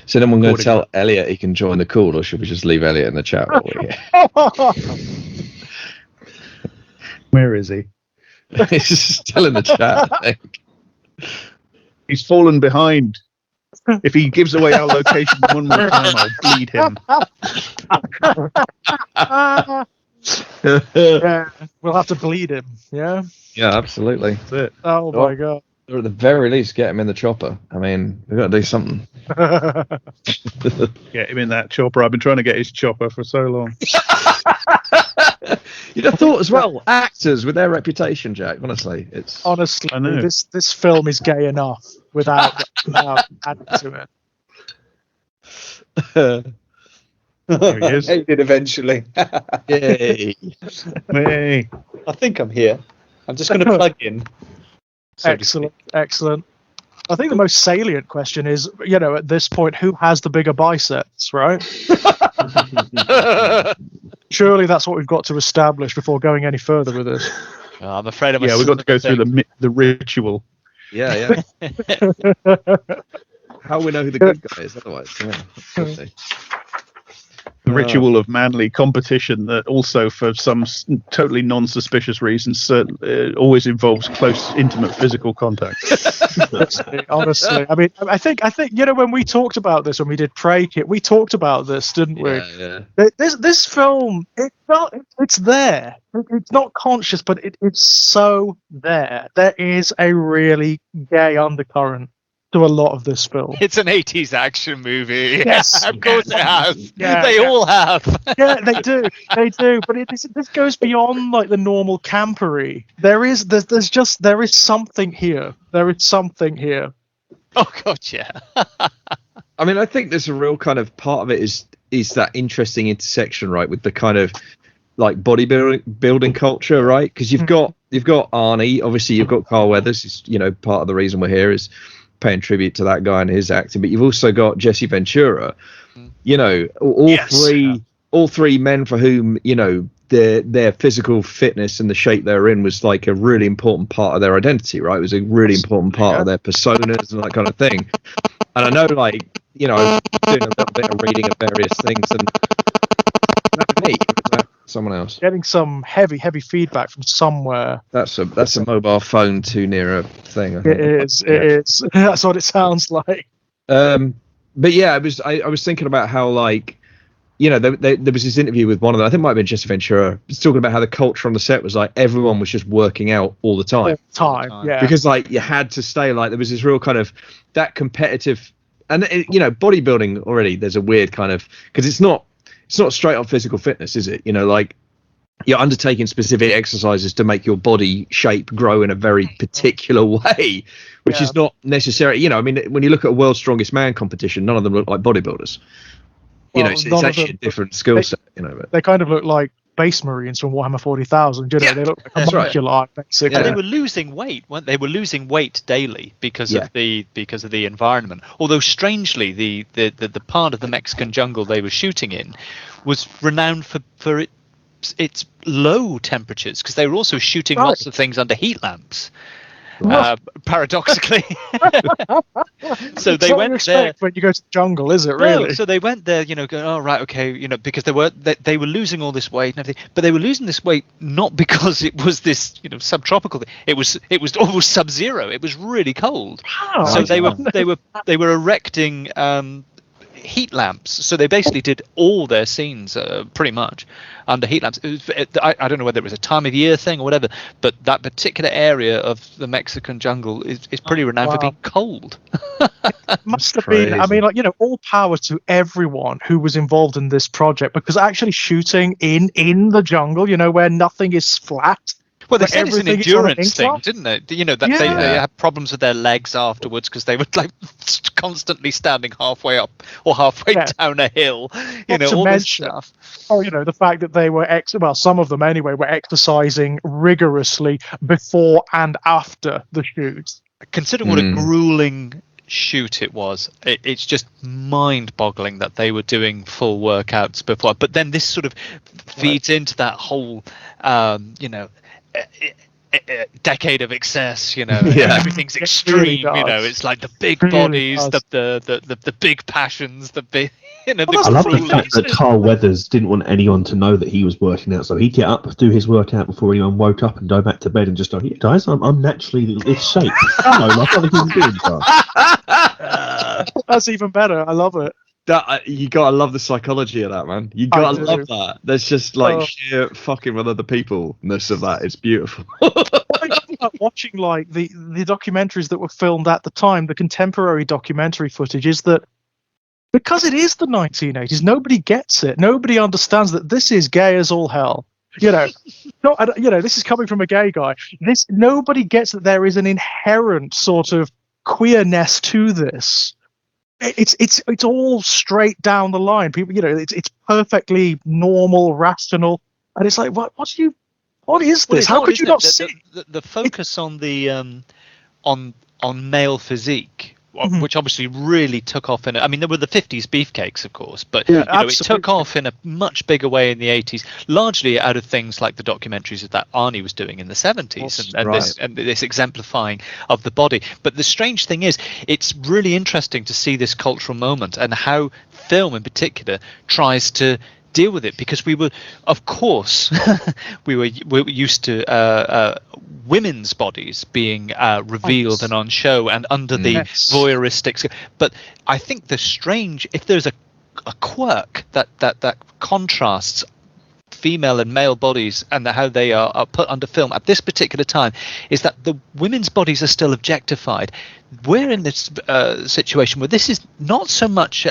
So then we're going to tell Elliot he can join the call, or should we just leave Elliot in the chat while we're here? Where is he? He's still in the chat, I think. He's fallen behind. If he gives away our location one more time, I'll bleed him. Yeah, we'll have to bleed him. Yeah. Yeah, absolutely. That's it. Oh my god. Or at the very least, get him in the chopper. I mean, we've got to do something. Get him in that chopper. I've been trying to get his chopper for so long. You'd have thought as well, actors with their reputation, Jack. Honestly, it's honestly, I know. This film is gay enough without adding to it. There he is. He did eventually. yay. Hey. I think I'm here. I'm just going to plug in. so to Excellent, excellent. I think the most salient question is, at this point, who has the bigger biceps, right? Surely that's what we've got to establish before going any further with this. Oh, I'm afraid I'm. Yeah, we've got to go through the ritual. Yeah. How we know who the good guy is, otherwise. Yeah. We'll see. The ritual of manly competition that also, for some totally non-suspicious reasons, always involves close, intimate physical contact. Honestly, I mean, I think when we talked about this, when we did Prey Kit, we talked about this, didn't we? Yeah. This film, it's there. It's not conscious, but it's so there. There is a really gay undercurrent to a lot of this film. It's an 80s action movie. Yes, of course it has. Yeah, They all have. Yeah, they do. But this goes beyond like the normal campery. There is something here. There is something here. Oh god, yeah. I mean, I think there's a real kind of part of it is that interesting intersection, right, with the kind of like bodybuilding culture, right? Because you've got Arnie, obviously you've got Carl Weathers, is part of the reason we're here is paying tribute to that guy and his acting, but you've also got Jesse Ventura, all three men for whom their physical fitness and the shape they're in was like a really important part of their identity, right? It was a really important part of their personas and that kind of thing. And I know, I was doing a little bit of reading of various things, and that's me. Someone else getting some heavy feedback from somewhere. That's a mobile phone too near a thing. I think. It is. That's what it sounds like. But yeah, I was thinking about how there was this interview with one of them. I think it might have been Jesse Ventura. It's talking about how the culture on the set was like everyone was just working out all the time. Yeah. Because you had to stay there was this real kind of that competitive, and bodybuilding already. There's a weird kind of because it's not straight up physical fitness, is it? You're undertaking specific exercises to make your body shape grow in a very particular way, which is not necessary. I mean, when you look at a World's Strongest Man competition, none of them look like bodybuilders. It's actually a different skill set. But they kind of look like Space Marines from Warhammer 40,000. They look like a homuncular, basically. And they were losing weight, weren't they? They were losing weight daily because of the environment. Although strangely, the part of the Mexican jungle they were shooting in was renowned for its low temperatures because they were also shooting lots of things under heat lamps. Paradoxically, so they went there when you go to the jungle, is it really? No, so they went there, going, oh right, okay, because they were losing all this weight and everything, but they were losing this weight not because it was this subtropical thing. It was almost sub-zero. It was really cold. Oh, so they were erecting heat lamps. So they basically did all their scenes pretty much under heat lamps. I don't know whether it was a time of year thing or whatever, but that particular area of the Mexican jungle is pretty renowned for being cold. It must have been. I mean, all power to everyone who was involved in this project, because actually shooting in the jungle, where nothing is flat. Well, they said it's an endurance thing, didn't they? They had problems with their legs afterwards because they were constantly standing halfway up or halfway down a hill. All this stuff. Oh, the fact that they were some of them anyway were exercising rigorously before and after the shoot. Considering what a grueling shoot it was, it's just mind-boggling that they were doing full workouts before. But then this sort of feeds into that whole, decade of excess, Yeah. everything's It extreme, really does. it's like the big Really bodies, does. the big passions, the big, the that's I love the cruelties. fact that Carl Weathers didn't want anyone to know that he was working out, so he'd get up, do his workout before anyone woke up, and go back to bed and just go, "Yeah, guys, I'm naturally this shape. I know, like other human beings are." That's even better. I love it. That you gotta love the psychology of that, man. You I gotta do. love that. There's just like Oh. sheer fucking with other peopleness of that. It's beautiful. What I love about watching like the documentaries that were filmed at the time, the contemporary documentary footage, is that because it is the 1980s, nobody gets it. Nobody understands that this is gay as all hell. This is coming from a gay guy. Nobody gets that there is an inherent sort of queerness to this. It's all straight down the line. People, it's perfectly normal, rational, and it's like, what is this? How could you not see? The focus on the on male physique, which obviously really took off there were the 50s beefcakes, of course, but it took off in a much bigger way in the 80s, largely out of things like the documentaries that Arnie was doing in the 70s, and this exemplifying of the body. But the strange thing is, it's really interesting to see this cultural moment and how film in particular tries to deal with it, because we were, of course, we were used to women's bodies being revealed and on show and under the voyeuristic. But I think if there's a quirk that contrasts female and male bodies and how they are put under film at this particular time, is that the women's bodies are still objectified. We're in this situation where this is not so much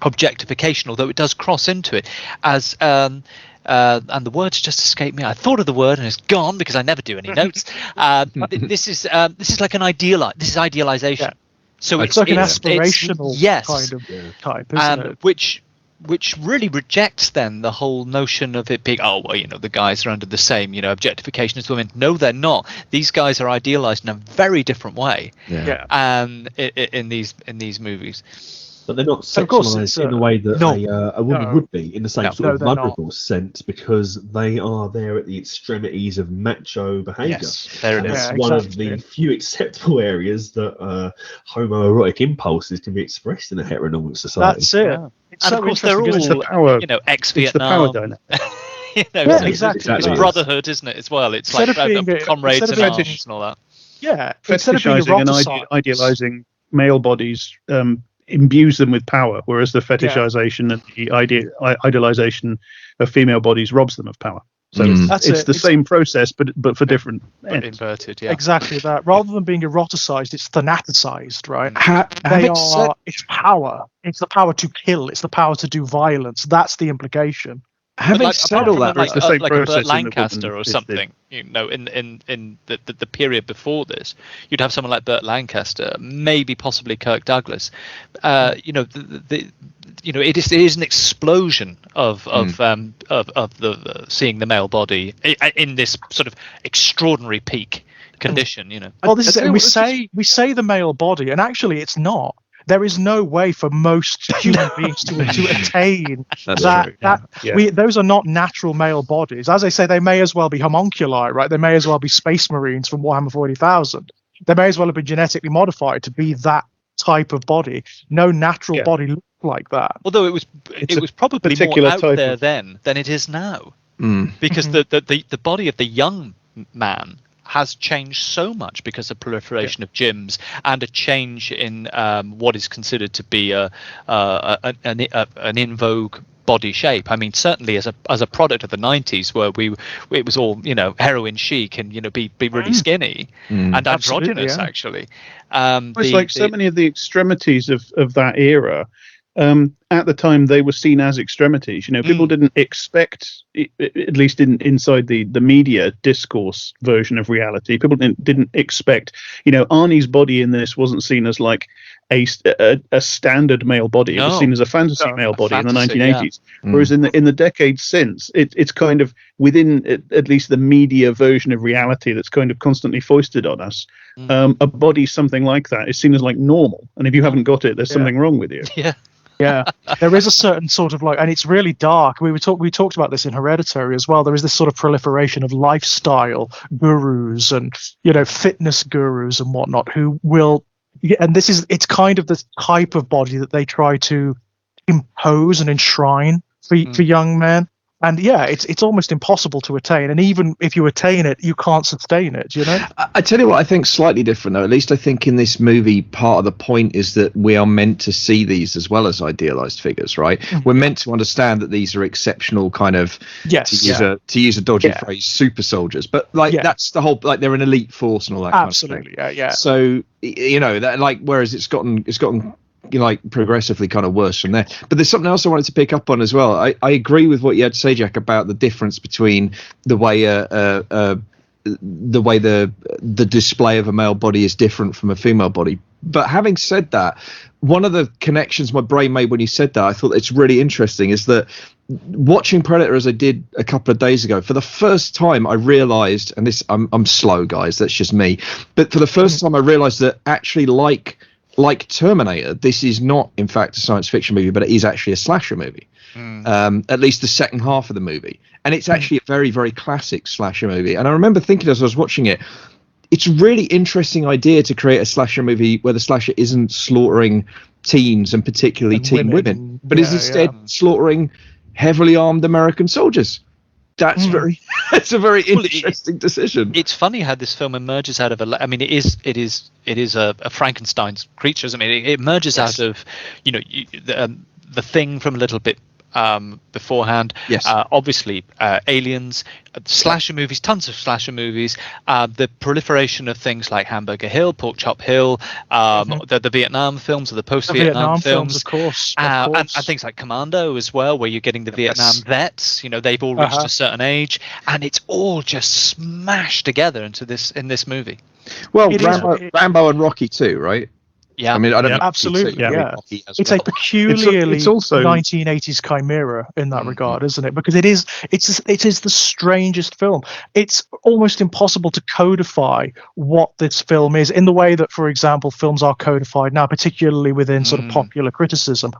objectification, although it does cross into it, as and the words just escaped me. I thought of the word and it's gone because I never do any notes. This is like an idealization. Yeah. So it's like an aspirational kind of type, isn't it? Which really rejects then the whole notion of it being, the guys are under the same objectification as women. No, they're not. These guys are idealized in a very different way. In these movies. But they're not sexualized in a way that a woman would be, in the same sort of vulnerable sense, because they are there at the extremities of macho behaviour. Yes, there it is. That's one of the few acceptable areas that homoerotic impulses can be expressed in a heteronormative society. That's it. Yeah. And of course, they're all, ex-Vietnam. Exactly. It's brotherhood, isn't it, as well? It's like comrades in arms and all that. Yeah, fetishizing and idealizing male bodies imbues them with power, whereas the fetishization and the idealization of female bodies robs them of power. So it's the same process, but for different ends. Inverted, yeah. Exactly that. Rather than being eroticized, it's thanaticized, right? It's power. It's the power to kill. It's the power to do violence. That's the implication. Having said all that, like a Burt Lancaster or something, in the period before this, you'd have someone like Burt Lancaster, maybe possibly Kirk Douglas. It is an explosion of the seeing the male body in this sort of extraordinary peak condition. Well, this is it. We say the male body, and actually, it's not. There is no way for most human beings to attain that. Those are not natural male bodies. As I say, they may as well be homunculi, right? They may as well be space marines from Warhammer 40,000. They may as well have been genetically modified to be that type of body. No natural body looked like that. Although it was probably more out there then than it is now, because the body of the young man has changed so much because of proliferation of gyms and a change in what is considered to be an in vogue body shape. I mean, certainly as a product of the 90s, where it was all heroin chic and be really skinny and androgynous. Actually, it's like so many of the extremities of that era. At the time, they were seen as extremities. People didn't expect, at least inside the media discourse version of reality, people didn't expect. Arnie's body in this wasn't seen as like a standard male body. It was seen as a fantasy male body in the 1980s. Whereas in the decades since, it's kind of within at least the media version of reality that's kind of constantly foisted on us. A body something like that is seen as like normal, and if you haven't got it, there's something wrong with you. Yeah. Yeah, there is a certain sort of like, and it's really dark. We talked about this in Hereditary as well. There is this sort of proliferation of lifestyle gurus and fitness gurus and whatnot who will, and it's kind of the type of body that they try to impose and enshrine for young men. And yeah, it's almost impossible to attain. And even if you attain it, you can't sustain it, I tell you what, I think slightly different, though. At least I think in this movie, part of the point is that we are meant to see these as well as idealized figures, right? Mm-hmm. We're meant to understand that these are exceptional kind of, to use a dodgy phrase, super soldiers. But that's the whole, like they're an elite force and all that Absolutely, kind of thing. Yeah. So, that whereas it's gotten progressively kind of worse from there. But there's something else I wanted to pick up on as well. I agree with what you had to say, Jack, about the difference between the way the display of a male body is different from a female body. But having said that, one of the connections my brain made when you said that, I thought it's really interesting, is that watching Predator as I did a couple of days ago, for the first time I realized, and this I'm slow, guys, that's just me, but for the first time I realized that actually like Terminator, this is not, in fact, a science fiction movie, but it is actually a slasher movie. At least the second half of the movie. And it's actually a very, very classic slasher movie. And I remember thinking as I was watching it, it's a really interesting idea to create a slasher movie where the slasher isn't slaughtering teens and particularly teen women, but is instead slaughtering heavily armed American soldiers. That's it's a very interesting decision. It's funny how this film emerges out of it is a Frankenstein's creatures. I mean, it emerges out of the Thing from a little bit beforehand. Yes. Obviously, Aliens, slasher movies, tons of slasher movies. The proliferation of things like Hamburger Hill, Pork Chop Hill, the Vietnam films or the post-Vietnam films, of course. And things like Commando as well, where you're getting the Vietnam vets. They've all reached a certain age, and it's all just smashed together in this movie. Well, Rambo and Rocky too, right? Yeah, I mean, I don't know. Absolutely, yeah. It's a peculiarly it's also 1980s chimera in that regard, isn't it? Because it is the strangest film. It's almost impossible to codify what this film is in the way that, for example, films are codified now, particularly within sort of popular criticism.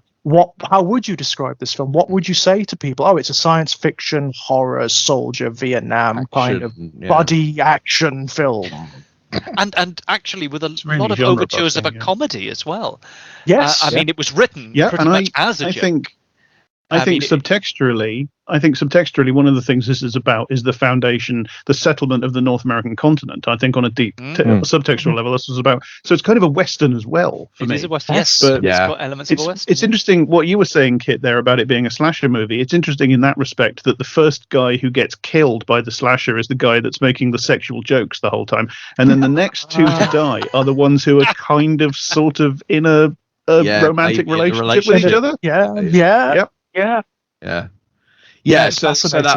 How would you describe this film? What would you say to people? Oh, it's a science fiction, horror, soldier, Vietnam kind of body action film. And actually with a lot of overtures of a comedy as well. Yes. I mean, it was written pretty much as a joke. I think subtextually, one of the things this is about is the foundation, the settlement of the North American continent. I think on a deep subtextual level, this was about. So it's kind of a Western as well for me. It is a Western, yes. But it's got elements of a Western. It's interesting what you were saying, Kit, there about it being a slasher movie. It's interesting in that respect that the first guy who gets killed by the slasher is the guy that's making the sexual jokes the whole time. And then the next two to die are the ones who are kind of sort of in a romantic relationship with each other. So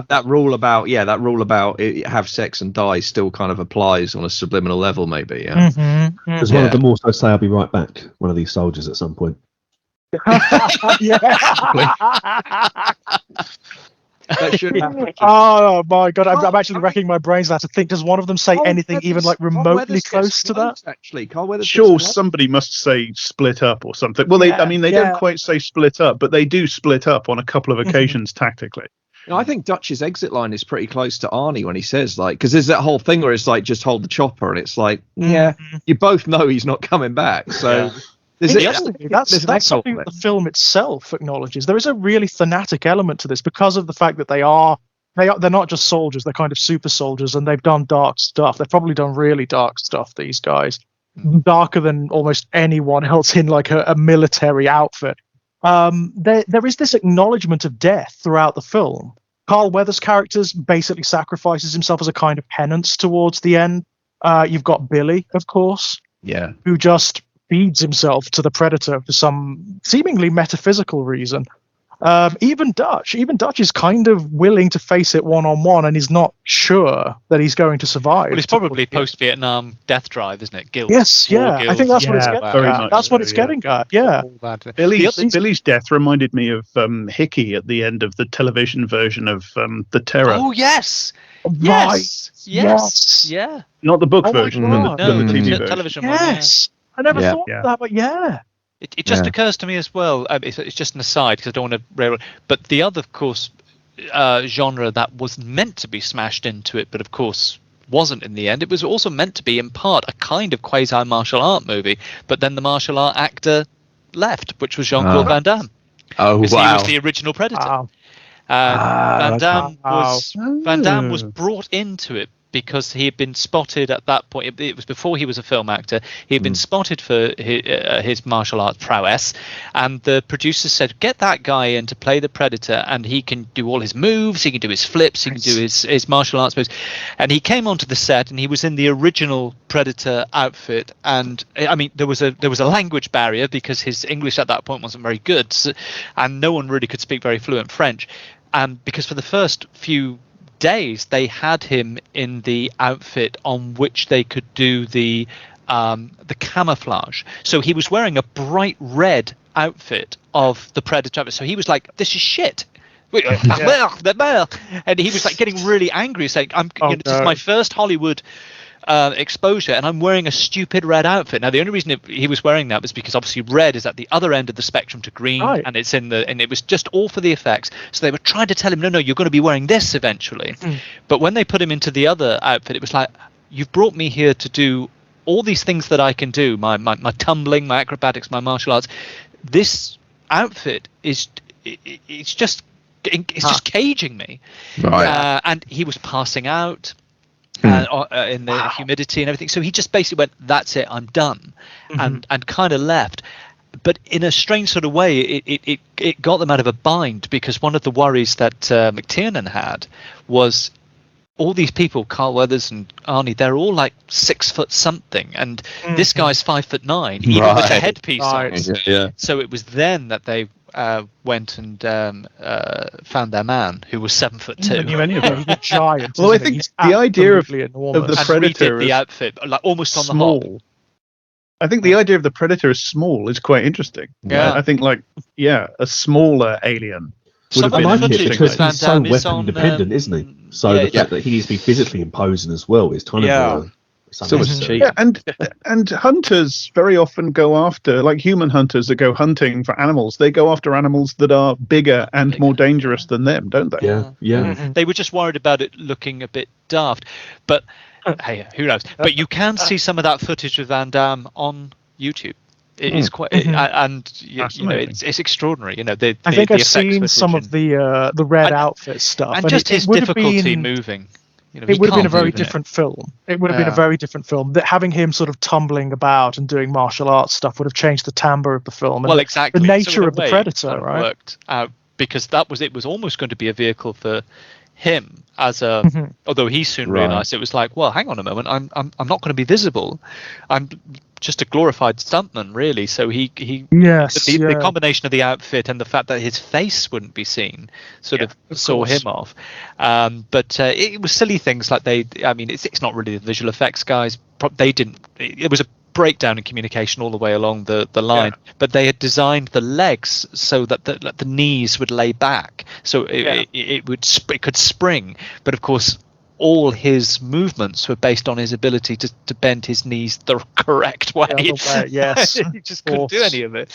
that rule about have sex and die still kind of applies on a subliminal level, maybe. Because one of them also say, "I'll be right back." One of these soldiers at some point. That should happen. Oh my god, I'm actually racking my brains now to think. Does one of them say anything even like remotely close to that? Actually, sure, somebody must say split up or something. Well, they don't quite say split up, but they do split up on a couple of occasions tactically. I think Dutch's exit line is pretty close to Arnie when he says, like, because there's that whole thing where it's like, just hold the chopper, and it's like, you both know he's not coming back, so. That's something that the film itself acknowledges. There is a really thematic element to this because of the fact that they're not just soldiers, they're kind of super soldiers, and they've done dark stuff. They've probably done really dark stuff, these guys. Darker than almost anyone else in like a military outfit. There is this acknowledgement of death throughout the film. Carl Weathers' character basically sacrifices himself as a kind of penance towards the end. You've got Billy, of course, who just feeds himself to the Predator for some seemingly metaphysical reason. Even Dutch is kind of willing to face it one-on-one, and he's not sure that he's going to survive. Well, it's probably post-Vietnam death drive, isn't it? Guilt. Yes, I think that's what it's getting at. That's what it's getting at, Billy's death reminded me of Hickey at the end of the television version of The Terror. Oh, yes! Yes! Yeah. Not the book version, but the TV version. Television one. Yes! I never thought of that, but It just occurs to me as well. It's just an aside because I don't want to railroad. But the other, of course, genre that was meant to be smashed into it, but of course wasn't in the end. It was also meant to be, in part, a kind of quasi martial art movie. But then the martial art actor left, which was Jean-Claude Van Damme. Oh, because wow. he was the original Predator. Van Damme was brought into it because he had been spotted at that point. It was before he was a film actor. He had been spotted for his martial arts prowess, and the producers said, get that guy in to play the Predator, and he can do all his moves, he can do his flips, he can do his martial arts moves. And he came onto the set, and he was in the original Predator outfit, and I mean there was a language barrier because his English at that point wasn't very good, and no one really could speak very fluent French. And because for the first few days they had him in the outfit on which they could do the camouflage. So he was wearing a bright red outfit of the Predator. So he was like, "This is shit." And he was like getting really angry, saying, "This is my first Hollywood exposure, and I'm wearing a stupid red outfit." Now the only reason he was wearing that was because obviously red is at the other end of the spectrum to green, and it was just all for the effects. So they were trying to tell him, no, you're going to be wearing this eventually. But when they put him into the other outfit, it was like, you've brought me here to do all these things that I can do, my tumbling, my acrobatics, my martial arts. This outfit is just caging me. Right. And he was passing out in the humidity and everything. So he just basically went, that's it, I'm done, and kind of left. But in a strange sort of way, it got them out of a bind, because one of the worries that McTiernan had was all these people, Carl Weathers and Arnie, they're all like 6 foot something, and this guy's 5'9", even with the headpiece on. So it was then that they went and found their man, who was 7'2". Knew any of them. He's a giant. Well, I think the idea of the Predator, the outfit, like almost on small. The hop. I think the idea of the Predator as small is quite interesting. Yeah, I think a smaller alien. I like it because he's so Van Damme weapon independent, isn't he? So the fact that he needs to be physically imposing as well is kind of cheap. Yeah, and hunters very often go after, like human hunters that go hunting for animals, they go after animals that are bigger and more dangerous than them, don't they? Yeah. They were just worried about it looking a bit daft, but hey, who knows? But you can see some of that footage of Van Damme on YouTube. It is quite, and you know, it's extraordinary. You know, I think I've seen some of the red outfit stuff, and just his difficulty moving. You know, it would have been a very different film. It would have been a very different film. That having him sort of tumbling about and doing martial arts stuff would have changed the timbre of the film. Well, exactly. The nature of the Predator, right? Worked out because it was almost going to be a vehicle for him as a. Although he soon realised it was like, well, hang on a moment, I'm not going to be visible. I'm just a glorified stuntman, really. So the combination of the outfit and the fact that his face wouldn't be seen sort of saw him off. But it was silly things like it's not really the visual effects guys. They didn't. It was a breakdown in communication all the way along the line. But they had designed the legs so that the knees would lay back, so it could spring. But of course, all his movements were based on his ability to bend his knees the correct way. Yes, he just couldn't do any of it.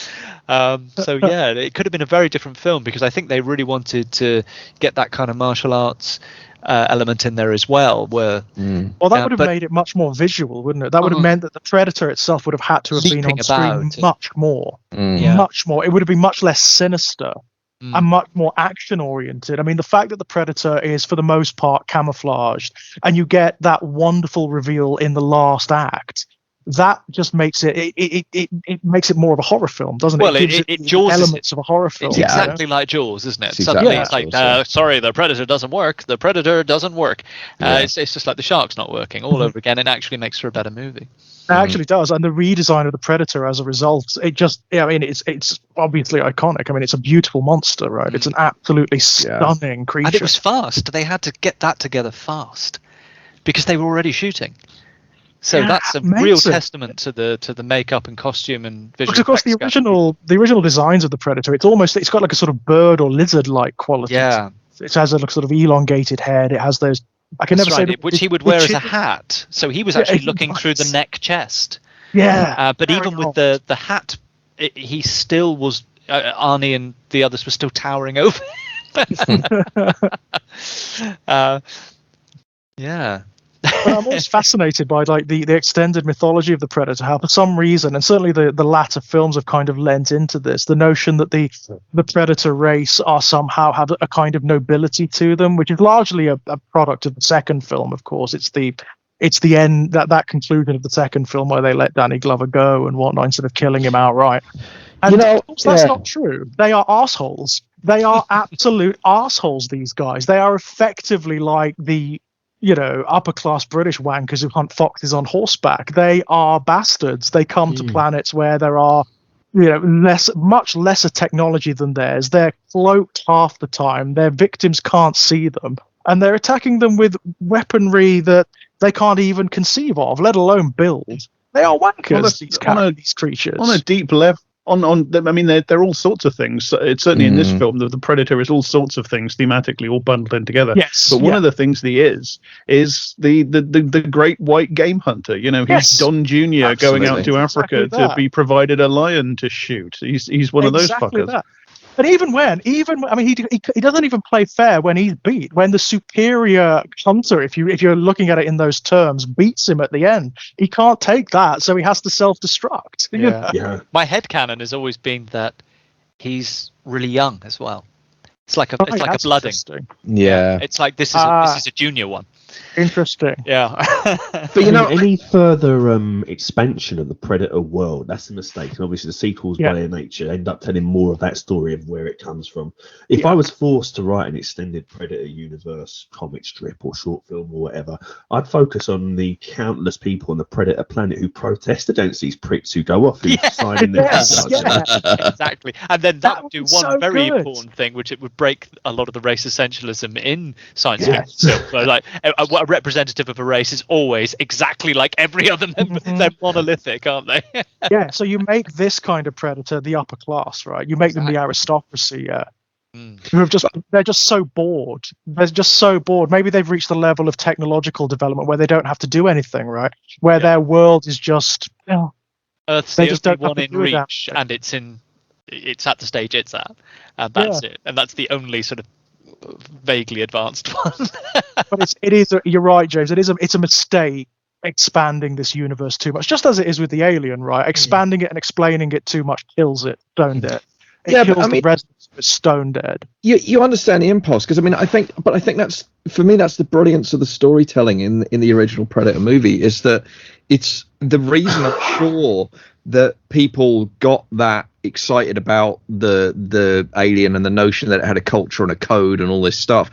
So it could have been a very different film, because I think they really wanted to get that kind of martial arts element in there as well. That would have made it much more visual, wouldn't it? That would have meant that the Predator itself would have had to have been on screen much more. Much more. It would have been much less sinister. And much more action oriented. I mean, the fact that the Predator is for the most part camouflaged, and you get that wonderful reveal in the last act, that just makes it makes it more of a horror film, doesn't it? Well, it Jaws elements of a horror film. It's exactly like Jaws, isn't it? Suddenly it's like, sorry, the Predator doesn't work. The Predator doesn't work. It's just like the shark's not working all over again. It actually makes for a better movie. It actually does, and the redesign of the Predator as a result, it's obviously iconic. I mean, it's a beautiful monster, right? It's an absolutely stunning creature. And it was fast. They had to get that together fast because they were already shooting. So that's a real testament to the makeup and costume and visual. Because of course the original designs of the Predator, it's got like a sort of bird or lizard like quality. Yeah, it has a sort of elongated head. It has those. I can never say which he would wear as a hat. So he was actually looking through the neck chest. Yeah. But even with the hat he still was. Arnie and the others were still towering over him. Yeah. But I'm always fascinated by like the extended mythology of the Predator, how for some reason, and certainly the latter films have kind of lent into this, the notion that the Predator race are somehow have a kind of nobility to them, which is largely a product of the second film, of course. It's the end, that conclusion of the second film where they let Danny Glover go and whatnot instead of killing him outright. And of course that's not true. They are arseholes. They are absolute arseholes, these guys. They are effectively like the upper class British wankers who hunt foxes on horseback. They are bastards. They come to planets where there are, much lesser technology than theirs. They're cloaked half the time. Their victims can't see them, and they're attacking them with weaponry that they can't even conceive of, let alone build. They are wankers. These creatures on a deep level. I mean, they're all sorts of things. It's certainly in this film, the Predator is all sorts of things thematically all bundled in together. Yes, but one of the things he is the great white game hunter. He's Don Jr. going out to Africa to be provided a lion to shoot. He's one of those fuckers. That. But even he doesn't even play fair when he's beat. When the superior hunter, if you're looking at it in those terms, beats him at the end, he can't take that, so he has to self-destruct. Yeah. My headcanon has always been that he's really young as well. It's like a blooding. Yeah. It's like this is a junior one. Interesting. Yeah. But any further expansion of the Predator world, that's a mistake. And obviously the sequels by their nature end up telling more of that story of where it comes from. If I was forced to write an extended Predator universe comic strip or short film or whatever, I'd focus on the countless people on the Predator planet who protest against these pricks who go off and sign in their Exactly. And then that would do one very important thing, which it would break a lot of the race essentialism in science fiction. So, like a representative of a race is always exactly like every other member. They're monolithic, aren't they? Yeah, so you make this kind of Predator the upper class, right? You make them the aristocracy, who they're just so bored. They're just so bored. Maybe they've reached the level of technological development where they don't have to do anything, right? Where their world is just Earth's the only one in reach, and it's at the stage it's at, and that's it. And that's the only sort of vaguely advanced one. But you're right, James, it's a mistake expanding this universe too much, just as it is with the Alien, right? Expanding it and explaining it too much kills it, stone dead. The resonance of stone dead. You understand the impulse, because I think that's, for me, that's the brilliance of the storytelling in the original Predator movie, is that it's the reason I'm sure that people got that excited about the Alien and the notion that it had a culture and a code and all this stuff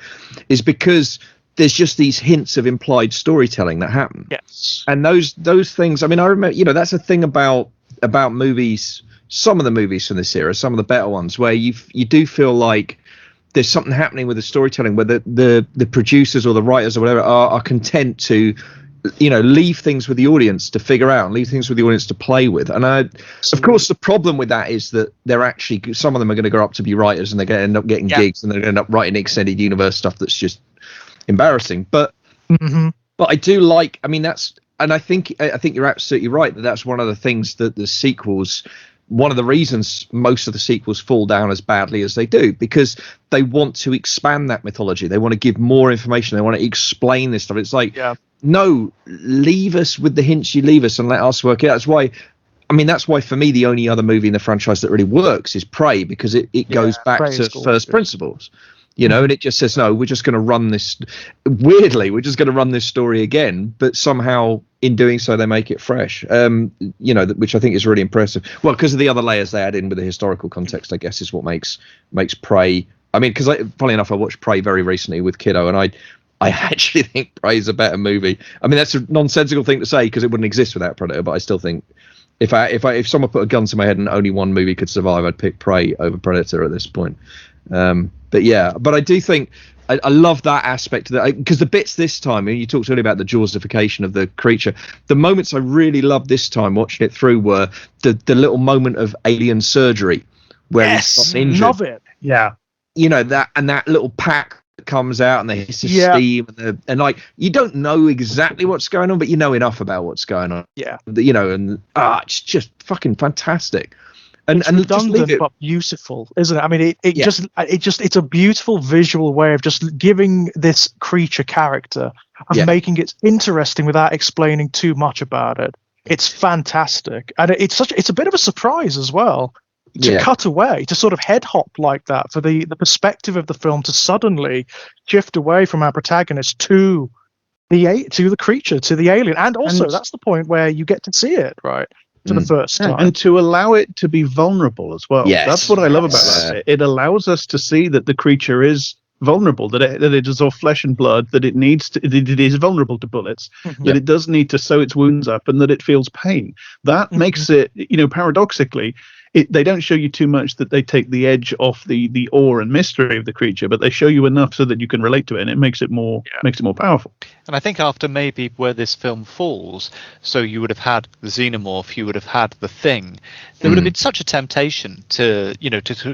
is because there's just these hints of implied storytelling that happen. Yes. And those things, I mean, I remember, that's a thing about movies, some of the movies from this era, some of the better ones, where you do feel like there's something happening with the storytelling where the producers or the writers or whatever are content to leave things with the audience to figure out, leave things with the audience to play with. And of course, the problem with that is that they're actually, some of them are going to grow up to be writers and they're going to end up getting gigs and they're going to end up writing extended universe stuff that's just embarrassing. But but I do like, I mean, I think you're absolutely right that that's one of the things that the sequels, one of the reasons most of the sequels fall down as badly as they do, because they want to expand that mythology. They want to give more information. They want to explain this stuff. It's like, no, leave us with the hints you leave us and let us work it out. That's why for me, the only other movie in the franchise that really works is Prey, because it goes back to first principles. And it just says, no, we're just going to run this. Weirdly, we're just going to run this story again, but somehow in doing so, they make it fresh. Which I think is really impressive. Well, because of the other layers they add in with the historical context, I guess is what makes Prey. I mean, because funnily enough, I watched Prey very recently with Kiddo, and I actually think Prey is a better movie. I mean, that's a nonsensical thing to say because it wouldn't exist without Predator, but I still think if someone put a gun to my head and only one movie could survive, I'd pick Prey over Predator at this point. But I do think I love that aspect of that, because the bits this time, and you talked earlier about the Jawsification of the creature, the moments I really loved this time watching it through were the little moment of alien surgery where he's got injured. Love it. Yeah. That little pack comes out and they hiss the steam and like you don't know exactly what's going on, but you know enough about what's going on. Yeah. And it's just fucking fantastic. and just leave redundant it. but beautiful, isn't it? I mean, Yeah. it's a beautiful visual way of just giving this creature character and Yeah. making it interesting without explaining too much about it. It's fantastic, and it's a bit of a surprise as well to cut away, to sort of head hop like that, for the perspective of the film to suddenly shift away from our protagonist to the creature, to the alien, and also that's the point where you get to see it for the first time, and to allow it to be vulnerable as well. Yes. That's what I love about that. It allows us to see that the creature is vulnerable, that it is of flesh and blood, that it is vulnerable to bullets, that it does need to sew its wounds up, and that it feels pain. That makes it, paradoxically, they don't show you too much that they take the edge off the awe and mystery of the creature, but they show you enough so that you can relate to it, and it makes it more powerful. And I think after maybe where this film falls, so you would have had the Xenomorph, you would have had the Thing. There would have been such a temptation to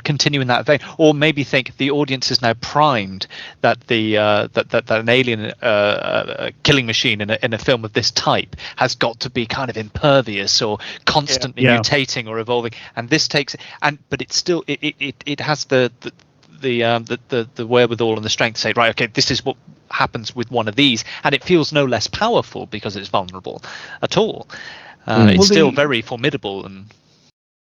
continue in that vein, or maybe think the audience is now primed that that an alien killing machine in a film of this type has got to be kind of impervious or constantly mutating or evolving, and this takes but it's still it has the wherewithal and the strength to say, right, okay, this is what happens with one of these, and it feels no less powerful because it's vulnerable at all. It's still very formidable. And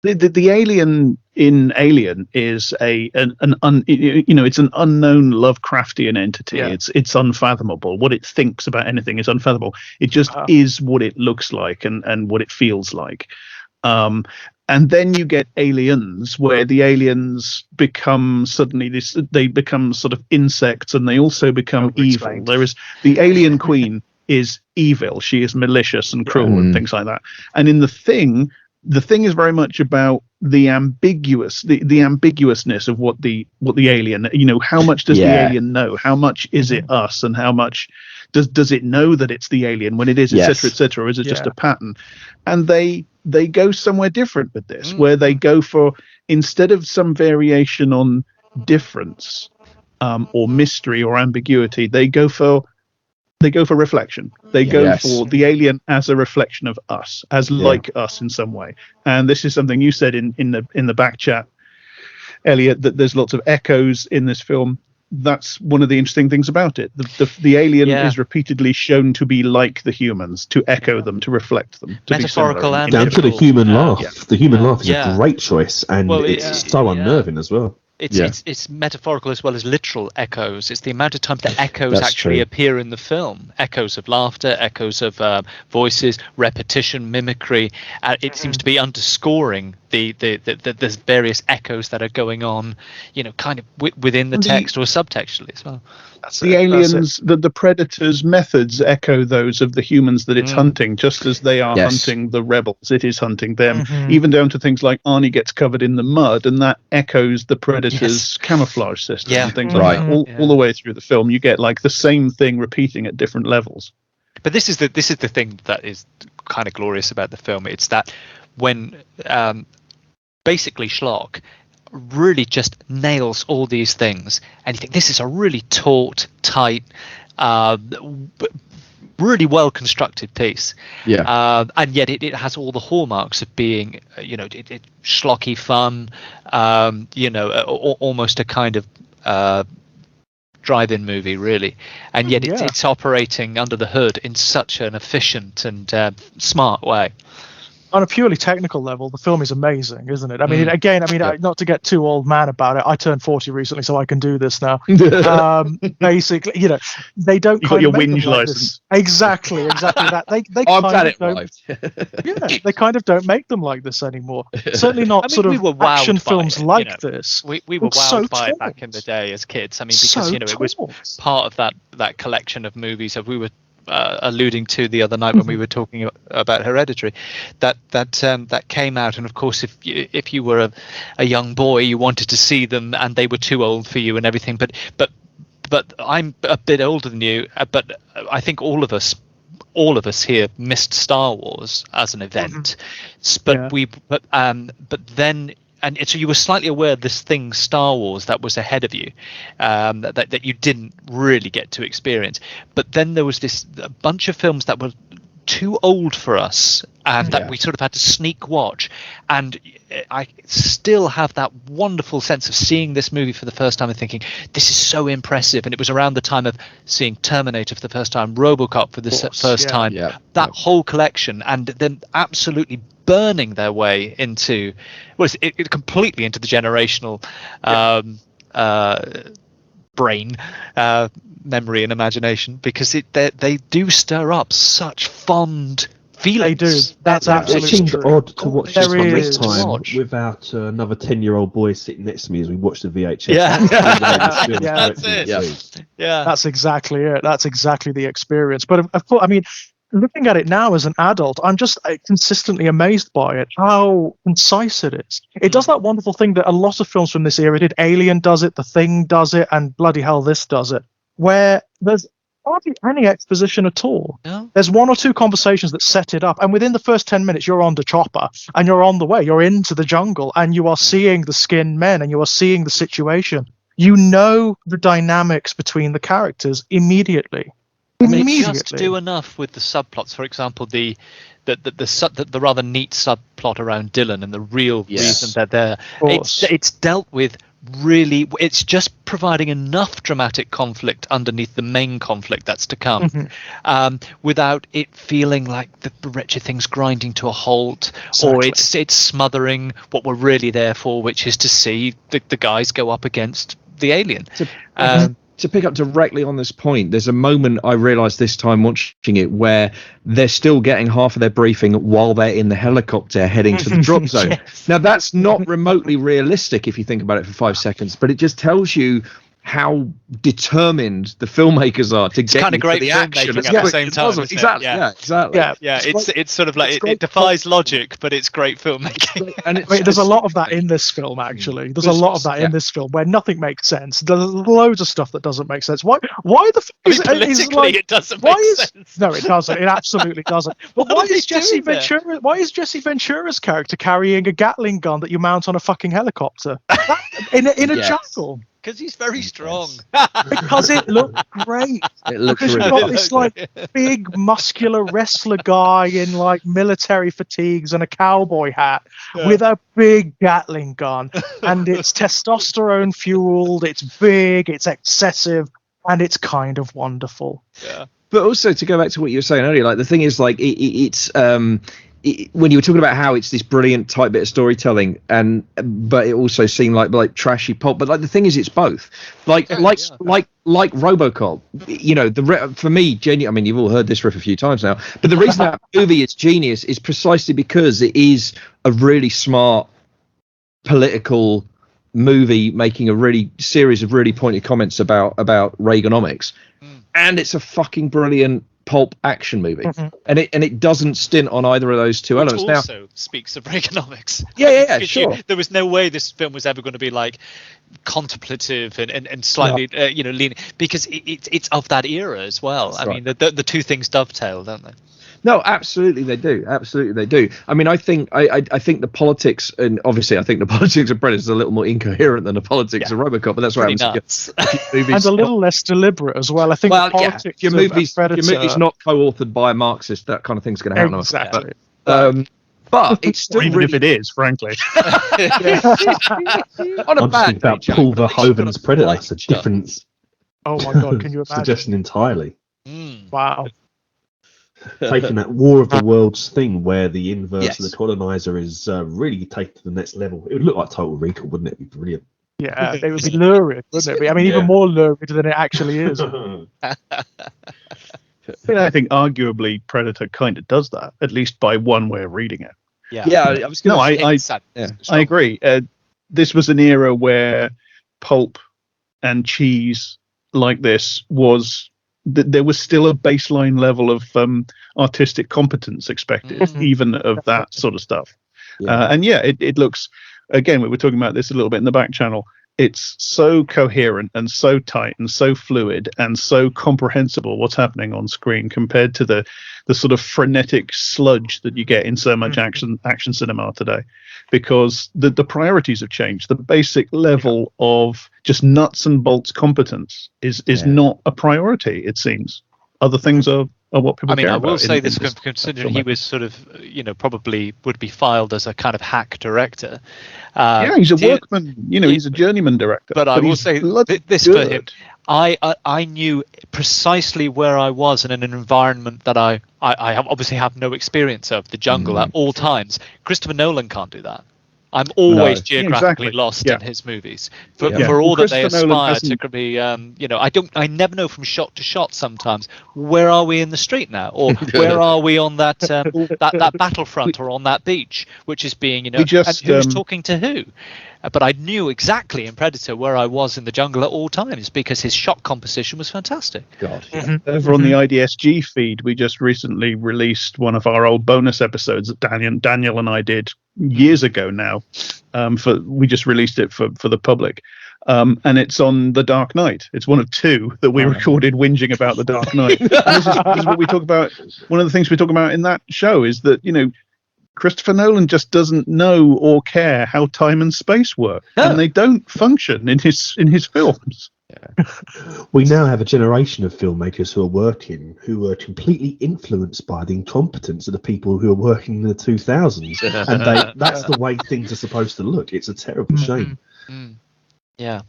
the alien in Alien is it's an unknown Lovecraftian entity. It's unfathomable. What it thinks about anything is unfathomable. It just is what it looks like and what it feels like. And then you get Aliens, where the aliens become suddenly they become sort of insects, and they also become evil. There is the alien queen is evil. She is malicious and cruel and things like that. And in the Thing is very much about the ambiguousness of what the alien, how much does the alien know? How much is it us, and how much does it know that it's the alien when it is, etc., etc., or is it just a pattern? And they go somewhere different with this, where they go for, instead of some variation on difference or mystery or ambiguity, they go for reflection. They go for the alien as a reflection of us, as like us in some way. And this is something you said in the back chat, Elliot, that there's lots of echoes in this film. That's one of the interesting things about it. The alien is repeatedly shown to be like the humans, to echo them, to reflect them, to metaphorical and down to the human laugh. The human laugh is a great choice, and it's so unnerving as well. It's metaphorical as well as literal echoes. It's the amount of time that echoes actually appear in the film. Echoes of laughter, echoes of voices, repetition, mimicry. It seems to be underscoring the various echoes that are going on, kind of within the text or subtextually as well. The aliens, the predators' methods echo those of the humans that it's hunting, just as they are hunting the rebels. It is hunting them, even down to things like Arnie gets covered in the mud, and that echoes the predators' camouflage system and things like that. All the way through the film, you get like the same thing repeating at different levels. But this is the thing that is kind of glorious about the film. It's that when basically Schlock really just nails all these things, and you think this is a really taut, tight, really well constructed piece, and yet it has all the hallmarks of being schlocky fun, almost a kind of drive-in movie, really, and yet it's operating under the hood in such an efficient and smart way. On a purely technical level, the film is amazing, isn't it? I mean, not to get too old man about it, I turned 40 recently, so I can do this now. Basically, they don't. You got your whinge license. Exactly that. They I'm glad it arrived. They kind of don't make them like this anymore. Certainly not sort of action films like this. We were wowed by it back in the day as kids. I mean, because it was part of that collection of movies that we were alluding to the other night when we were talking about Hereditary, that came out, and of course if you were a young boy, you wanted to see them, and they were too old for you and everything. But I'm a bit older than you, but I think all of us here missed Star Wars as an event, but then. And so you were slightly aware of this thing, Star Wars, that was ahead of you, that you didn't really get to experience. But then there was a bunch of films that were too old for us, and that we sort of had to sneak watch. And I still have that wonderful sense of seeing this movie for the first time and thinking, this is so impressive. And it was around the time of seeing Terminator for the first time, Robocop for the first time, that whole collection, and then absolutely burning their way into, well, it completely into the generational brain, memory and imagination, because they do stir up such fond feelings. They do. That's absolutely It seemed true. odd to watch this one this time watch. without another 10-year-old boy sitting next to me as we watched the VHS. That's it. Yeah, that's exactly it. That's exactly the experience. But of course, I mean, looking at it now as an adult, I'm just consistently amazed by it, how concise it is. It does that wonderful thing that a lot of films from this era did. Alien does it, The Thing does it, and bloody hell, this does it, where there's hardly any exposition at all. No. There's one or two conversations that set it up, and within the first 10 minutes, you're on the chopper, and you're on the way. You're into the jungle, and you are seeing the skinned men, and you are seeing the situation. You know the dynamics between the characters immediately. They just do enough with the subplots. For example, the rather neat subplot around Dylan and the real reason they're there. It's dealt with really. It's just providing enough dramatic conflict underneath the main conflict that's to come, without it feeling like the wretched thing's grinding to a halt, or it's smothering what we're really there for, which is to see the guys go up against the alien. To pick up directly on this point, there's a moment I realised this time watching it where they're still getting half of their briefing while they're in the helicopter heading to the drop zone. Now, that's not remotely realistic if you think about it for 5 seconds, but it just tells you how determined the filmmakers are to get kind of great the action at the same time. Exactly. It's sort of like it defies logic, but it's great filmmaking. And there's a lot of that in this film. Actually, there's a lot of that in this film where nothing makes sense. There's loads of stuff that doesn't make sense. Why the fuck is politically it doesn't make sense? No, it doesn't. It absolutely doesn't. But why is Jesse Ventura? Why is Jesse Ventura's character carrying a Gatling gun that you mount on a fucking helicopter in a jungle? Because he's very strong. Because it looked great. It looks because really you've got this like big muscular wrestler guy in like military fatigues and a cowboy hat with a big Gatling gun, and it's testosterone fueled, it's big, it's excessive, and it's kind of wonderful. Yeah. But also, to go back to what you were saying earlier, like the thing is, like it's when you were talking about how it's this brilliant type bit of storytelling, but it also seemed like trashy pulp. But like the thing is, it's both. Like Robocop. You know, for me, I mean, you've all heard this riff a few times now. But the reason that movie is genius is precisely because it is a really smart political movie making a series of really pointed comments about Reaganomics, and it's a fucking brilliant pulp action movie, and it doesn't stint on either of those two elements. Also speaks of Reaganomics. Yeah, sure. There was no way this film was ever going to be like contemplative and slightly leaning, because it's of that era as well. That's mean, the two things dovetail, don't they? No, absolutely they do. Absolutely they do. I mean, I think the politics, and obviously I think the politics of Predator is a little more incoherent than the politics of Robocop, but that's what happens. And a little less deliberate as well. I think the politics your movie's not co-authored by a Marxist, that kind of thing's going to happen. Exactly. But it's still even if it is, frankly. On a bad about Paul Verhoeven's Predator. It's a different. Oh my God! Can you imagine? Suggestion entirely. Wow. Taking that War of the Worlds thing where the inverse of the colonizer is really taken to the next level. It would look like Total Recall, wouldn't it? It'd be brilliant. Yeah, it would be lurid, wouldn't it? I mean, even more lurid than it actually is. I think arguably Predator kind of does that, at least by one way of reading it. I was going to say, I agree. This was an era where pulp and cheese like this was... there was still a baseline level of artistic competence expected, even of that sort of stuff. It looks, again, we were talking about this a little bit in the back channel, it's so coherent and so tight and so fluid and so comprehensible what's happening on screen compared to the sort of frenetic sludge that you get in so much action cinema today, because the priorities have changed. The basic level of just nuts and bolts competence is not a priority, it seems. Other things are are what people I mean, care I about. will say in this, this considering he was sort of, probably would be filed as a kind of hack director. Yeah, he's a workman. He's a journeyman director. But I will he's say bloody this good. for him. I knew precisely where I was in an environment that I obviously have no experience of, the jungle at all times. Christopher Nolan can't do that. I'm always geographically lost in his movies. For all that they aspire to be, I never know from shot to shot sometimes, where are we in the street now? Or where are we on that that battlefront or on that beach, which is being, and who's talking to who? But I knew exactly in Predator where I was in the jungle at all times because his shot composition was fantastic. God. Over on the IDSG feed, we just recently released one of our old bonus episodes that Daniel and I did years ago now. We just released it for the public. And it's on The Dark Knight. It's one of two that we recorded whinging about The Dark Knight. And this is what we talk about. One of the things we talk about in that show is that, Christopher Nolan just doesn't know or care how time and space work, and they don't function in his films. Yeah. We now have a generation of filmmakers who are completely influenced by the incompetence of the people who are working in the 2000s, and that's the way things are supposed to look. It's a terrible shame. Yeah.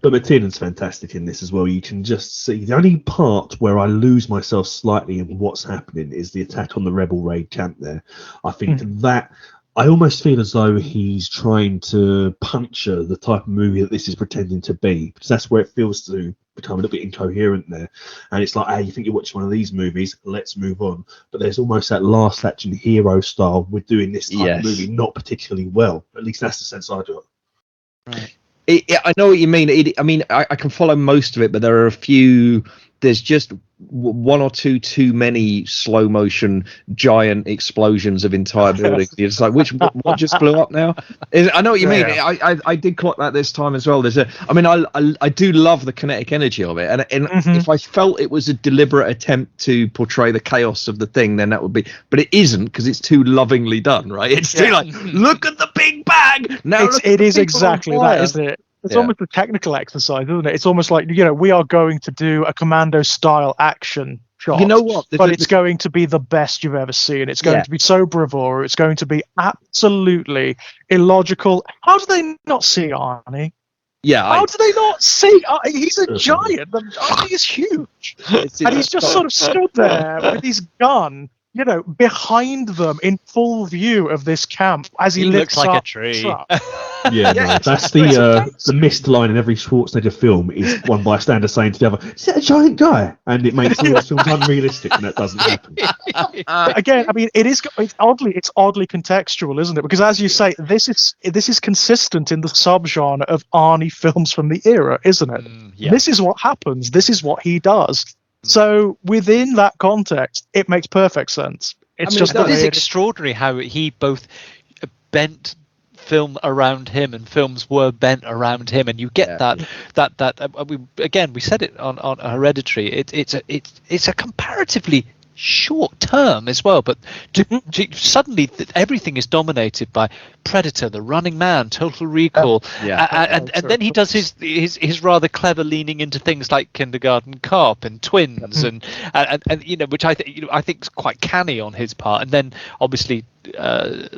But McTiernan's fantastic in this as well. You can just see the only part where I lose myself slightly in what's happening is the attack on the rebel raid camp there. I think that I almost feel as though he's trying to puncture the type of movie that this is pretending to be, because that's where it feels to become a little bit incoherent there. And it's like, hey, you think you're watching one of these movies, let's move on. But there's almost that last action hero style. We're doing this type of movie not particularly well. At least that's the sense I got. Right. I know what you mean. I can follow most of it, but there are a few. There's just one or two too many slow motion giant explosions of entire buildings. It's like, what just blew up now? I know what you mean. I did clock that this time as well. I do love the kinetic energy of it, and if I felt it was a deliberate attempt to portray the chaos of the thing, then that would be. But it isn't, because it's too lovingly done, right? It's too like, look at the big bag. Now it is exactly that, isn't it? It's almost a technical exercise, isn't it? It's almost like, we are going to do a Commando style action shot. You know what? But it's going to be the best you've ever seen. It's going to be so bravura. It's going to be absolutely illogical. How do they not see Arnie? Yeah. How do they not see? He's a giant. Arnie is huge. And he's just sort of stood there with his gun, behind them in full view of this camp as he looks like a tree. That's the missed line in every Schwarzenegger film is one bystander saying to the other, "Is that a giant guy?" And it makes all the films unrealistic, and that doesn't happen. Again, it's oddly contextual, isn't it? Because as you say, this is consistent in the subgenre of Arnie films from the era, isn't it? This is what happens. This is what he does. So within that context, it makes perfect sense. It is extraordinary how he both bent film around him and films were bent around him, and you get we said it on Hereditary. It's a comparatively short term as well, but suddenly everything is dominated by Predator, The Running Man, Total Recall, and then he does his rather clever leaning into things like Kindergarten Cop and Twins, and which I think is quite canny on his part, and then obviously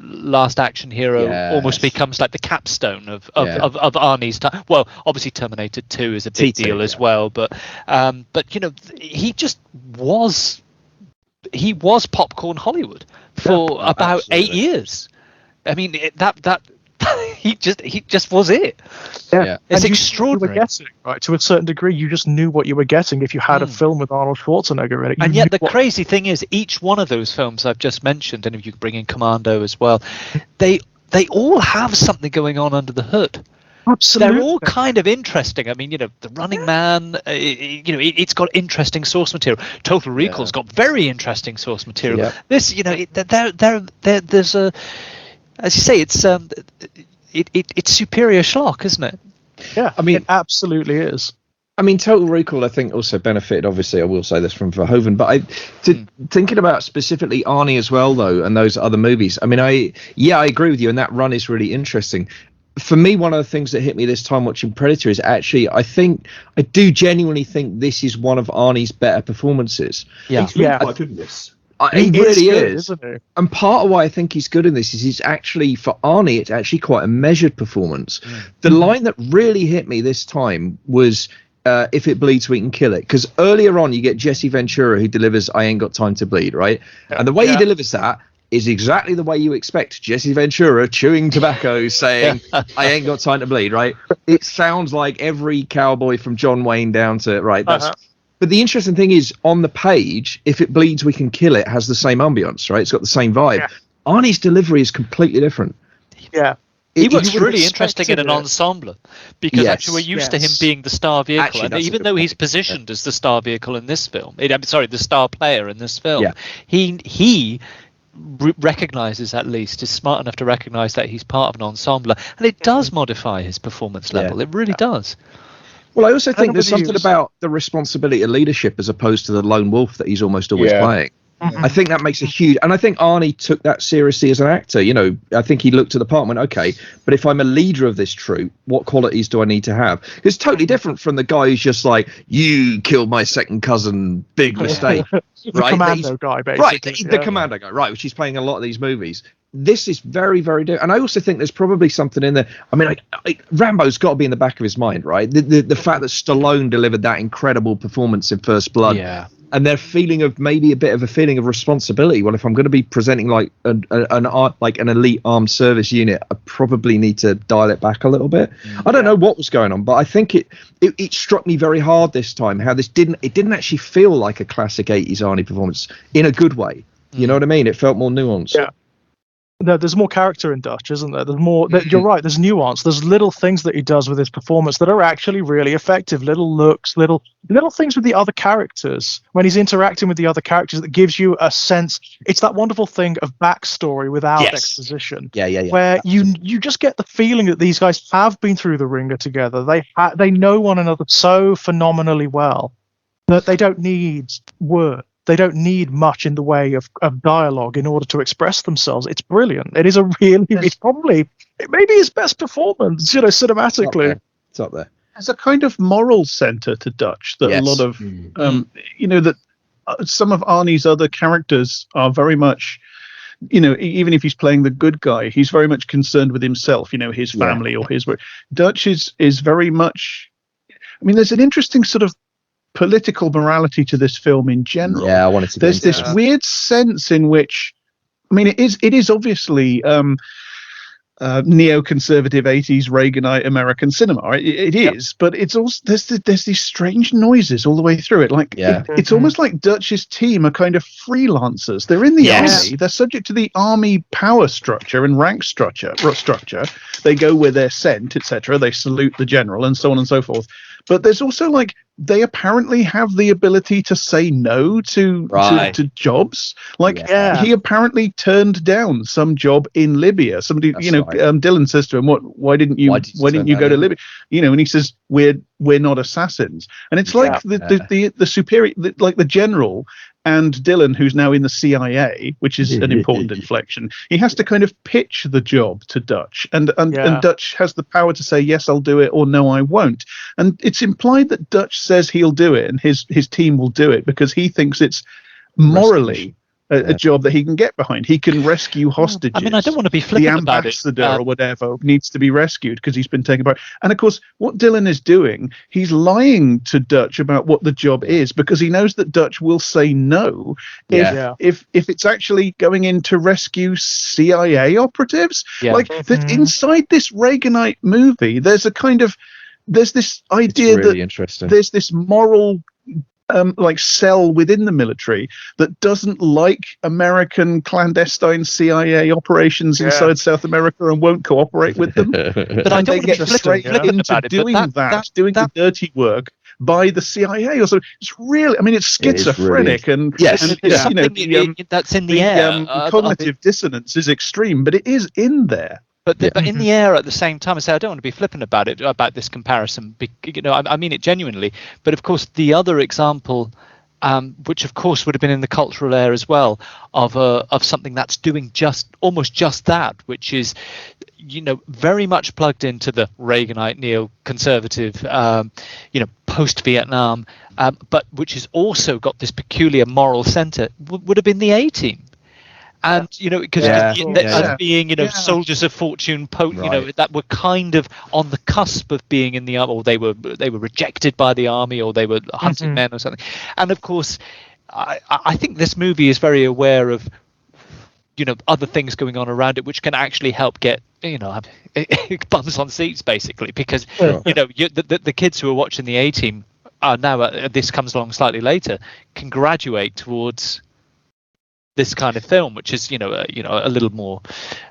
Last Action Hero almost becomes like the capstone of Arnie's time. Well, obviously Terminator 2 is a big deal as well, but he just was. He was popcorn Hollywood for about 8 years. I mean, he just was it. Yeah. It's and extraordinary. You were getting, right, to a certain degree, you just knew what you were getting if you had a film with Arnold Schwarzenegger in it. And yet the crazy thing is, each one of those films I've just mentioned, and if you bring in Commando as well, they all have something going on under the hood. Absolutely. They're all kind of interesting. I mean, The Running Man, it's got interesting source material. Total Recall's got very interesting source material. Yeah. This, there's a, as you say, it's superior schlock, isn't it? Yeah, I mean, it absolutely is. I mean, Total Recall, I think, also benefited, obviously, I will say this, from Verhoeven, but thinking about specifically Arnie as well, though, and those other movies, I mean, I agree with you, and that run is really interesting. for me, one of the things that hit me this time watching Predator is actually, I do genuinely think this is one of Arnie's better performances. Yeah, he's really quite good in this. He really good, is. Isn't he? And part of why I think he's good in this is he's actually, for Arnie, it's actually quite a measured performance. The line that really hit me this time was, if it bleeds, we can kill it. Because earlier on, you get Jesse Ventura, who delivers I Ain't Got Time to Bleed, right? Yeah. And the way he delivers that is exactly the way you expect Jesse Ventura chewing tobacco saying, I ain't got time to bleed, right? It sounds like every cowboy from John Wayne down to, right? But the interesting thing is, on the page, if it bleeds, we can kill it, has the same ambience, right? It's got the same vibe. Yeah. Arnie's delivery is completely different. Yeah. He works really interesting in an ensemble, because actually we're used to him being the star vehicle, actually, and even though he's positioned as the star vehicle in this film, the star player in this film, he recognizes, at least is smart enough to recognize that he's part of an ensemble, and it does modify his performance level. It really does. Well, I also think there's something about the responsibility of leadership as opposed to the lone wolf that he's almost always playing. I think that makes a huge, and I think Arnie took that seriously as an actor. You know, I think he looked at the part and went, okay, but if I'm a leader of this troop, what qualities do I need to have? It's totally different from the guy who's just like, you killed my second cousin, big mistake. The commando guy, basically. Right, the commando guy, right, which he's playing in a lot of these movies. This is very, very different. And I also think there's probably something in there. I mean, Rambo's got to be in the back of his mind, right? The fact that Stallone delivered that incredible performance in First Blood. Yeah. And their feeling of maybe a bit of a feeling of responsibility. Well, if I'm going to be presenting like an elite armed service unit, I probably need to dial it back a little bit. I don't know what was going on, but I think it struck me very hard this time how this didn't actually feel like a classic 80s Arnie performance in a good way. You know what I mean? It felt more nuanced. Yeah. No, there's more character in Dutch, isn't there? There's more. You're right. There's nuance. There's little things that he does with his performance that are actually really effective. Little looks, little things with the other characters when he's interacting with the other characters that gives you a sense. It's that wonderful thing of backstory without exposition. Yeah. Where you just get the feeling that these guys have been through the ringer together. They know one another so phenomenally well that they don't need words. They don't need much in the way of dialogue in order to express themselves. It's brilliant. It is it may be his best performance, cinematically. It's up there. There's a kind of moral center to Dutch that a lot of, that some of Arnie's other characters are very much, even if he's playing the good guy, he's very much concerned with himself, his family or his work. Dutch is very much, there's an interesting sort of political morality to this film in general. Yeah, I wanted to. There's this weird sense in which, it is obviously neoconservative 80s Reaganite American cinema. It is, but it's also there's these strange noises all the way through it. Like it's almost like Dutch's team are kind of freelancers. They're in the army. They're subject to the army power structure and rank structure. They go where they're sent, etc. They salute the general and so on and so forth. But there's also they apparently have the ability to say no to jobs. He apparently turned down some job in Libya. Somebody, Dylan says to him, why didn't you go to Libya? And he says, we're not assassins. And it's like the superior, like the general and Dylan, who's now in the CIA, which is an important inflection. He has to kind of pitch the job to Dutch, and Dutch has the power to say, yes, I'll do it, or no, I won't. And it's implied that Dutch says he'll do it and his team will do it because he thinks it's morally a job that he can get behind. He can rescue hostages. I don't want to be flippant about it. The ambassador or whatever needs to be rescued because he's been taken by. And of course, what Dylan is doing, he's lying to Dutch about what the job is because he knows that Dutch will say no if it's actually going in to rescue CIA operatives. That inside this Reaganite movie, there's this idea that there's this moral cell within the military that doesn't like American clandestine CIA operations inside South America and won't cooperate with them. But I don't get straight into doing the dirty work by the CIA or so. It's really, it's schizophrenic that's in the air. Cognitive dissonance is extreme, but it is in there. But in the air at the same time, I say I don't want to be flippant about it, about this comparison. I mean it genuinely. But of course, the other example which of course would have been in the cultural air as well, of something that's doing almost just that, which is, very much plugged into the Reaganite neoconservative, post-Vietnam, but which has also got this peculiar moral center, would have been the A-Team. And because being soldiers of fortune, that were kind of on the cusp of being in the army, or they were rejected by the army, or they were hunted men or something. And of course, I think this movie is very aware of other things going on around it, which can actually help get bums on seats, basically, because the kids who are watching the A-Team are now, this comes along slightly later, can graduate towards this kind of film, which is a little more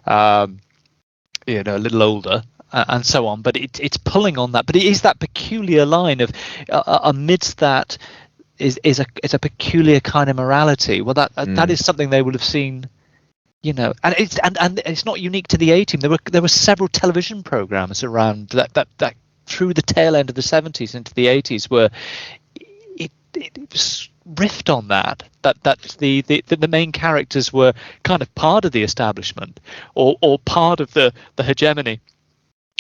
a little older and so on, but it's pulling on that. But it is that peculiar line of amidst that is a peculiar kind of morality. Well, that is something they would have seen, and it's not unique to the A-Team. There were several television programs around that through the tail end of the 70s into the 80s where it was riffed on that the main characters were kind of part of the establishment or part of the hegemony,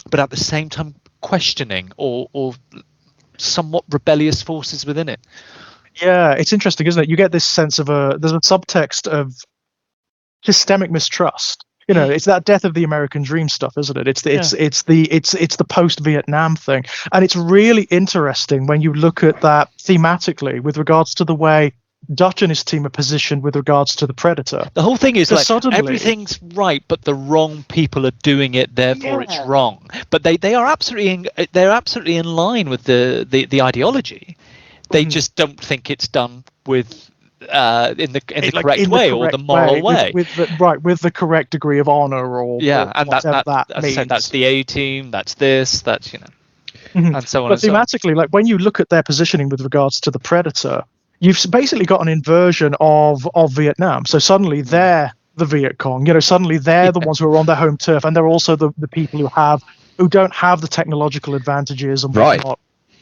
but at the same time questioning or somewhat rebellious forces within it. Yeah, it's interesting, isn't it? You get this sense of there's a subtext of systemic mistrust. It's that death of the American dream stuff, isn't it? It's the post-Vietnam thing, and it's really interesting when you look at that thematically with regards to the way Dutch and his team are positioned with regards to the Predator. The whole thing is like suddenly, everything's right, but the wrong people are doing it, therefore it's wrong. But they are absolutely in line with the ideology. They just don't think it's done with. In the correct way or the moral way, with the correct degree of honor or and that means. That's the A-Team, that's this, that's and so on. But thematically, like when you look at their positioning with regards to the Predator, you've basically got an inversion of Vietnam. So suddenly they're the Viet Cong. Suddenly they're the ones who are on their home turf, and they're also the people who don't have the technological advantages and whatnot.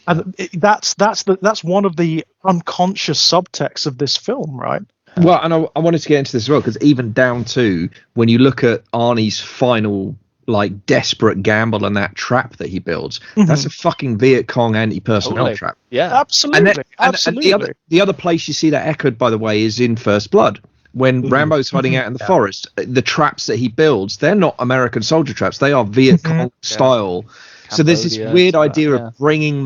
And that's one of the unconscious subtexts of this film, right? Well, and I wanted to get into this as well, because even down to when you look at Arnie's final, desperate gamble and that trap that he builds, that's a fucking Viet Cong anti-personnel trap. Yeah, absolutely. And the other place you see that echoed, by the way, is in First Blood. When Rambo's hiding out in the forest, the traps that he builds, they're not American soldier traps. They are Viet Cong style. So there's this weird idea of bringing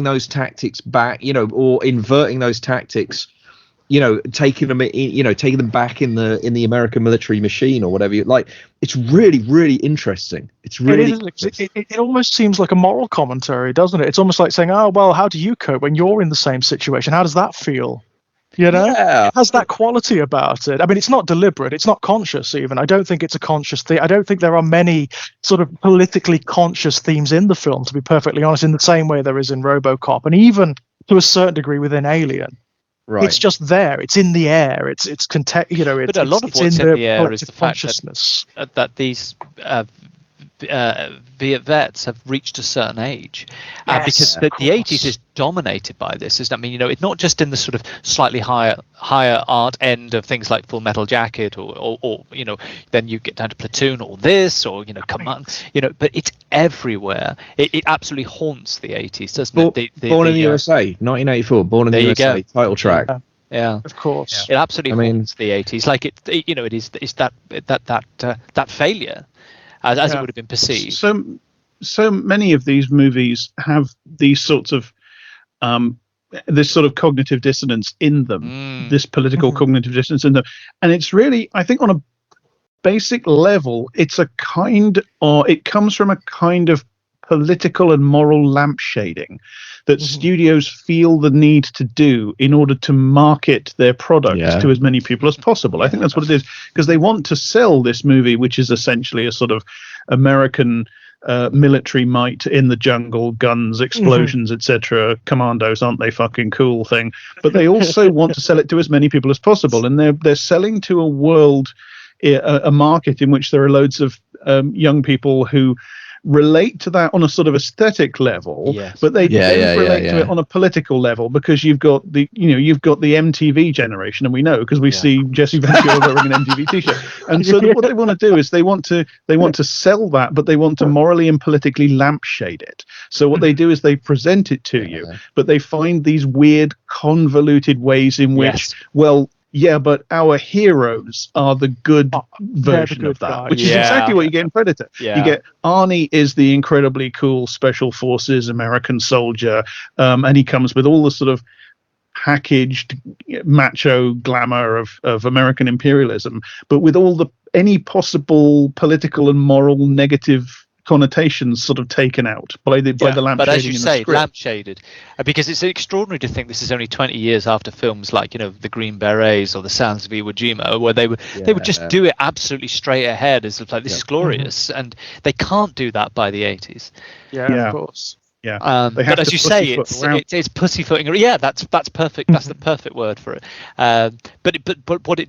those tactics back, or inverting those tactics, taking them back in the American military machine or whatever. It's really, really interesting. It's really it almost seems like a moral commentary, doesn't it? It's almost like saying, oh, well, how do you cope when you're in the same situation? How does that feel? It has that quality about it. I mean, it's not deliberate, it's not conscious even. I don't think it's a conscious thing. I don't think there are many sort of politically conscious themes in the film, to be perfectly honest, in the same way there is in Robocop, and even to a certain degree within Alien. Right. It's just there. It's in the air. It's but a lot of what's in the air is the fact that these Viet vets have reached a certain age, because the 80s is dominated by this. I mean, it's not just in the sort of slightly higher art end of things like Full Metal Jacket, or then you get down to Platoon or this, or Command, but it's everywhere. It absolutely haunts the 80s, doesn't it? Born in the USA, 1984. Born in the USA. Title track. Yeah, of course. It absolutely haunts the 80s. Like it's that failure. As it would have been perceived. So many of these movies have these sorts of this sort of cognitive dissonance in them, this political cognitive dissonance in them, and it's really, I think, on a basic level, it comes from a kind of political and moral lampshading that studios feel the need to do in order to market their products to as many people as possible. I think that's what it is, because they want to sell this movie, which is essentially a sort of American military might in the jungle, guns, explosions, etc. Commandos, aren't they fucking cool thing. But they also want to sell it to as many people as possible, and they're selling to a world, a market in which there are loads of young people who relate to that on a sort of aesthetic level, Yes. but they don't relate to it on a political level, because you've got the MTV generation, and we know because we see Jesse Ventura wearing an MTV t-shirt, and so what they want to do is they want to sell that, but they want to morally and politically lampshade it. So what they do is they present it to you, but they find these weird convoluted ways in which, but our heroes are the good version of that, guy. which is exactly what you get in Predator. Yeah. You get Arnie is the incredibly cool special forces American soldier, and he comes with all the sort of packaged macho glamour of American imperialism, but with any possible political and moral negative connotations sort of taken out by the lampshading. But as you in the say, script. lampshaded, because it's extraordinary to think this is only 20 years after films like the Green Berets or the Sounds of Iwo Jima, where they would just do it absolutely straight ahead, as like this is glorious, and they can't do that by the 80s. Of course. Yeah, but as you say, it's pussyfooting. Yeah, that's perfect. That's the perfect word for it. But what it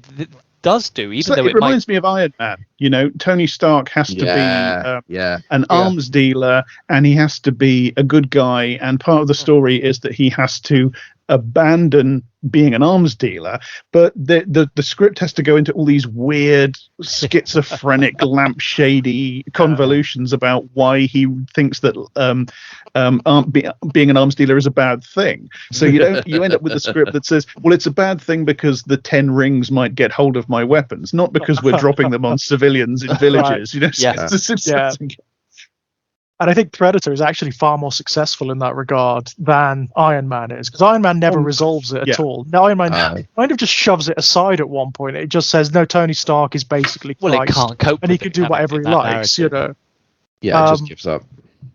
does do, even though it reminds me of Iron Man. Tony Stark has to be an arms dealer, and he has to be a good guy, and part of the story is that he has to abandon being an arms dealer, but the script has to go into all these weird schizophrenic lampshady convolutions about why he thinks that being an arms dealer is a bad thing. So you end up with a script that says, well, it's a bad thing because the 10 rings might get hold of my weapons, not because we're dropping them on civilians in villages. And I think Predator is actually far more successful in that regard than Iron Man is, because Iron Man never resolves it at all. Now, Iron Man kind of just shoves it aside at one point. It just says, no, Tony Stark is basically Christ, it can't cope, and he can do whatever he likes. Yeah, it just gives up.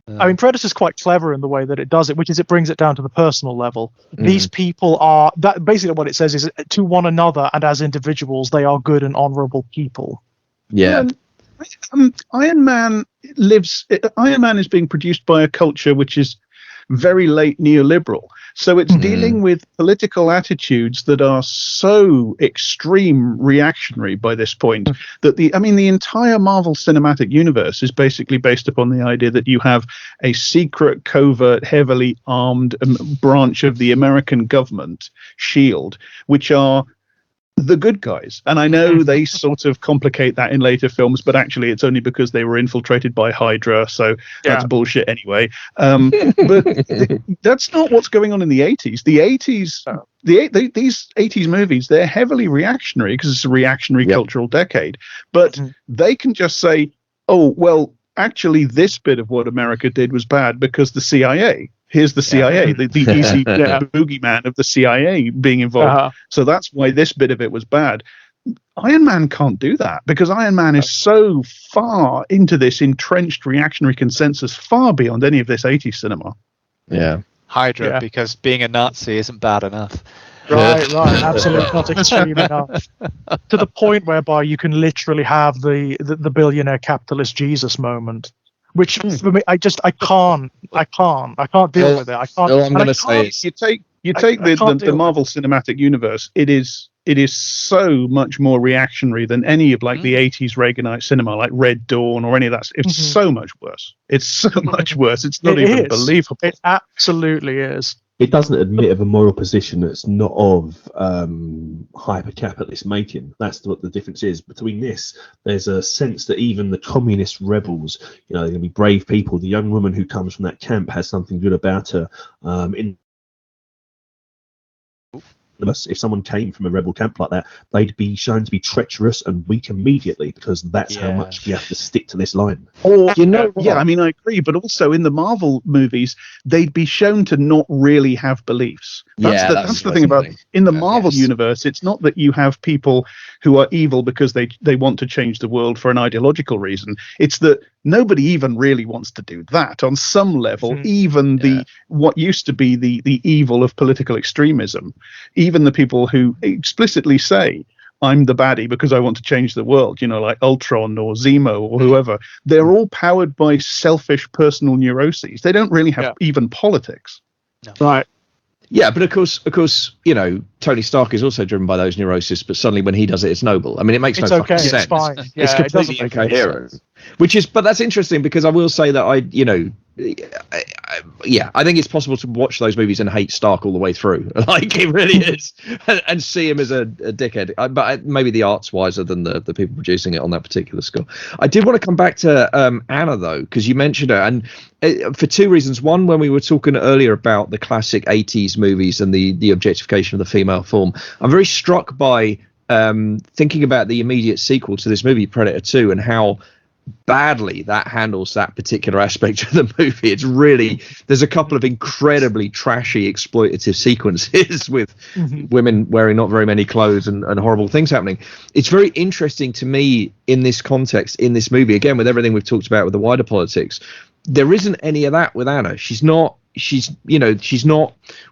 I mean, Predator's quite clever in the way that it does it, which is it brings it down to the personal level. These people are basically what it says is, to one another and as individuals, they are good and honorable people. Yeah. Iron Man is being produced by a culture which is very late neoliberal. So it's dealing with political attitudes that are so extreme reactionary by this point that the entire Marvel Cinematic Universe is basically based upon the idea that you have a secret, covert, heavily armed branch of the American government, SHIELD, which are the good guys. And I know they sort of complicate that in later films, but actually it's only because they were infiltrated by Hydra, so that's bullshit anyway. But that's not what's going on in the 80s. These 80s movies, they're heavily reactionary because it's a reactionary cultural decade, but they can just say, oh, well, actually this bit of what America did was bad because the CIA. Here's the CIA, the easy boogeyman of the CIA being involved. So that's why this bit of it was bad. Iron Man can't do that because Iron Man is so far into this entrenched reactionary consensus, far beyond any of this 80s cinema. Yeah. Hydra, because being a Nazi isn't bad enough. Right, absolutely not extreme enough. To the point whereby you can literally have the billionaire capitalist Jesus moment. Which for me, I can't deal with it. I can't. All I'm going to say is, you take the Marvel Cinematic Universe. It is so much more reactionary than any of like the 80s Reaganite cinema, like Red Dawn or any of that. It's so much worse. It's so much worse. It's not even believable. It absolutely is. It doesn't admit of a moral position that's not of hyper-capitalist making. That's what the difference is. Between this, there's a sense that even the communist rebels, they're going to be brave people. The young woman who comes from that camp has something good about her. If someone came from a rebel camp like that, they'd be shown to be treacherous and weak immediately because that's how much we have to stick to this line. Or, I agree, but also in the Marvel movies, they'd be shown to not really have beliefs. That's the thing about in the Marvel universe. It's not that you have people who are evil because they want to change the world for an ideological reason. It's that nobody even really wants to do that on some level. Even what used to be the evil of political extremism, even the people who explicitly say, I'm the baddie because I want to change the world, like Ultron or Zemo or whoever, they're all powered by selfish personal neuroses. They don't really have even politics. No. Right. Yeah, but of course, you know, Tony Stark is also driven by those neuroses, but suddenly when he does it, it's noble. I mean, it makes no fucking sense. It's fine. Yeah, it's completely incoherent. But that's interesting because I will say that I think it's possible to watch those movies and hate Stark all the way through. Like, it really is, and see him as a dickhead. But maybe the art's wiser than the people producing it on that particular score. I did want to come back to Anna though, because you mentioned her, and for two reasons. One, when we were talking earlier about the classic 80s movies and the objectification of the female form, I'm very struck by thinking about the immediate sequel to this movie, Predator 2, and how badly that handles that particular aspect of the movie. It's really, there's a couple of incredibly trashy exploitative sequences with women wearing not very many clothes and horrible things happening. It's very interesting to me in this context, in this movie, again, with everything we've talked about with the wider politics, there isn't any of that with Anna. She's not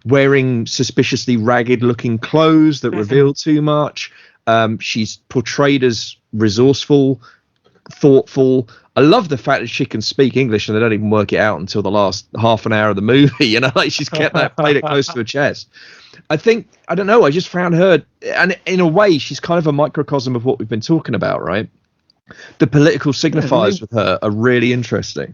wearing suspiciously ragged looking clothes that reveal too much. She's portrayed as resourceful, thoughtful. I love the fact that she can speak English and they don't even work it out until the last half an hour of the movie. You know, like, she's played it close to her chest. I don't know, I just found her, and in a way she's kind of a microcosm of what we've been talking about, right? The political signifiers with her are really interesting.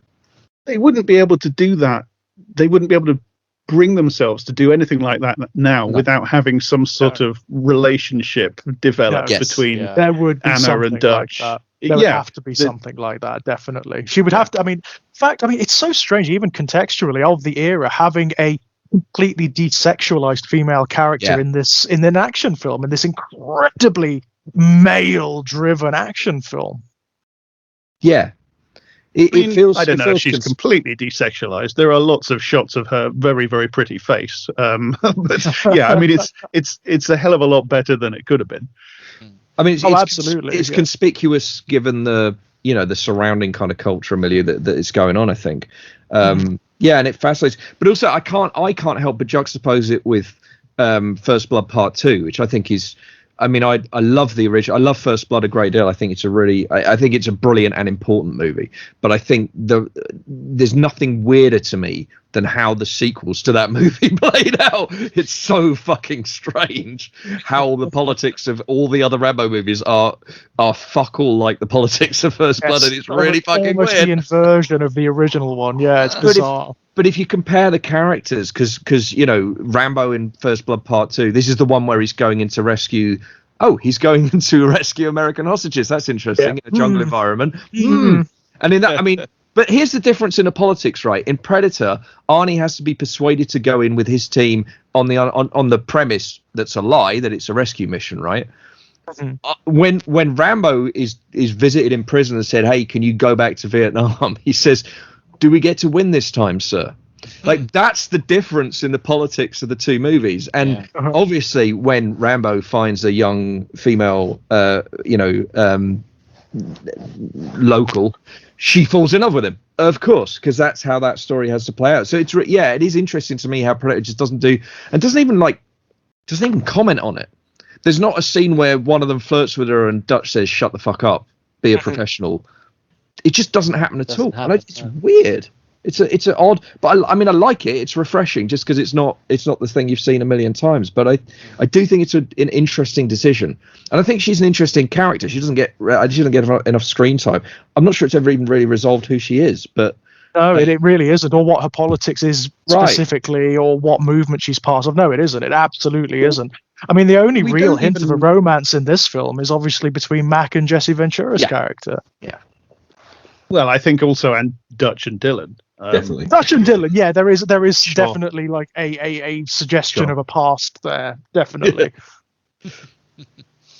They wouldn't be able to do that. They wouldn't be able to bring themselves to do anything like that now without having some sort of relationship developed between there would be Anna and Dutch. Like there would have to be something like that, definitely. She would have to, in fact, it's so strange, even contextually, of the era, having a completely desexualized female character in an action film, in this incredibly male-driven action film. Yeah. It feels. I don't know if she's completely desexualized. There are lots of shots of her very, very pretty face. But yeah, it's a hell of a lot better than it could have been. I mean, absolutely. It's conspicuous given the surrounding kind of culture milieu that is going on, I think. Yeah, and it fascinates. But also, I can't help but juxtapose it with First Blood Part 2, which I think is. I love the original. I love First Blood a great deal. I think it's I think it's a brilliant and important movie. But I think there's nothing weirder to me than how the sequels to that movie played out. It's so fucking strange how the politics of all the other Rambo movies are fuck all like the politics of First Blood, and it's really fucking weird. The inversion of the original one. Yeah, it's bizarre. But if you compare the characters, because Rambo in First Blood Part 2, this is the one where he's going in to rescue. Oh, he's going in to rescue American hostages. That's interesting in a jungle environment. And in that, but here's the difference in the politics, right? In Predator, Arnie has to be persuaded to go in with his team on the premise that's a lie, that it's a rescue mission, right? When Rambo is visited in prison and said, "Hey, can you go back to Vietnam?" He says, "Do we get to win this time, sir?" Like, that's the difference in the politics of the two movies. And obviously, when Rambo finds a young female, local, she falls in love with him, of course, because that's how that story has to play out. So it is interesting to me how Predator just doesn't even comment on it. There's not a scene where one of them flirts with her and Dutch says, "Shut the fuck up, be a professional." It just doesn't happen at all. It's weird. It's an odd, but I like it. It's refreshing, just because it's not the thing you've seen a million times. But I do think it's an interesting decision, and I think she's an interesting character. She doesn't get enough screen time. I'm not sure it's ever even really resolved who she is, but no, it really isn't, or what her politics is specifically, or what movement she's part of. No, it isn't. It absolutely isn't. The only real hint of a romance in this film is obviously between Mac and Jesse Ventura's character. Yeah. Well, I think also, and Dutch and Dylan. Definitely. Dutch and Dylan, yeah, there is definitely like a suggestion of a past there, definitely.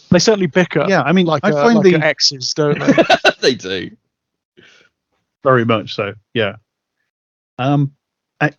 They certainly bicker. Yeah, I find like the exes, don't they? They do. Very much so, yeah.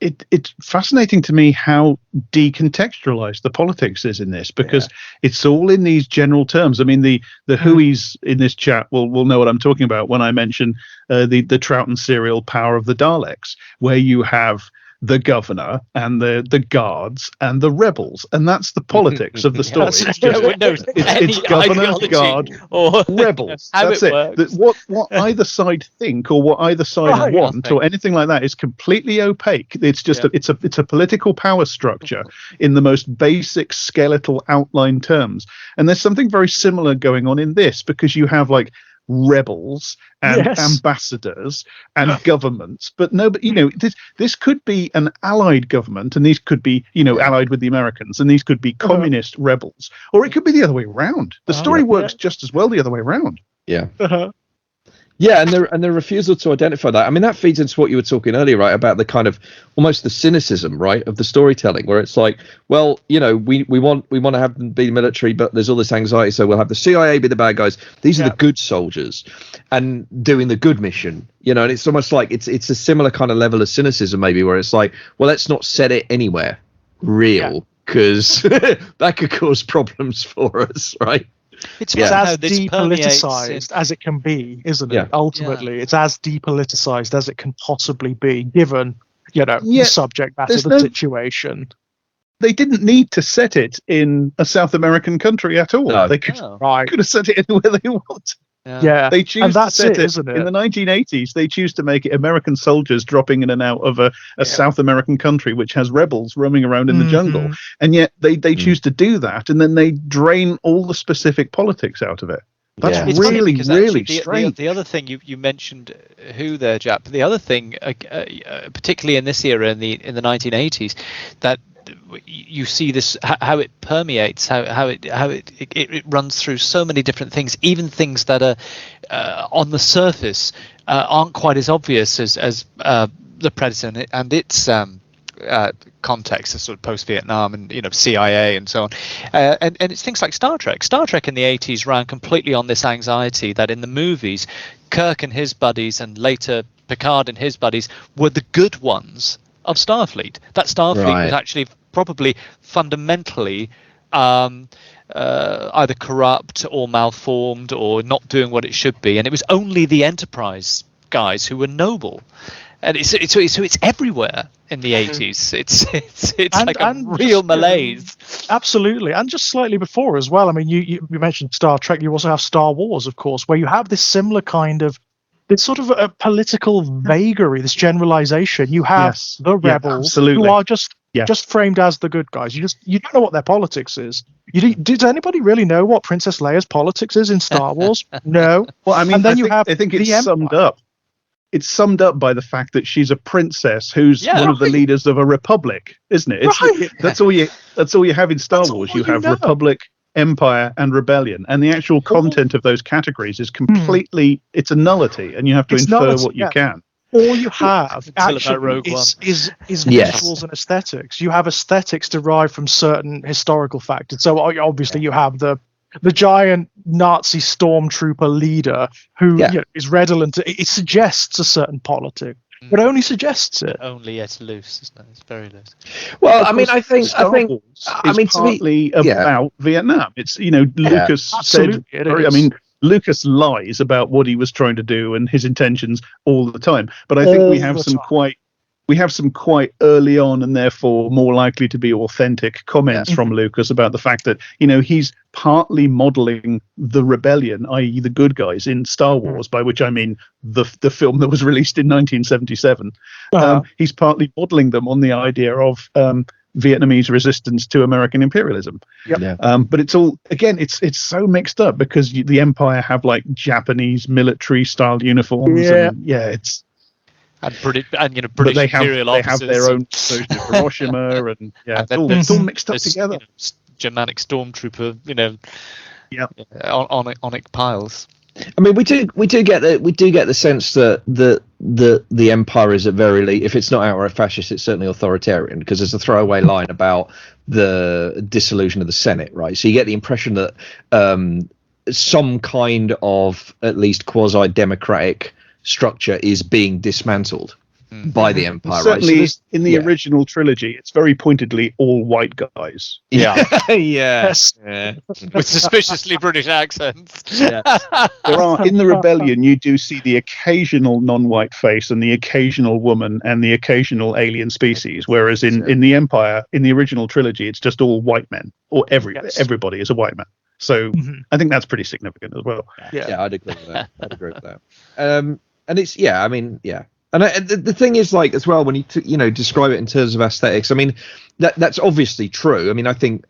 It's fascinating to me how decontextualized the politics is in this, because it's all in these general terms. The Whoies in this chat will know what I'm talking about when I mention the Troughton serial Power of the Daleks, where you have the governor and the guards and the rebels, and that's the politics of the story. It's governor, guard, or rebels. That's it. What either side think or what either side want or anything like that is completely opaque. It's just it's a political power structure in the most basic skeletal outline terms. And there's something very similar going on in this, because you have like rebels and ambassadors and governments, but this could be an allied government, and these could be allied with the Americans, and these could be communist rebels, or it could be the other way around. The story works just as well the other way around. Yeah, and the refusal to identify that. I mean, that feeds into what you were talking earlier, right, about the kind of almost the cynicism, right, of the storytelling, where it's like, well, we want to have them be military, but there's all this anxiety, so we'll have the CIA be the bad guys. These are the good soldiers, and doing the good mission, and it's almost like it's a similar kind of level of cynicism, maybe, where it's like, well, let's not set it anywhere real, because that could cause problems for us, right? It's as depoliticized as it can be, isn't it? Ultimately, it's as depoliticized as it can possibly be, given the subject matter, the situation. They didn't need to set it in a South American country at all. No. They could have set it anywhere they want. They choose to set it, isn't it? In the 1980s, they choose to make it American soldiers dropping in and out of a South American country which has rebels roaming around in the jungle, and yet they choose to do that, and then they drain all the specific politics out of it. That's really strange. The other thing you mentioned, who there, Jap? The other thing, particularly in this era, in the 1980s, that you see this, how it permeates, how it runs through so many different things, even things that are on the surface aren't quite as obvious as the Predator and its context, sort of post-Vietnam and CIA and so on, and it's things like Star Trek. Star Trek in the 80s ran completely on this anxiety that in the movies, Kirk and his buddies, and later Picard and his buddies, were the good ones of Starfleet. That Starfleet was actually probably fundamentally either corrupt or malformed or not doing what it should be, and it was only the Enterprise guys who were noble. And it's everywhere in the 80s. It's like a real malaise. Absolutely, and just slightly before as well. I mean, you mentioned Star Trek. You also have Star Wars, of course, where you have this similar kind of this sort of a political vagary, this generalization. You have the rebels who are just framed as the good guys. You don't know what their politics is. Did anybody really know what Princess Leia's politics is in Star Wars? No. Well, I mean, and then I think it's summed up. It's summed up by the fact that she's a princess who's one of the leaders of a republic, isn't it? That's all you have in Star Wars. You have Republic, Empire, and Rebellion, and the actual content of those categories is completely it's a nullity, and you have to infer what you can. All you have actually is visuals and aesthetics. You have aesthetics derived from certain historical factors. So obviously you have the giant Nazi stormtrooper leader who is redolent. It suggests a certain politic, but only suggests it. Only it's loose, isn't it? It's very loose. Well, I mean, I think it's partly about Vietnam. It's Lucas said. I mean, Lucas lies about what he was trying to do and his intentions all the time. But I think we have some quite early on and therefore more likely to be authentic comments from Lucas about the fact that, he's partly modeling the rebellion, i.e. the good guys in Star Wars, by which I mean the film that was released in 1977. He's partly modeling them on the idea of Vietnamese resistance to American imperialism. But it's all, again, it's so mixed up because the Empire have like Japanese military style uniforms. It's... And British imperial officers. They have their own version of Hiroshima, and it's all mixed up together. Germanic stormtrooper, onic piles. I mean, we do get the sense that the Empire is if it's not outright fascist, it's certainly authoritarian, because there's a throwaway line about the dissolution of the Senate, right? So you get the impression that some kind of at least quasi-democratic structure is being dismantled, by the Empire. Certainly, right? So in the original trilogy, it's very pointedly all white guys. yeah, Yes. yeah. With suspiciously British accents. Yeah. There are in the Rebellion, you do see the occasional non-white face and the occasional woman and the occasional alien species, whereas in the Empire, in the original trilogy, it's just all white men, or everybody is a white man. So I think that's pretty significant as well. Yeah, I'd agree with that. And it's and the thing is, like, as well, when you describe it in terms of aesthetics, I mean, that's obviously true. I mean, I think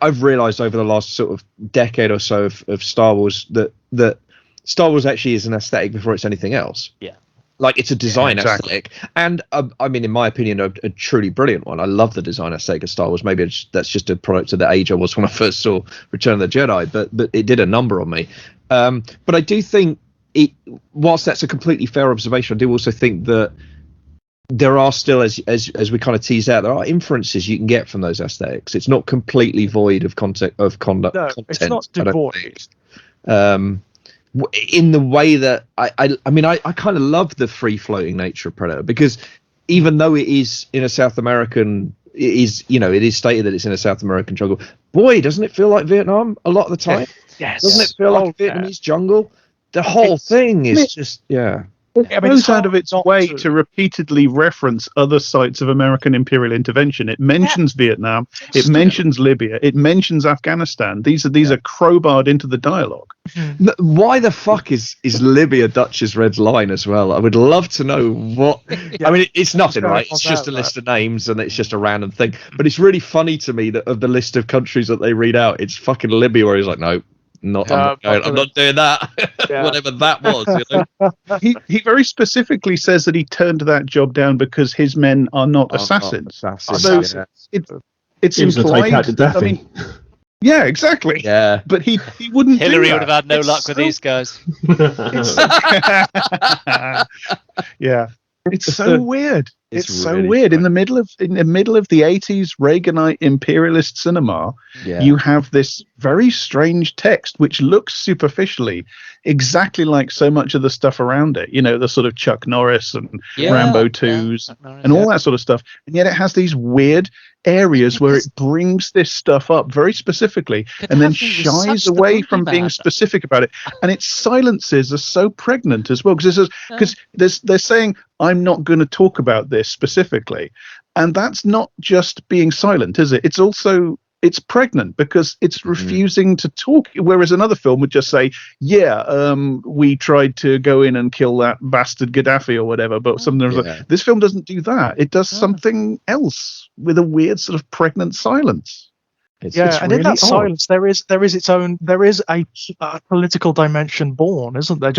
I've realized over the last sort of decade or so of Star Wars that Star Wars actually is an aesthetic before it's anything else. Yeah. Like, it's a design aesthetic, and I mean, in my opinion, a truly brilliant one. I love the design aesthetic of Star Wars. Maybe that's just a product of the age I was when I first saw Return of the Jedi, but it did a number on me. But I do think, whilst that's a completely fair observation, I do also think that there are still, as we kind of tease out, there are inferences you can get from those aesthetics. It's not completely void of content. No, it's not devoid. In the way that I mean, I kind of love the free floating nature of Predator, because even though it is in a South American, it is stated that it's in a South American jungle. Boy, doesn't it feel like Vietnam a lot of the time? Yes. Doesn't it feel like a Vietnamese jungle? The whole thing is just It goes out of its way to repeatedly reference other sites of American imperial intervention. It mentions Vietnam, it mentions Libya, it mentions Afghanistan. These are crowbarred into the dialogue. Why the fuck is Libya Dutch's red line as well? I would love to know what. I mean, it's nothing, right? It's just a list of names and it's just a random thing. But it's really funny to me that of the list of countries that they read out, it's fucking Libya, where he's like, no. I'm not doing that. Whatever that was. He very specifically says that he turned that job down because his men are not assassins. So it's implied. I mean, yeah, exactly. Yeah, but he wouldn't. Hillary would have had no luck with these guys. Yeah. It's so weird. It's so really weird. In the middle of the 80s Reaganite imperialist cinema, you have this very strange text which looks superficially exactly like so much of the stuff around it. You know, the sort of Chuck Norris and Rambo 2s and all that sort of stuff. And yet it has these weird areas where it brings this stuff up very specifically and then shies away from being specific about it. And its silences are so pregnant as well, because they're saying, I'm not going to talk about this specifically. And that's not just being silent, is it? It's also, it's pregnant because it's refusing to talk. Whereas another film would just say, we tried to go in and kill that bastard Gaddafi or whatever. But this film doesn't do that. It does something else with a weird sort of pregnant silence. And really in that silence, there is a political dimension born, isn't there?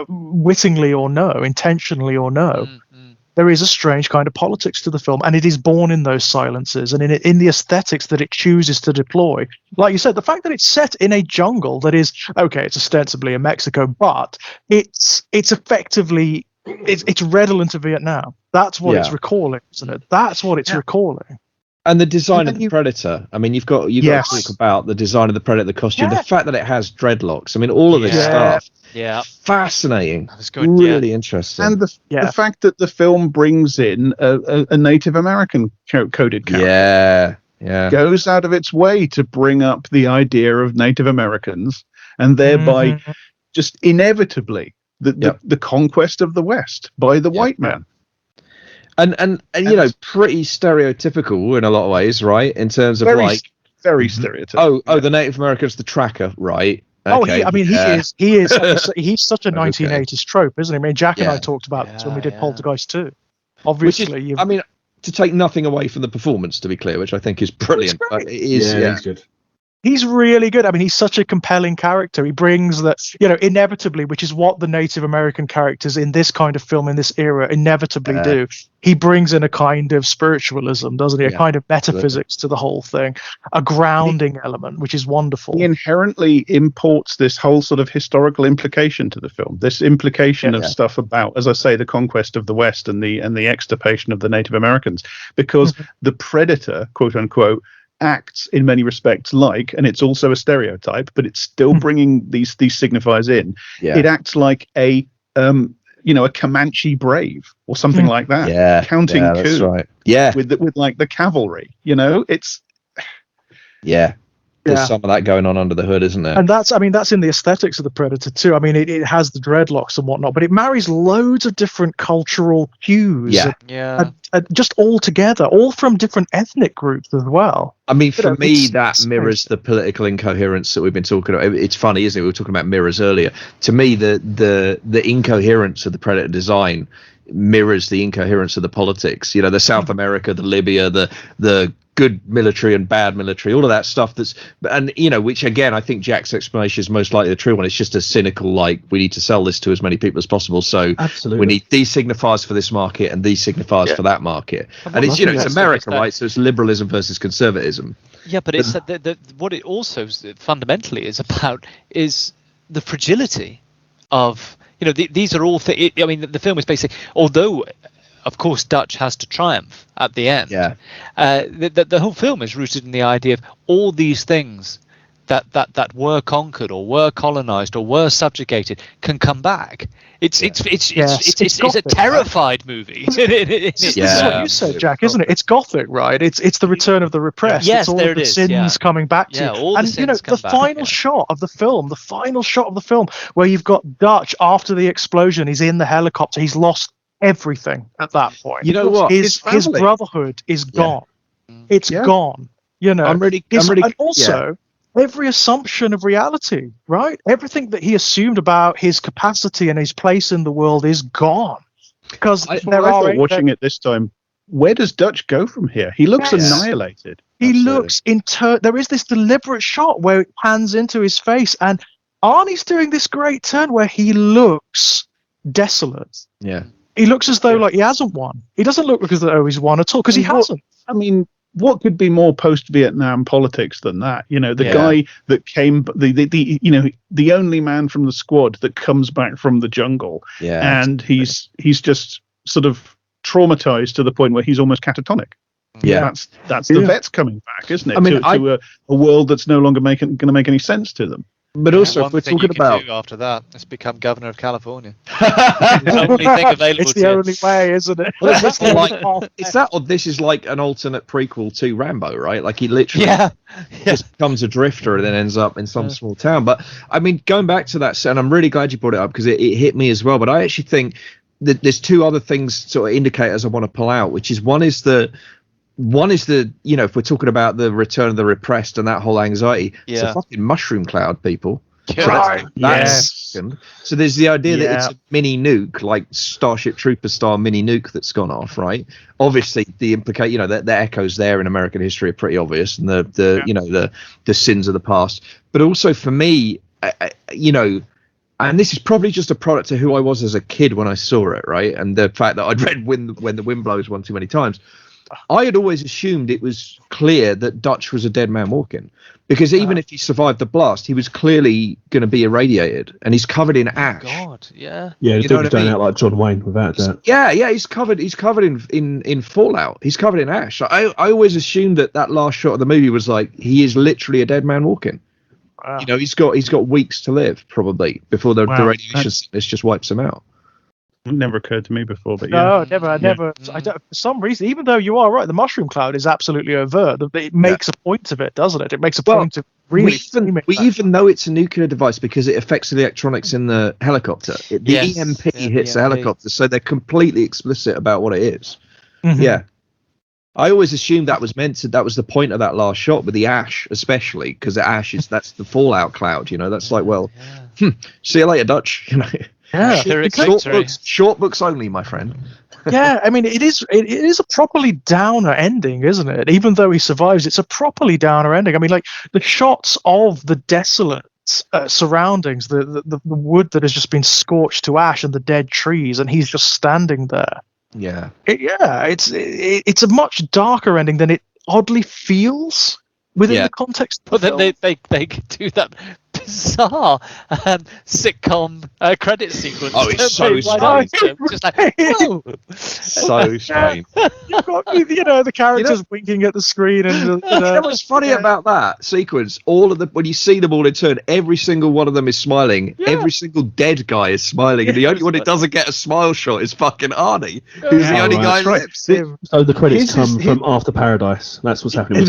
Wittingly or no, intentionally or no, there is a strange kind of politics to the film, and it is born in those silences and in the aesthetics that it chooses to deploy. Like you said, the fact that it's set in a jungle that is it's ostensibly in Mexico, but it's effectively it's redolent of Vietnam. That's what it's recalling, isn't it? That's what it's recalling. And the design of the Predator. I mean, you've got to talk about the design of the Predator costume, the fact that it has dreadlocks. I mean, all of this stuff. Yeah, fascinating. That's good. Really interesting. And the fact that the film brings in a Native American coded character. Goes out of its way to bring up the idea of Native Americans and thereby just inevitably the conquest of the West by the white man. And pretty stereotypical in a lot of ways, right? In terms of very stereotypical. The Native American's the tracker, right? Okay. He is such a 1980s trope, isn't he? I mean, Jack and I talked about this when we did Poltergeist 2. Obviously, to take nothing away from the performance, to be clear, which I think is brilliant. But it is, it's good. He's really good. I mean, he's such a compelling character. He brings that, inevitably, which is what the Native American characters in this kind of film, in this era, inevitably do. He brings in a kind of spiritualism, doesn't he? A kind of metaphysics to the whole thing, a grounding element, which is wonderful. He inherently imports this whole sort of historical implication to the film. This implication of stuff about, as I say, the conquest of the West and the extirpation of the Native Americans, because the Predator, quote unquote, acts in many respects like, and it's also a stereotype, but it's still bringing these signifiers in. It acts like a a Comanche brave or something like that. Yeah, counting coup. That's right. Yeah, with like the cavalry. It's There's some of that going on under the hood, isn't there? And that's in the aesthetics of the Predator too. I mean, it has the dreadlocks and whatnot, but it marries loads of different cultural cues. Yeah. And just all together, all from different ethnic groups as well. I mean, for me, that mirrors the political incoherence that we've been talking about. It's funny, isn't it? We were talking about mirrors earlier. To me, the incoherence of the Predator design mirrors the incoherence of the politics. The South America, the Libya, the good military and bad military, all of that stuff which again, I think Jack's explanation is most likely the true one. It's just a cynical, like, we need to sell this to as many people as possible. So Absolutely. We need these signifiers for this market and these signifiers for that market. And it's, it's America, right? So it's liberalism versus conservatism. Yeah, but it's what it also fundamentally is about is the fragility of, these are all things. I mean, the film is basically, although of course Dutch has to triumph at the end. Yeah. The whole film is rooted in the idea of all these things that were conquered or were colonized or were subjugated can come back. It's a terrified movie. This is what you said, Jack, isn't it? It's gothic, right? It's the return of the repressed. Yes, it's all of the sins coming back to you. And the final shot of the film, where you've got Dutch after the explosion, he's in the helicopter, he's lost everything at that point. You know what? His brotherhood is gone. It's gone. And also every assumption of reality, right? Everything that he assumed about his capacity and his place in the world is gone. Because watching it this time, where does Dutch go from here? He looks annihilated. He looks there is this deliberate shot where it pans into his face, and Arnie's doing this great turn where he looks desolate. Yeah. He looks as though like he hasn't won. He doesn't look as though he's won at all, because he hasn't. I mean, what could be more post-Vietnam politics than that? The guy that came, the only man from the squad that comes back from the jungle, and he's just sort of traumatized to the point where he's almost catatonic. Yeah, that's the vets coming back, isn't it? I mean, to a world that's no longer going to make any sense to them. But also, if we're talking about after that, let's become governor of California. It's the only thing available. It's the only way, isn't it? Is that, or this is like an alternate prequel to Rambo, right? Like he literally just becomes a drifter and then ends up in some small town. But I mean, going back to that, and I'm really glad you brought it up because it hit me as well. But I actually think that there's two other things, sort of indicators I want to pull out, which is one is the if we're talking about the return of the repressed and that whole anxiety, it's a fucking mushroom cloud, people. Right. So there's the idea that it's a mini nuke, like Starship Trooper style mini nuke that's gone off, right? Obviously, the the echoes there in American history are pretty obvious, and the sins of the past. But also for me, and this is probably just a product of who I was as a kid when I saw it, right? And the fact that I'd read When the Wind Blows one too many times. I had always assumed it was clear that Dutch was a dead man walking, because even if he survived the blast, he was clearly going to be irradiated, and he's covered in ash. God, yeah. Yeah, he doesn't stand out like John Wayne without that. Yeah, he's covered in fallout. He's covered in ash. I always assumed that last shot of the movie was like he is literally a dead man walking. Wow. He's got weeks to live probably before the radiation sickness just wipes him out. It never occurred to me before, but no, never. I don't, for some reason, even though you are right, the mushroom cloud is absolutely overt. It makes a point of it, doesn't it? It makes a point of really. We even know it's a nuclear device because it affects the electronics in the helicopter. The EMP hits the helicopter, so they're completely explicit about what it is. Mm-hmm. Yeah. I always assumed that was that was the point of that last shot with the ash, especially because the ash that's the fallout cloud. That's like, see you later, Dutch. Yeah, short books only, my friend. Yeah, I mean, it is a properly downer ending, isn't it? Even though he survives, it's a properly downer ending. I mean, like the shots of the desolate surroundings, the wood that has just been scorched to ash and the dead trees, and he's just standing there. Yeah, it's a much darker ending than it oddly feels within the context. But then they do that bizarre sitcom credit sequence. Oh, it's so strange. Just like, oh. So strange. You've got the characters winking at the screen, and You know what's funny about that sequence? All of the when you see them all in turn, every single one of them is smiling. Yeah. Every single dead guy is smiling, and the only one who doesn't get a smile shot is fucking Arnie, who's the only guy who lives. So the credits come from After Paradise. That's what's happening.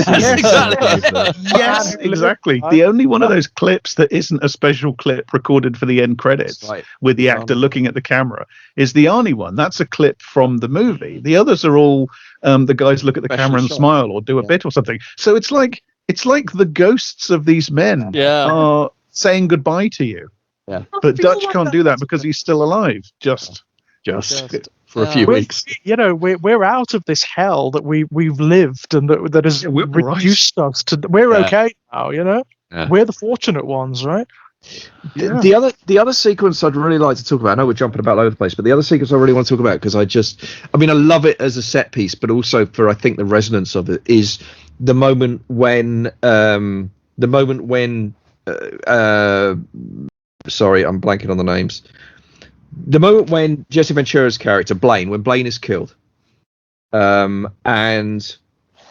Yes, exactly. The only one of those clips that isn't a special clip recorded for the end credits with the actor looking at the camera is the Arnie one. That's a clip from the movie. The others are all the guys look at the camera and smile or do a bit or something. So it's like the ghosts of these men are saying goodbye to you. Yeah. But Dutch can't do that because he's still alive. Just for a few weeks. We're out of this hell that we've lived, and that has reduced us to. We're okay now, Yeah. We're the fortunate ones, right? Yeah. The other sequence I'd really like to talk about. I know we're jumping about all over the place, but the other sequence I really want to talk about, because I love it as a set piece, but also for I think the resonance of it is the moment when sorry, I'm blanking on the names. The moment when Jesse Ventura's character when Blaine is killed, and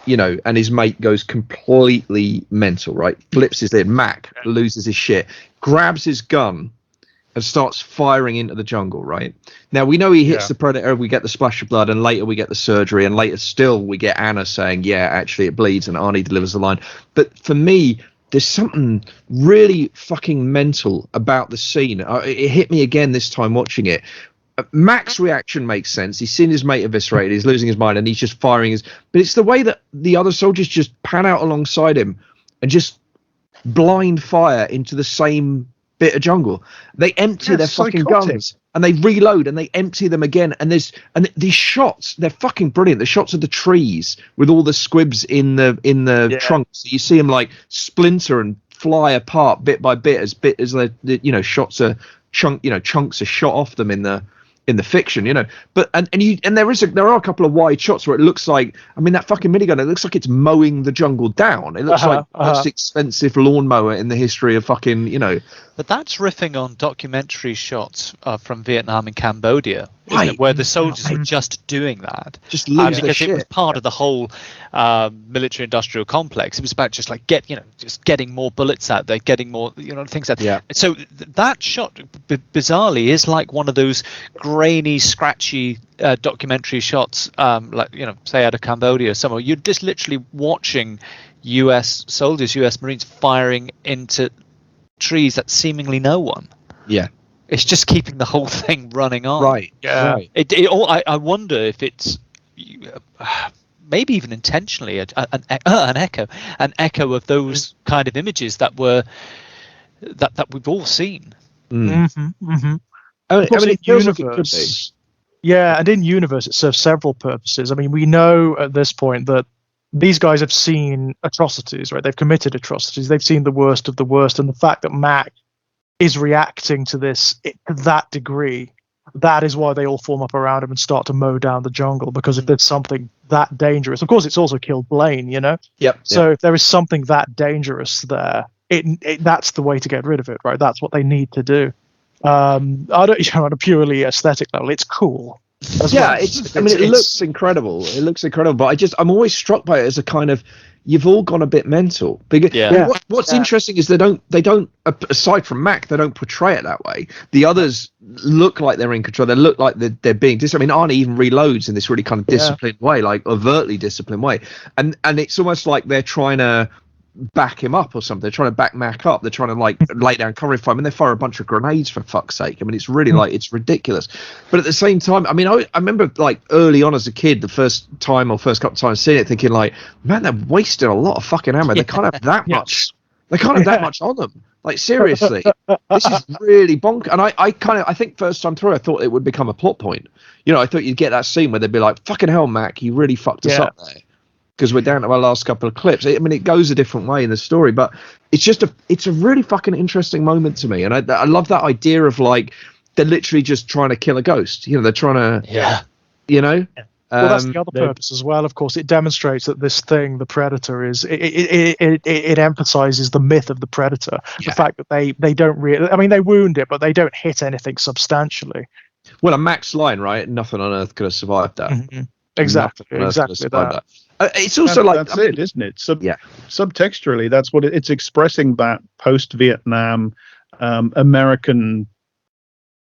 his mate goes completely mental, right? Flips his lid. Mac loses his shit, grabs his gun, and starts firing into the jungle, right? Now, we know he hits the predator, we get the splash of blood, and later we get the surgery, and later still we get Anna saying, yeah, actually it bleeds, and Arnie delivers the line. But for me, there's something really fucking mental about the scene. It hit me again this time watching it. Mac's reaction makes sense. He's seen his mate eviscerated, he's losing his mind, and he's just firing but it's the way that the other soldiers just pan out alongside him and just blind fire into the same bit of jungle. They empty their fucking guns and they reload and they empty them again. And these shots, they're fucking brilliant. The shots of the trees with all the squibs in the trunks. You see them like splinter and fly apart bit by bit as the shots are chunks are shot off them in the fiction, but there are a couple of wide shots where it looks like, that fucking minigun, it looks like it's mowing the jungle down. It looks like the most expensive lawnmower in the history of fucking, But that's riffing on documentary shots from Vietnam and Cambodia, isn't it? Where the soldiers were just doing that. Just lose because shit. It was part of the whole military-industrial complex. It was about just like just getting more bullets out there, getting more things out. Yeah. So that shot, bizarrely, is like one of those grainy, scratchy documentary shots, say out of Cambodia or somewhere. You're just literally watching U.S. soldiers, U.S. Marines firing into trees that seemingly no one. Yeah. It's just keeping the whole thing running on. Right. Yeah. Right. I wonder if it's maybe even intentionally an echo of those kind of images that we've all seen. Mm-hmm, mm-hmm. It feels like it could be. Yeah, and in universe it serves several purposes. We know at this point that these guys have seen atrocities, right? They've committed atrocities. They've seen the worst of the worst, and the fact that Mac is reacting to this to that degree, that is why they all form up around him and start to mow down the jungle. Because if there's something that dangerous, of course, it's also killed Blaine, Yep. So if there is something that dangerous there, that's the way to get rid of it, right? That's what they need to do. On a purely aesthetic level, it's cool. Yeah, it looks incredible. It looks incredible, but I'm always struck by it as a kind of, you've all gone a bit mental. Because what's interesting is they don't aside from Mac, they don't portray it that way. The others look like they're in control. They look like they're being disciplined. Arnie even reloads in this really kind of disciplined way, like overtly disciplined way, and it's almost like they're trying to back him up or something. They're trying to back Mac up. They're trying to lay down cover for him, and they fire a bunch of grenades for fuck's sake. It's really it's ridiculous. But at the same time, I remember early on as a kid, the first couple of times seeing it, thinking man, they're wasting a lot of fucking ammo. They can't have that much. They can't have that much on them. Seriously, this is really bonkers. And I think first time through, I thought it would become a plot point. I thought you'd get that scene where they'd be like, fucking hell, Mac, you really fucked us up there. Because we're down to our last couple of clips. It goes a different way in the story, but it's a really fucking interesting moment to me. And I love that idea of they're literally just trying to kill a ghost. They're trying to, Well, that's the other purpose as well. Of course, it demonstrates that this thing, the Predator, it emphasizes the myth of the Predator. The fact that they don't really, I mean, they wound it, but they don't hit anything substantially. Well, a max line, right? Nothing on Earth could have survived that. Mm-hmm. Exactly that. It's also that's it, isn't it? Subtextually, that's what it's expressing, that post-Vietnam American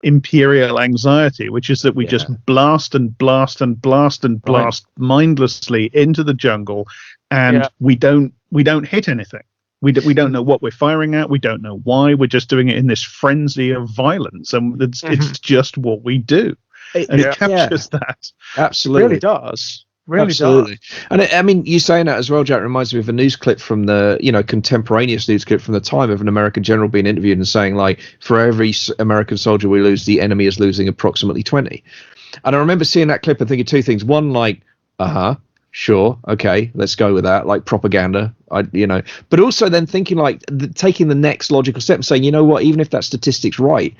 imperial anxiety, which is that we just blast and blast and blast and blast mindlessly into the jungle, and we don't hit anything. We don't know what we're firing at. We don't know why. We're just doing it in this frenzy of violence, and it's just what we do. And it captures that. Absolutely. It really does. Absolutely. And I mean, you saying that as well, Jack, reminds me of a news clip from the, contemporaneous news clip from the time of an American general being interviewed and saying, like, for every American soldier we lose, the enemy is losing approximately 20. And I remember seeing that clip and thinking two things. One, like, sure, okay, let's go with that, like propaganda, but also then thinking, like, taking the next logical step and saying, you know what, even if that statistic's right,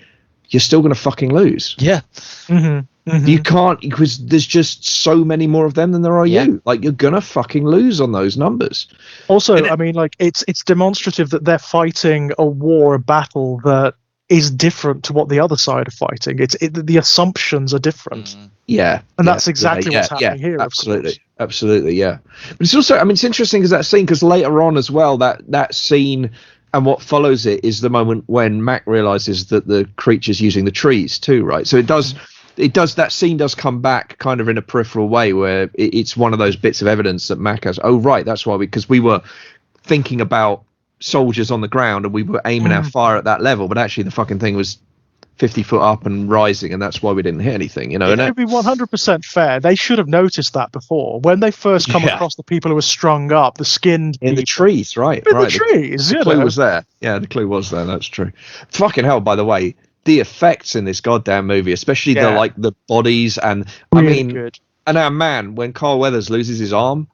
you're still going to fucking lose. Yeah. You can't, because there's just so many more of them than there are you. Like, you're going to fucking lose on those numbers. Also, I mean, like, it's demonstrative that they're fighting a war, a battle that is different to what the other side are fighting. The assumptions are different. Yeah. And that's exactly what's happening here. Absolutely. Absolutely, yeah. But it's also, I mean, it's interesting because that scene, because later on as well, that scene and what follows it is the moment when Mac realizes that the creature's using the trees too, right? So it does, that scene does come back kind of in a peripheral way where it's one of those bits of evidence that Mac has, oh, right, that's why because we were thinking about soldiers on the ground and we were aiming our fire at that level, but actually the fucking thing was 50 foot up and rising, and that's why we didn't hit anything, To be 100% fair, they should have noticed that before. When they first come across the people who were strung up, the skinned in people. the trees, right? In the trees, the clue was there. Yeah, the clue was there, that's true. Fucking hell, by the way, the effects in this goddamn movie, especially the bodies, and really good. And our man, when Carl Weathers loses his arm,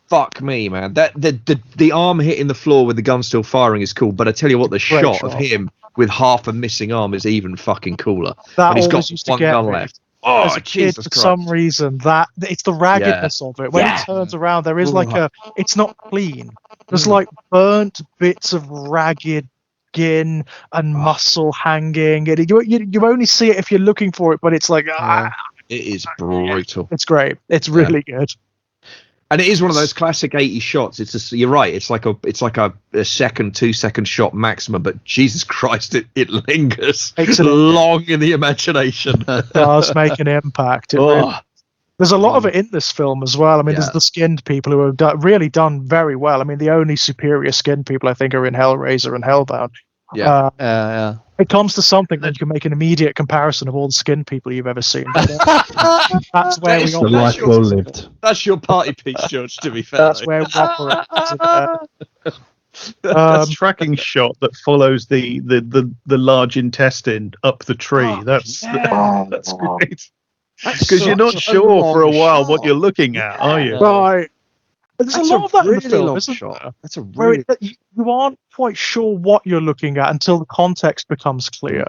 fuck me, man. That the arm hitting the floor with the gun still firing is cool, but I tell you what, the shot of him with half a missing arm is even fucking cooler. That he's got used one to get gun me. left. Oh, As a Jesus kid, Christ. for some reason, that it's the raggedness of it. When it turns around, there is like it's not clean. There's like burnt bits of ragged skin and muscle hanging. And you only see it if you're looking for it, but it's like it is brutal. It's great. It's really good. And it is one of those classic 80s shots. It's just, you're right. It's like a 2-second shot maximum, but Jesus Christ, it lingers. It's long in the imagination. It does make an impact. There's a lot of it in this film as well. I mean, there's the skinned people who have really done very well. I mean, the only superior skinned people I think are in Hellraiser and Hellbound. It comes to something that you can make an immediate comparison of all the skinned people you've ever seen. That's where we the life well lived. That's your party piece, George, to be fair. That's where we operate. That tracking shot that follows the large intestine up the tree. That's great. Because you're not sure for a while what you're looking at, are you? Right. There's a lot of that in the film, isn't there? That's a really... You aren't quite sure what you're looking at until the context becomes clear.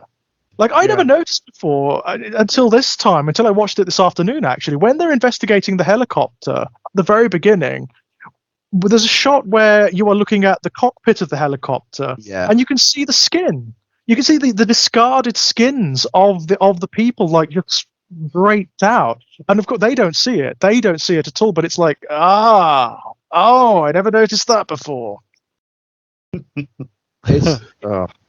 Like, I never noticed before, until this time, until I watched it this afternoon, actually, when they're investigating the helicopter, at the very beginning, there's a shot where you are looking at the cockpit of the helicopter, and you can see the skin. You can see the discarded skins of the people, like, just breaked out. And of course they don't see it at all, but it's like, I never noticed that before.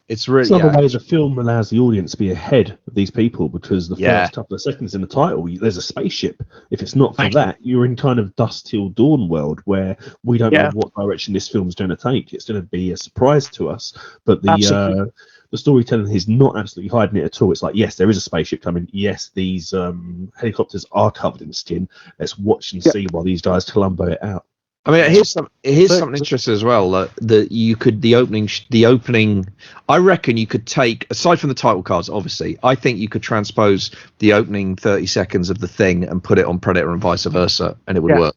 It's really some of the ways the film allows the audience to be ahead of these people, because the first couple of seconds in the title there's a spaceship. If it's not for that, you're in kind of Dusk Till Dawn world where we don't know what direction this film's going to take. It's going to be a surprise to us, but the storytelling is not absolutely hiding it at all. It's like, yes, there is a spaceship coming. Yes, these helicopters are covered in skin. Let's watch and see while these guys Columbo it out. I mean, here's something interesting as well. That you could the opening. I reckon you could take, aside from the title cards, obviously. I think you could transpose the opening 30 seconds of The Thing and put it on Predator and vice versa, and it would work.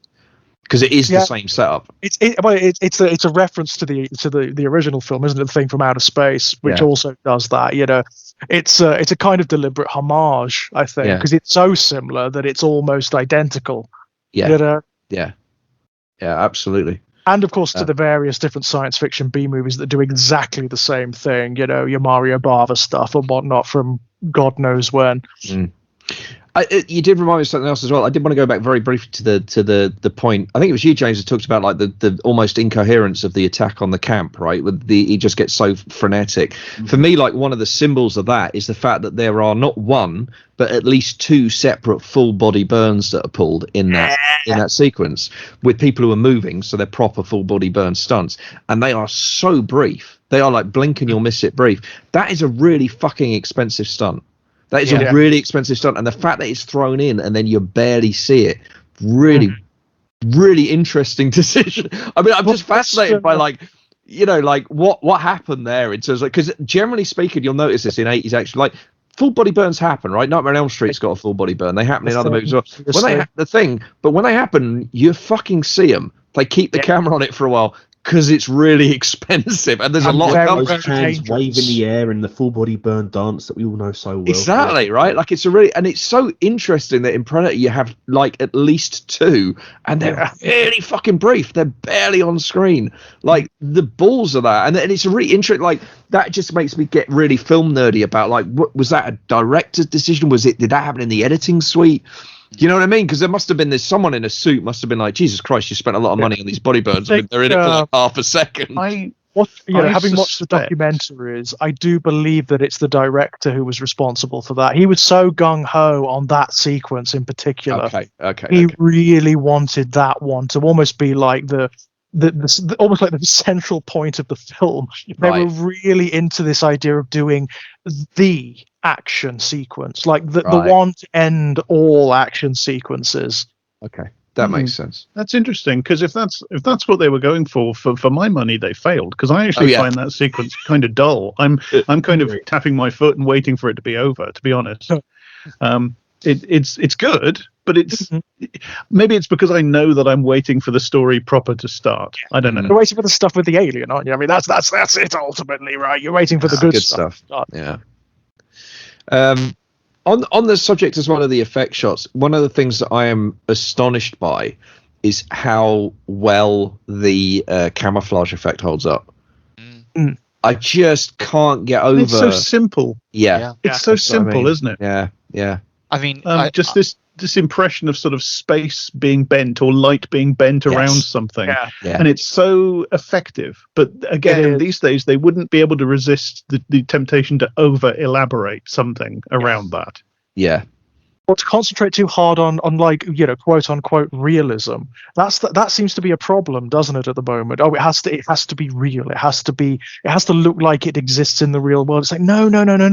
Because it is the same setup. It's a reference to the original film, isn't it? The Thing from Outer Space, which also does that. it's a kind of deliberate homage, I think, because it's so similar that it's almost identical. Yeah. You know? Yeah, absolutely. And of course, to the various different science fiction B movies that do exactly the same thing. You know, your Mario Bava stuff and whatnot from God knows when. You did remind me of something else as well. I did want to go back very briefly to the point. I think it was you, James, that talked about like the almost incoherence of the attack on the camp, right? With he just gets so frenetic. For me, like one of the symbols of that is the fact that there are not one, but at least two separate full body burns that are pulled in that sequence with people who are moving, so they're proper full body burn stunts, and they are so brief. They are like blink and you'll miss it brief. That is a really fucking expensive stunt. That is a really expensive stunt, and the fact that it's thrown in and then you barely see it, really interesting decision. I mean, I'm just fascinated by like what happened there in terms of, because generally speaking, you'll notice this in 80s action, like full body burns happen, right? Nightmare on Elm Street's got a full body burn. They happen in other movies as well. When they happen, you fucking see them. They keep the camera on it for a while, because it's really expensive, and there's a lot of those hands wave in the air in the full body burn dance that we all know so well. Exactly, right? Like it's it's so interesting that in Predator you have like at least two, and they're really fucking brief. They're barely on screen. Like the balls of that, and it's a really interesting. Like that just makes me get really film nerdy about like, what was that a director's decision? Did that happen in the editing suite? You know what I mean? Because there must have been someone in a suit must have been like, Jesus Christ, you spent a lot of money on these body burns. They're in it for like half a second. Having watched the documentaries, I do believe that it's the director who was responsible for that. He was so gung-ho on that sequence in particular. He really wanted that one to almost be like the almost like the central point of the film. They were really into this idea of doing the action sequence, like the one to end all action sequences. Okay, that makes sense. That's interesting, because if that's what they were going for my money, they failed, because I actually find that sequence kind of dull. I'm kind of tapping my foot and waiting for it to be over, to be honest. It's good, but it's maybe it's because I know that I'm waiting for the story proper to start. I don't know. You're waiting for the stuff with the alien, aren't you? I mean, that's it ultimately, right? You're waiting for the good stuff. Yeah. On the subject as well of the effect shots, one of the things that I am astonished by is how well the camouflage effect holds up. I just can't get over. It's so simple. Yeah. It's so simple, isn't it? Yeah. I mean, just this impression of sort of space being bent or light being bent around something, and it's so effective. But again, these days they wouldn't be able to resist the temptation to over elaborate something around that. Yeah. Or to concentrate too hard on like, quote unquote realism. That seems to be a problem, doesn't it, at the moment? Oh, it has to be real. It has to look like it exists in the real world. It's like no,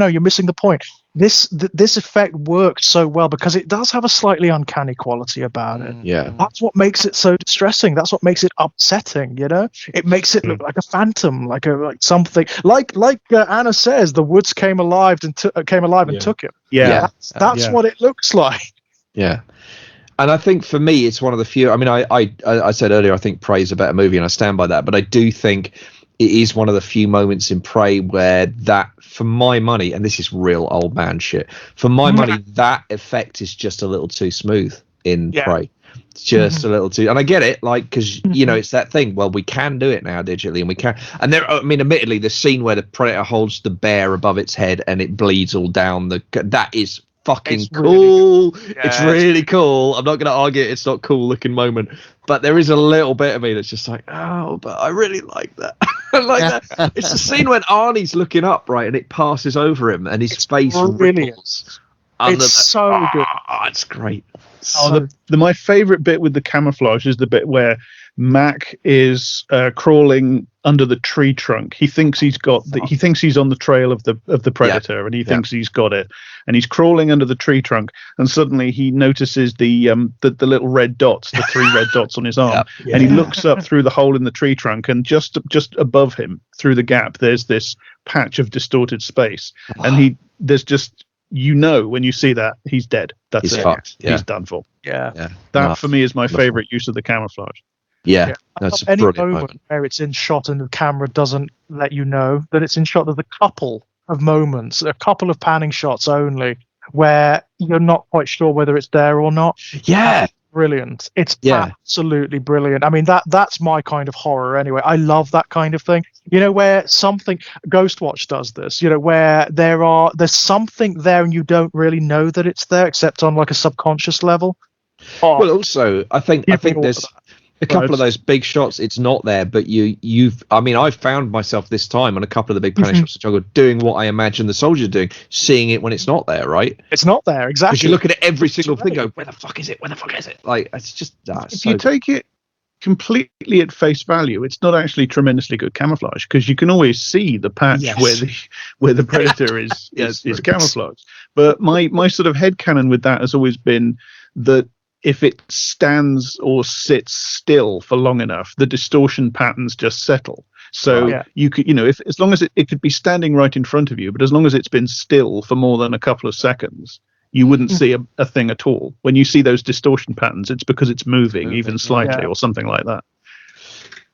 you're missing the point. This effect works so well because it does have a slightly uncanny quality about it. Yeah. That's what makes it so distressing. That's what makes it upsetting, It makes it look like a phantom, like something. Like Anna says, the woods came alive and took him. Yeah. That's what it looks like. Yeah. And I think for me, it's one of the few. I mean, I said earlier, I think Prey is a better movie, and I stand by that. But I do think it is one of the few moments in Prey where that, for my money, and this is real old man shit, for my money, that effect is just a little too smooth in Prey. It's just a little too, and I get it, like, because it's that thing. Well, we can do it now digitally, and we can. And there, I mean, admittedly, the scene where the Predator holds the bear above its head and it bleeds all down that is fucking cool. Really it's really cool. I'm not going to argue it's not cool looking moment, but there is a little bit of me that's just like, oh, but I really like that. That. It's the scene when Arnie's looking up, right, and it passes over him and his face ripples. It's so good. It's great. My favorite bit with the camouflage is the bit where Mac is crawling under the tree trunk. He thinks he's on the trail of the predator, and he thinks he's got it. And he's crawling under the tree trunk, and suddenly he notices the little red dots, the 3 red dots on his arm, and he looks up through the hole in the tree trunk, and just above him, through the gap, there's this patch of distorted space, and there's just. When you see that, he's dead. He's fucked. Yeah. He's done for. Yeah. That for me is my favorite use of the camouflage. Yeah. That's a any brilliant moment where it's in shot and the camera doesn't let you know that it's in shot, that the couple of moments, a couple of panning shots only, where you're not quite sure whether it's there or not. Yeah. Brilliant. It's Yeah. absolutely brilliant. I mean, that's my kind of horror anyway. I love that kind of thing. Where something, Ghostwatch does this, where there's something there and you don't really know that it's there except on like a subconscious level. Well, also, I think there's a couple Right. of those big shots. It's not there, but I've found myself this time on a couple of the big panning shots of jungle doing what I imagine the soldiers doing, seeing it when it's not there, right? It's not there, exactly. Because you look at it every single thing, go, where the fuck is it? Where the fuck is it? Like, it's just If you take it completely at face value, it's not actually tremendously good camouflage, because you can always see the patch where the predator is camouflaged. But my sort of headcanon with that has always been that if it stands or sits still for long enough, the distortion patterns just settle. So you could, if as long as it could be standing right in front of you, but as long as it's been still for more than a couple of seconds, you wouldn't see a thing at all. When you see those distortion patterns, it's because it's moving even slightly or something like that.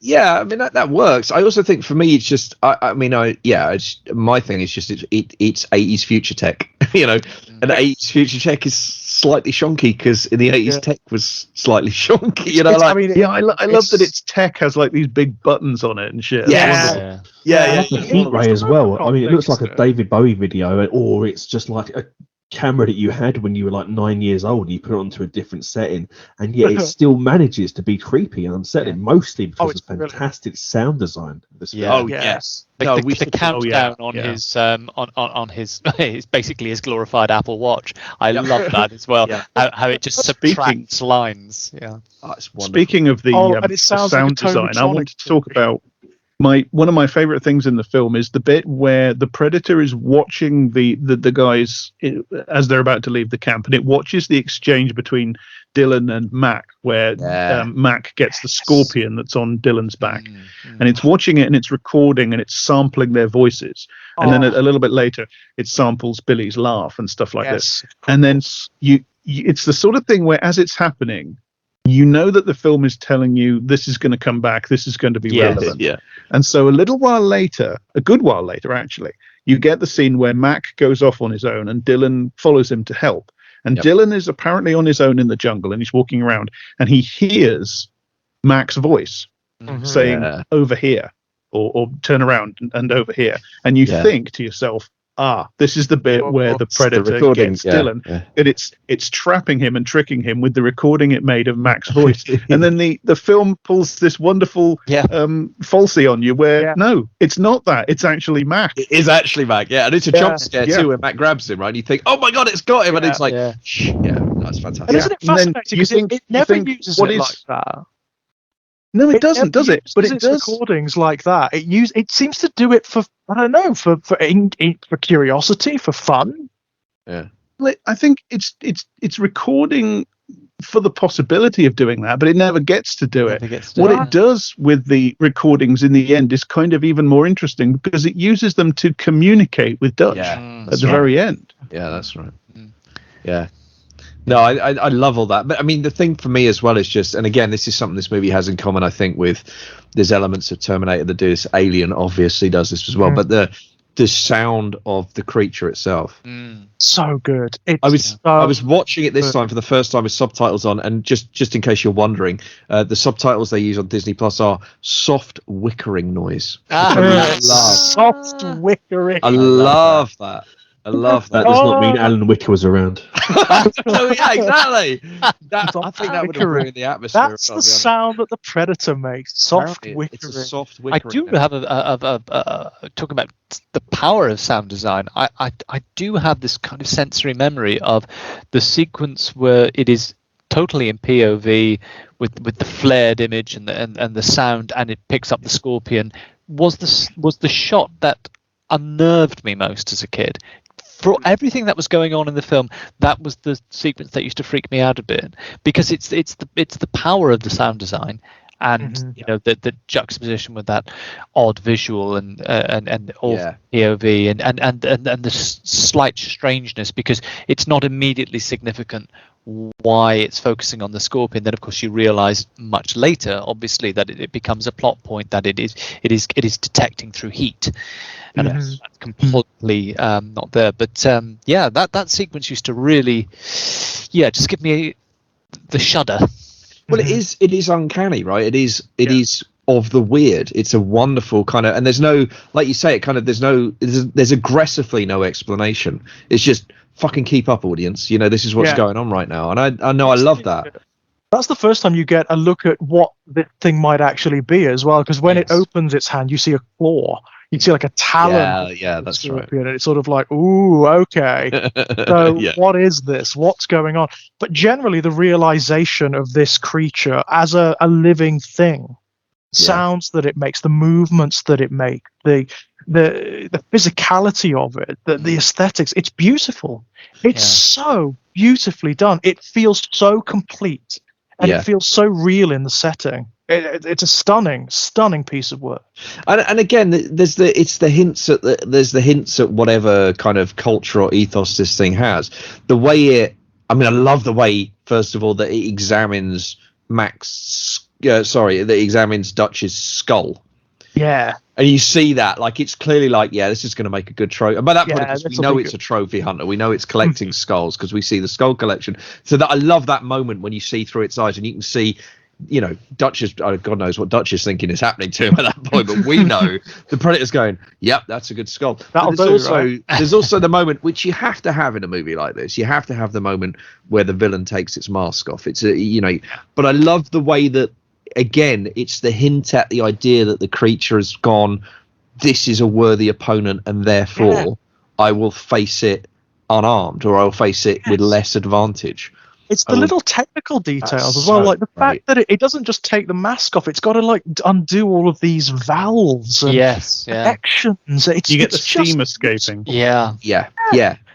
Yeah, I mean that works. I also think for me, it's just my thing is just it's 80s future tech, and 80s future tech is slightly shonky because in the 80s tech was slightly shonky. I love that its tech has like these big buttons on it and shit. Yeah. The heat ray as well. I mean, it looks like a David Bowie video, or it's just like a camera that you had when you were like 9 years old and you put it onto a different setting, and yet it still manages to be creepy and unsettling, mostly because of fantastic sound design. Yes. The countdown on his on his basically his glorified Apple Watch. I love that as well. How it just subtracts lines. Yeah. Oh, it's wonderful. Speaking of the sound design, I want to talk about one of my favorite things in the film is the bit where the predator is watching the guys as they're about to leave the camp, and it watches the exchange between Dylan and Mac, where Mac gets the scorpion that's on Dylan's back, and it's watching it and it's recording and it's sampling their voices, and then a little bit later it samples Billy's laugh and stuff like this, and then it's the sort of thing where as it's happening, you know that the film is telling you this is going to come back, this is going to be relevant. Yeah. And so a good while later actually, you get the scene where Mac goes off on his own and Dylan follows him to help. And Dylan is apparently on his own in the jungle and he's walking around and he hears Mac's voice saying over here or turn around and over here. And you think to yourself, this is the bit where the predator gets Dylan. And it's trapping him and tricking him with the recording it made of Mac's voice. And then the film pulls this wonderful falsy on you where no, it's not that. It's actually Mac. It is actually Mac, and it's a jump scare too where Mac grabs him, right? And you think, oh my god, it's got him, and it's like, that's fantastic. And isn't it fascinating because it never uses it like that? No, it doesn't, does it? But it does. Recordings like that. It seems to do it for, I don't know, for curiosity, for fun. Yeah. I think it's recording for the possibility of doing that, but it never gets to do it. What it does with the recordings in the end is kind of even more interesting because it uses them to communicate with Dutch at the very end. Yeah, that's right. Yeah. No, I love all that. But I mean, the thing for me as well is just, and again, this is something this movie has in common, I think, with there's elements of Terminator that do this. Alien obviously does this as well, but the sound of the creature itself. So good. I was watching it this time for the first time with subtitles on, and just in case you're wondering, the subtitles they use on Disney Plus are soft whickering noise. Soft whickering. I love that. I love that. That does not mean Alan Wicker was around. Yeah, exactly. I think that would have ruined the atmosphere. That's the sound that the predator makes. Soft whickering. It's a soft whickering. I do have talking about the power of sound design. I do have this kind of sensory memory of the sequence where it is totally in POV with the flared image and the sound, and it picks up the scorpion. Was the shot that unnerved me most as a kid. For everything that was going on in the film, that was the sequence that used to freak me out a bit, because it's the power of the sound design, and you know the juxtaposition with that odd visual and all POV and the slight strangeness, because it's not immediately significant why it's focusing on the scorpion. Then of course you realize much later, obviously, that it becomes a plot point, that it is detecting through heat, and that's completely not there. But that sequence used to really just give me the shudder. Well, it is uncanny, right? It is of the weird. It's a wonderful kind of, and there's no, like you say, it kind of, there's aggressively no explanation. It's just fucking keep up, audience. You know, this is what's going on right now, and I know I love that. That's the first time you get a look at what the thing might actually be as well, because when it opens its hand, you see a claw. You see like a talon. Yeah, that's right. And it's sort of like, ooh, okay. So what is this? What's going on? But generally, the realization of this creature as a living thing, sounds that it makes, the movements that it makes, the physicality of it, the aesthetics, it's beautiful. It's so beautifully done. It feels so complete, and it feels so real in the setting. It's a stunning piece of work. And again, there's the hints at whatever kind of culture or ethos this thing has. The way I love the way, first of all, that it examines that examines Dutch's skull. Yeah. And you see that, like, it's clearly like, this is going to make a good trophy. And by that point, we know it's a trophy hunter. We know it's collecting skulls because we see the skull collection. So that I love that moment when you see through its eyes and you can see, you know, Dutch is, God knows what Dutch is thinking is happening to him at that point, but we know the Predator's going, yep, that's a good skull. There's also the moment which you have to have in a movie like this. You have to have the moment where the villain takes its mask off. It's but I love the way that, again, it's the hint at the idea that the creature has gone, this is a worthy opponent, and therefore I will face it unarmed, or I'll face it with less advantage. It's the little technical details as well, like the fact that it doesn't just take the mask off; it's got to like undo all of these valves and connections. You get the steam escaping. Yeah.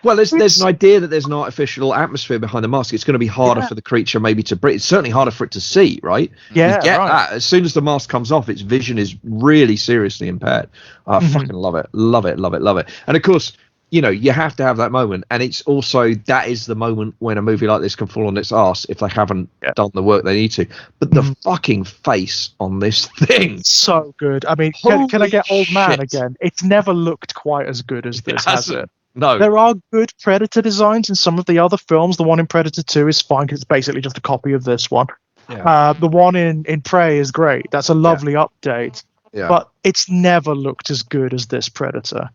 Well, there's an idea that there's an artificial atmosphere behind the mask. It's going to be harder for the creature maybe to breathe. It's certainly harder for it to see, right? Yeah, you get that. As soon as the mask comes off, its vision is really seriously impaired. I fucking love it. Love it. And of course, you know, you have to have that moment, and it's also, that is the moment when a movie like this can fall on its arse if they haven't done the work they need to. But the fucking face on this thing, so good. I mean, can I get Old Man again? It's never looked quite as good as this, has it? No. There are good Predator designs in some of the other films. The one in Predator 2 is fine because it's basically just a copy of this one. The one in Prey is great. That's a lovely update. But it's never looked as good as this Predator.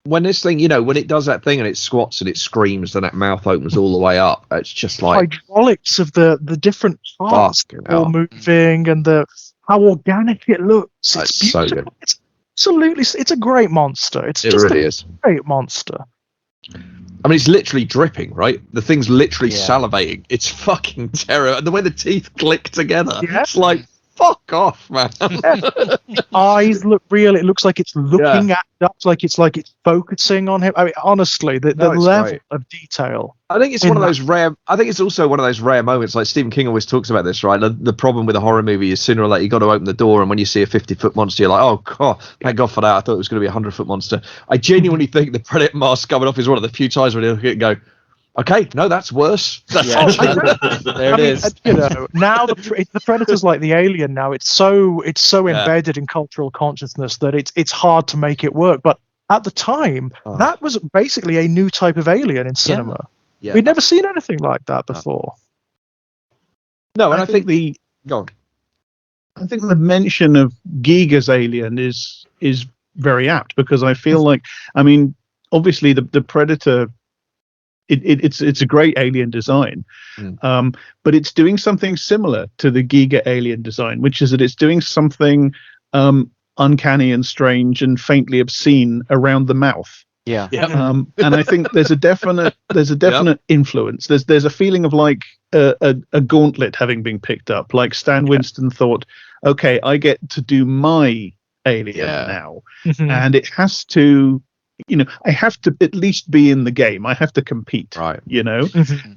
When this thing, you know, when it does that thing and it squats and it screams and that mouth opens all the way up, it's just like hydraulics of the different parts all moving, and how organic it looks. It's beautiful. So good. It's absolutely, it's a great monster. It really is a great monster. I mean, it's literally dripping, right? The thing's literally salivating. It's fucking terrible. And the way the teeth click together, it's like, fuck off, man. Eyes look real. It looks like it's looking at Dutch, like it's focusing on him. I mean, honestly, the level of detail. I think it's one of those rare. I think it's also one of those rare moments. Like Stephen King always talks about this, right? The problem with a horror movie is sooner or later you got to open the door, and when you see a 50-foot monster, you're like, oh god, thank God for that. I thought it was going to be a 100-foot monster. I genuinely think the Predator mask coming off is one of the few times where you look at it and go, okay, no, that's worse. There it is. You know, now the Predator's like the Alien. Now it's so embedded in cultural consciousness that it's hard to make it work. But at the time, that was basically a new type of alien in cinema. Yeah. We'd never seen anything like that before. No, and I think the mention of Giga's Alien is very apt, because I feel like, I mean, obviously the Predator. It's a great alien design, but it's doing something similar to the Giga alien design, which is that it's doing something uncanny and strange and faintly obscene around the mouth. And I think there's a definite influence. There's a feeling of like a gauntlet having been picked up. Like Stan Winston thought, okay, I get to do my alien now, and it has to. You know, I have to at least be in the game. I have to compete, right? You know,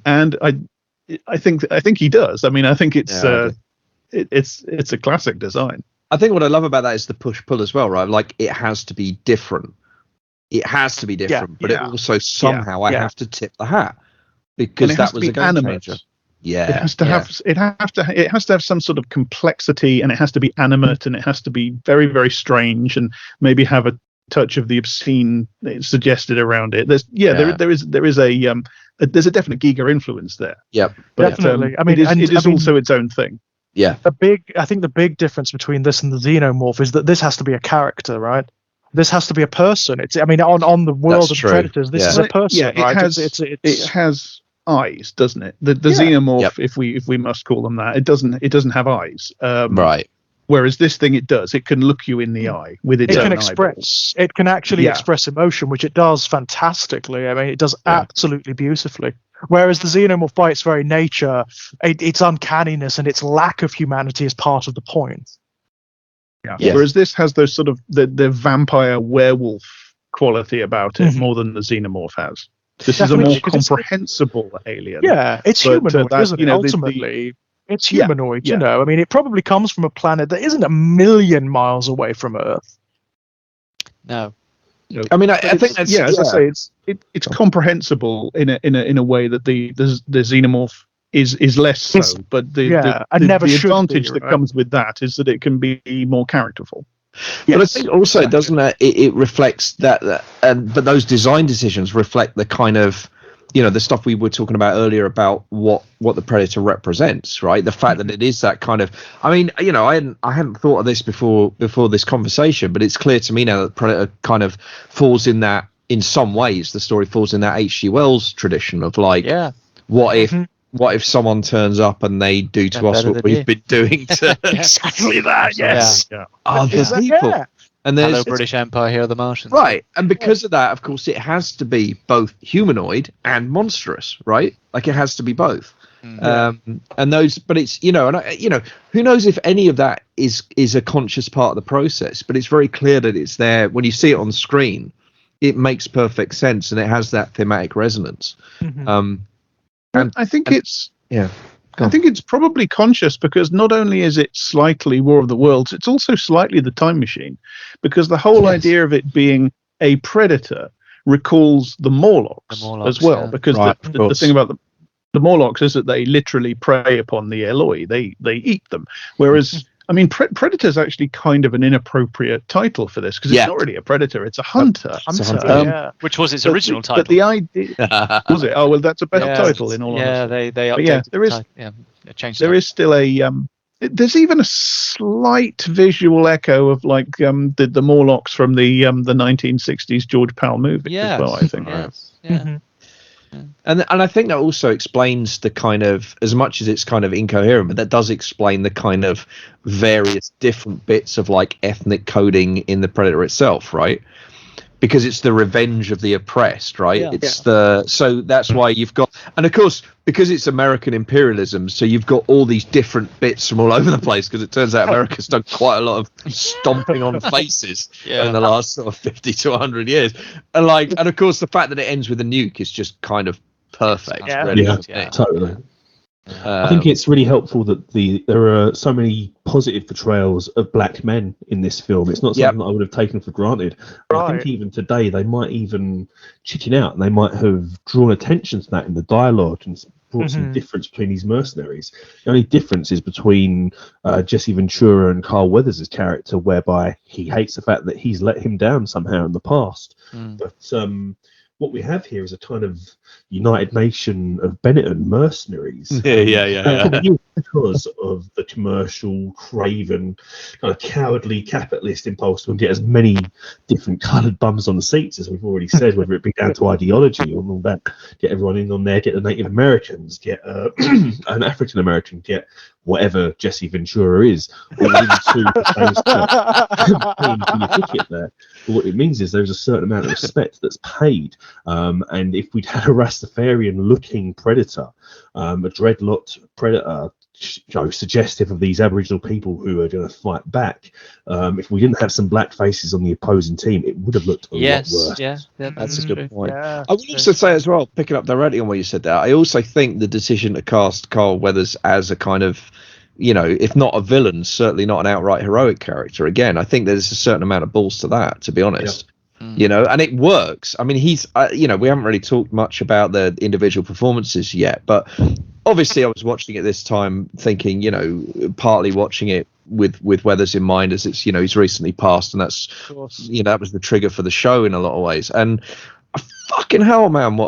and I think he does. I mean, I think it's it's a classic design. I think what I love about that is the push-pull as well, right? Like, it has to be different. It has to be different, but it also somehow I have to tip the hat because that was a game changer. Yeah, it has to have some sort of complexity, and it has to be animate, and it has to be very, very strange, and maybe have a touch of the obscene suggested around it. There's there's a definite Giga influence there. Yep, but definitely. it is also its own thing. Yeah. I think the big difference between this and the Xenomorph is that this has to be a character, right? This has to be a person. On the world of Predators, this is a person, right? It has eyes, doesn't it? The Xenomorph, if we must call them that, it doesn't have eyes. Right. Whereas this thing, it does. It can look you in the eye with its own eyeballs. It can actually express emotion, which it does fantastically. I mean, it does absolutely beautifully. Whereas the Xenomorph, by its very nature, its uncanniness and its lack of humanity is part of the point. Yeah. Yes. Whereas this has those sort of the vampire werewolf quality about it more than the Xenomorph has. This Definitely, is a more comprehensible alien. Yeah, it's humanoid, isn't it? Ultimately, it's humanoid. You know, I mean, it probably comes from a planet that isn't 1,000,000 miles away from Earth. No. I mean, I think that's as I say, it's comprehensible in a way that the Xenomorph is less so. But the advantage that comes with that is that it can be more characterful. Yes. But I think also, doesn't it reflects that, but those design decisions reflect the kind of, the stuff we were talking about earlier about what the Predator represents, right? The fact that it is that kind of, I mean, I hadn't thought of this before this conversation, but it's clear to me now that Predator kind of falls in that, in some ways, the story falls in that H.G. Wells tradition of like, what if someone turns up and they do to us what we've been doing to exactly that? Yes. Other people. And there's Hello, British Empire, here are the Martians. Right. And because of that, of course, it has to be both humanoid and monstrous, right? Like, it has to be both. And those, but it's, who knows if any of that is a conscious part of the process, but it's very clear that it's there. When you see it on screen, it makes perfect sense and it has that thematic resonance. And I think it's probably conscious because not only is it slightly War of the Worlds, it's also slightly the Time Machine, because the whole idea of it being a predator recalls the Morlocks as well. Because the thing about the Morlocks is that they literally prey upon the Eloi. They eat them. Whereas I mean, Predator's actually kind of an inappropriate title for this because it's not really a predator; it's a hunter. Which was its original title. But the idea was it? Oh well, that's a better title in all honesty. They updated it changed. There is still a there's even a slight visual echo of like the Morlocks from the 1960s George Powell movie as well. I think. And I think that also explains the kind of, as much as it's kind of incoherent, but that does explain the kind of various different bits of like ethnic coding in the Predator itself, right? Because it's the revenge of the oppressed, right? So that's why you've got, and of course, because it's American imperialism, so you've got all these different bits from all over the place, because it turns out America's done quite a lot of stomping on faces in the last sort of 50 to 100 years. And of course, the fact that it ends with a nuke is just kind of perfect. Totally. I think it's really helpful that there are so many positive portrayals of black men in this film. It's not something that I would have taken for granted. I think even today they might even chicken out and they might have drawn attention to that in the dialogue and brought some difference between these mercenaries. The only difference is between Jesse Ventura and Carl Weathers' character, whereby he hates the fact that he's let him down somehow in the past. But what we have here is a kind of United Nation of Benetton mercenaries. Because of the commercial, craven, kind of cowardly capitalist impulse to get as many different coloured bums on the seats, as we've already said, whether it be down to ideology or all that. Get everyone in on there, get the Native Americans, get an African American, get whatever Jesse Ventura is, all into paying for your ticket there. But what it means is there's a certain amount of respect that's paid. And if we'd had a Rastafarian-looking predator, a dreadlocked predator, suggestive of these Aboriginal people who are going to fight back, if we didn't have some black faces on the opposing team, it would have looked a lot worse. That's a good point. I would also say as well, picking up directly on what you said there, I also think the decision to cast Carl Weathers as a kind of, if not a villain, certainly not an outright heroic character. Again, I think there's a certain amount of balls to that, to be honest. And it works. I mean, he's, we haven't really talked much about the individual performances yet, but obviously I was watching it this time thinking, partly watching it with Weathers in mind, as it's, he's recently passed, and that's, that was the trigger for the show in a lot of ways. And fucking hell, man,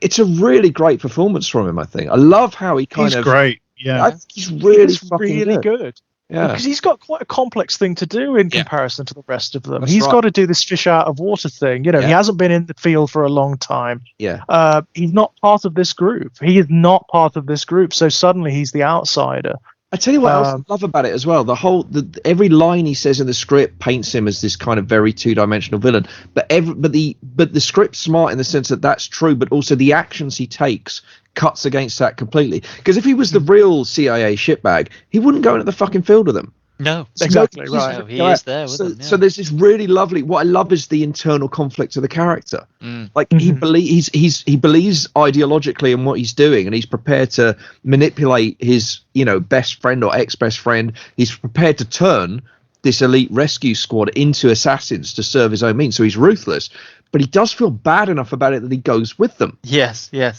it's a really great performance from him, I think. I love how he's great. Yeah. He's really good. Yeah, because he's got quite a complex thing to do in comparison to the rest of them. He's right. got to do this fish out of water thing. He hasn't been in the field for a long time. Yeah. He's not part of this group. He is not part of this group. So suddenly he's the outsider. I tell you what else I love about it as well. Every line he says in the script paints him as this kind of very two-dimensional villain. But the script's smart in the sense that that's true, but also the actions he takes cuts against that completely. Because if he was the real CIA shitbag, he wouldn't go into the fucking field with them. No, exactly right. No, he is there with them. Yeah. So there's this really lovely. What I love is the internal conflict of the character. He believes ideologically in what he's doing, and he's prepared to manipulate his best friend or ex-best friend. He's prepared to turn this elite rescue squad into assassins to serve his own means. So he's ruthless, but he does feel bad enough about it that he goes with them. Yes, yeah.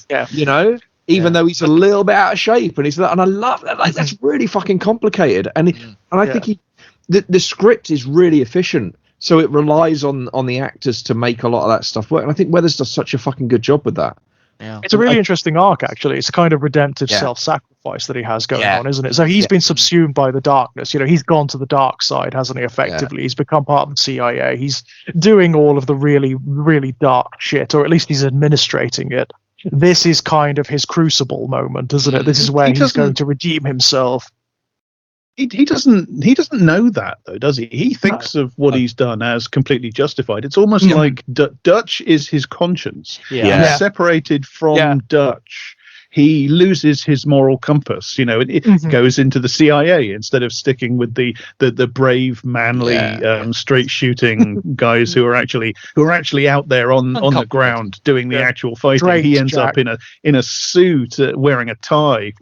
Even though he's a little bit out of shape, and I love that. Like, that's really fucking complicated, and I think the script is really efficient, so it relies on the actors to make a lot of that stuff work. And I think Weathers does such a fucking good job with that. Yeah, it's a really interesting arc, actually. It's a kind of redemptive self-sacrifice that he has going on, isn't it? So he's been subsumed by the darkness. He's gone to the dark side, hasn't he? Effectively, he's become part of the CIA. He's doing all of the really, really dark shit, or at least he's administrating it. This is kind of his crucible moment, isn't it? This is where he's going to redeem himself. He doesn't know that, though, does he? He thinks of what he's done as completely justified. It's almost like Dutch is his conscience. He's separated from Dutch. He loses his moral compass. It goes into the CIA instead of sticking with the brave, manly, straight shooting guys who are actually out there on the ground doing the actual fighting. Draped, he ends up in a suit, wearing a tie.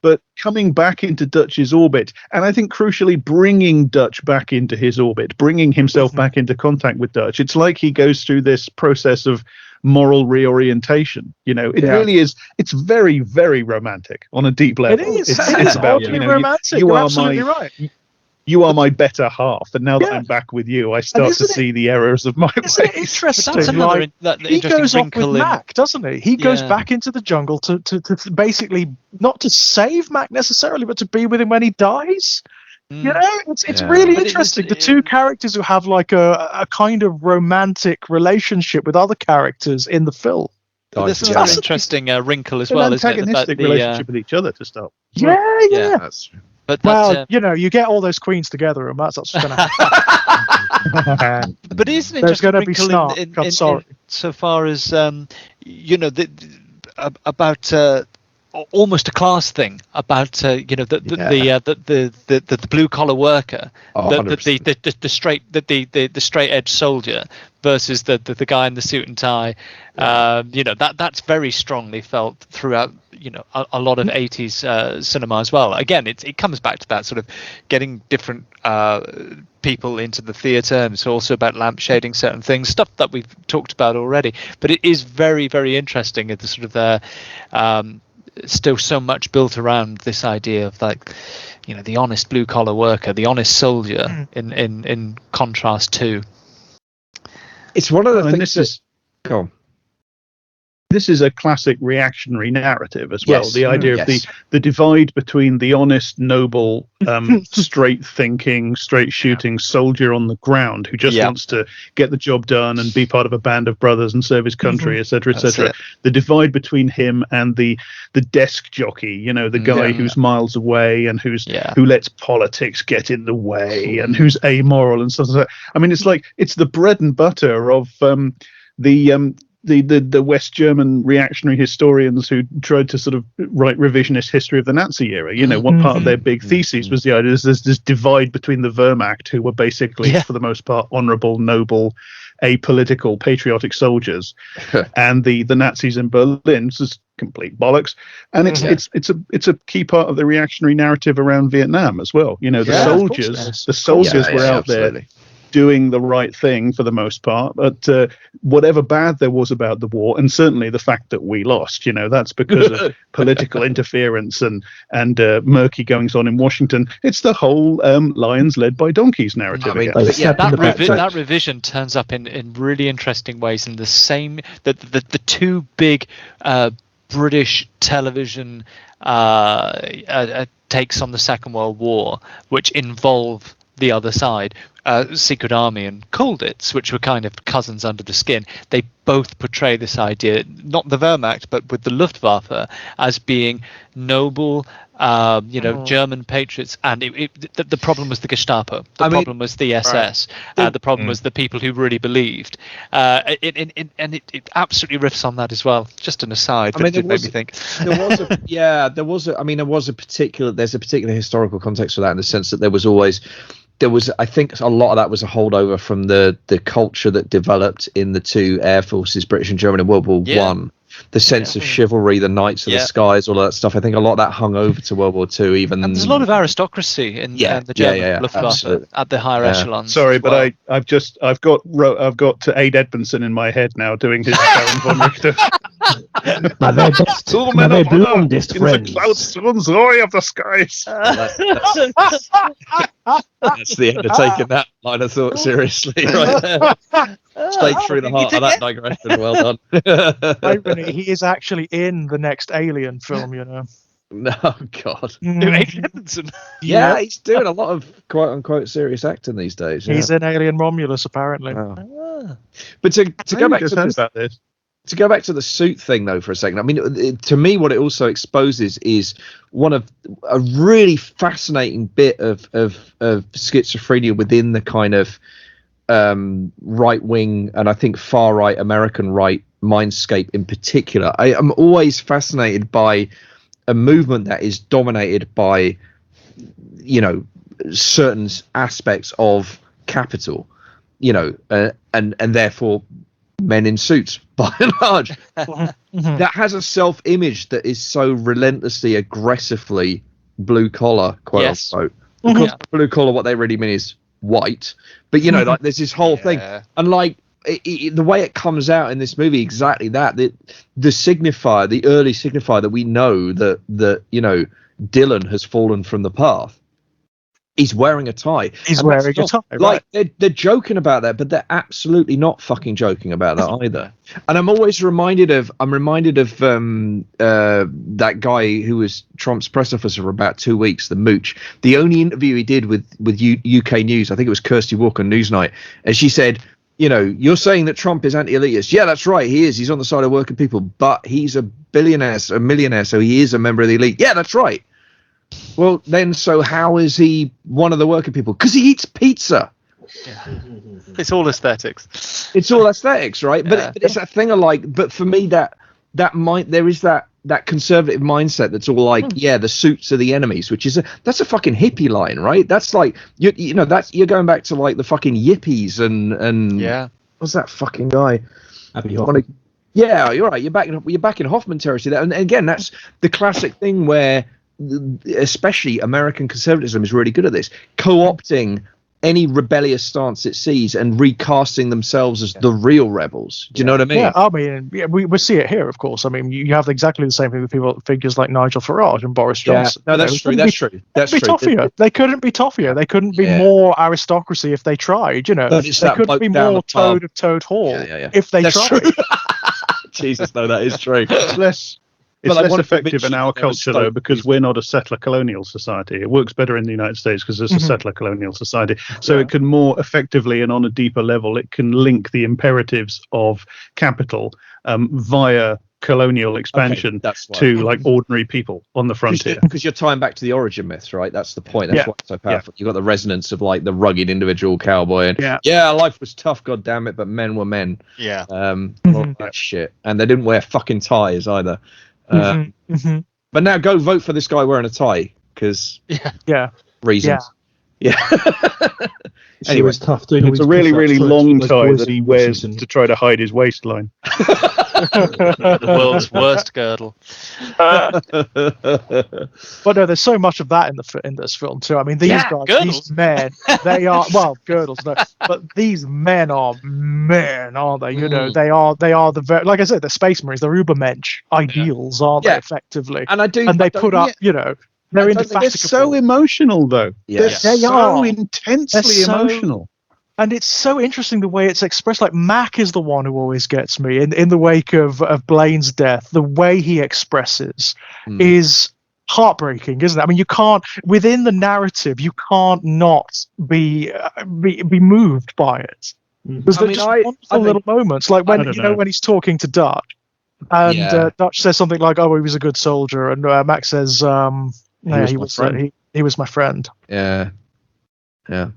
But coming back into Dutch's orbit, and I think crucially bringing Dutch back into his orbit, bringing himself back into contact with Dutch. It's like he goes through this process of moral reorientation. It really is. It's very, very romantic on a deep level. It is. It's about romantic. You You're are absolutely my right. You are my better half, and now that I'm back with you, I start to see the errors of my ways. Isn't it interesting? That's another he goes off with Mac, doesn't he? He goes back into the jungle to basically not to save Mac necessarily, but to be with him when he dies. It's really interesting. The two characters who have like a kind of romantic relationship with other characters in the film. This is an interesting wrinkle as well, isn't it? Antagonistic relationship with each other to start. Yeah. That's true. But you get all those queens together, and that's what's going to happen. But isn't it There's just going to be snark. I'm sorry. So far as about almost a class thing about the blue collar worker, the straight edge soldier versus the guy in the suit and tie. That's very strongly felt throughout a lot of 80s cinema as well. Again, it comes back to that sort of getting different people into the theatre, and it's also about lampshading certain things, stuff that we've talked about already. But it is very, very interesting at the sort of still so much built around this idea of the honest blue collar worker, the honest soldier, in contrast to. It's one of the things. This is a classic reactionary narrative as well. Yes. The idea of the divide between the honest, noble, straight thinking, straight shooting soldier on the ground who just wants to get the job done and be part of a band of brothers and serve his country, etc., etc. The divide between him and the desk jockey, the guy who's miles away and who lets politics get in the way and who's amoral and stuff like that. I mean, it's the bread and butter of the West German reactionary historians who tried to sort of write revisionist history of the Nazi era. One part of their big thesis was the idea there's this divide between the Wehrmacht, who were basically, for the most part, honourable, noble, apolitical, patriotic soldiers, and the Nazis in Berlin. This is complete bollocks, and it's a key part of the reactionary narrative around Vietnam as well. You know, the soldiers were out there doing the right thing for the most part, but whatever bad there was about the war, and certainly the fact that we lost, you know, that's because of political interference and murky goings on in Washington. It's the whole lions led by donkeys narrative. That revision turns up in really interesting ways. In the same the two big British television takes on the Second World War, which involve the other side, Secret Army and Colditz, which were kind of cousins under the skin. They both portray this idea, not the Wehrmacht, but with the Luftwaffe, as being noble, German patriots. And the problem was the Gestapo. The problem was the SS. The problem was the people who really believed. It absolutely riffs on that as well. Just an aside, but it made me think. There's a particular historical context for that, in the sense that I think a lot of that was a holdover from the culture that developed in the two air forces, British and German, in World War One. The sense of chivalry, the Knights of the Skies, all of that stuff. I think a lot of that hung over to World War Two. And there's a lot of aristocracy in the German Luftwaffe at the higher echelons. Sorry, but I've got Ade Edmondson in my head now doing his Baron von Richter. My very blondest friends. The clouds runs roy of the skies. That's the end of taking that line of thought seriously, right there. Stake through the heart of that digression. Well done. He is actually in the next Alien film, you know. No, God. Yeah, he's doing a lot of quote unquote serious acting these days. He's in Alien Romulus, apparently. But to go back to the suit thing, though, for a second. I mean, to me, what it also exposes is a really fascinating bit of schizophrenia within the kind of right wing and I think far right American right mindscape in particular. I am always fascinated by a movement that is dominated by, certain aspects of capital, and therefore men in suits by and large, that has a self-image that is so relentlessly, aggressively blue collar, quote unquote. Because blue collar, what they really mean is white. But like there's this whole thing, and like the way it comes out in this movie, exactly that. The signifier, the early signifier that we know that Dylan has fallen from the path. He's wearing a tie. He's wearing a tie. Like they're joking about that, but they're absolutely not fucking joking about that either. And I'm reminded of that guy who was Trump's press officer for about 2 weeks, the Mooch. The only interview he did with UK News, I think it was Kirsty Walker Newsnight, and she said, you're saying that Trump is anti-elitist. Yeah, that's right. He is. He's on the side of working people, but he's a millionaire, so he is a member of the elite. Yeah, that's right. Well, then, so how is he one of the working people? Because he eats pizza. Yeah. It's all aesthetics. It's all aesthetics, right? Yeah. But it's that thing of like. But for me, there is that conservative mindset that's all like, the suits are the enemies, which is that's a fucking hippie line, right? That's like you're going back to like the fucking yippies and what's that fucking guy? Yeah, you're right. You're back in Hoffman territory there, and again, that's the classic thing where, especially American conservatism is really good at this, co-opting any rebellious stance it sees and recasting themselves as the real rebels. Do you know what I mean? Yeah, I mean, we see it here, of course. I mean, you have exactly the same thing with figures like Nigel Farage and Boris Johnson. No, that's true. That's true. They couldn't be toughier. They couldn't be more aristocracy if they tried. They couldn't be more Toad of Toad Hall if they tried. Jesus, no, that is true. It's less effective in our culture, though, because we're not a settler colonial society. It works better in the United States because it's a settler colonial society. So it can more effectively and on a deeper level, it can link the imperatives of capital via colonial expansion to like ordinary people on the frontier. Because you're tying back to the origin myths, right? That's the point. That's why it's so powerful. You've got the resonance of like the rugged individual cowboy and life was tough, God damn it, but men were men. Yeah. All that shit. And they didn't wear fucking ties either. But now go vote for this guy wearing a tie because reasons. Yeah. Anyway, it's tough doing. It's a really, really long tie that he wears to try to hide his waistline. The world's worst girdle. But no, there's so much of that in this film too. I mean, these guys, girdles. these men, they are girdles, no, but these men are men, aren't they? You know, they are the like I said, the Space Marines, the Ubermensch ideals, aren't they? Effectively, and they put up, you know. They're indefatigable. They're so emotional, though. Yeah. They're so intensely emotional. And it's so interesting the way it's expressed. Like, Mac is the one who always gets me in the wake of Blaine's death. The way he expresses is heartbreaking, isn't it? I mean, you can't, within the narrative, you can't not be moved by it. There's wonderful little moments, like when when he's talking to Dutch, and Dutch says something like, "Oh, he was a good soldier," and Mac says, he was my friend. Yeah. No,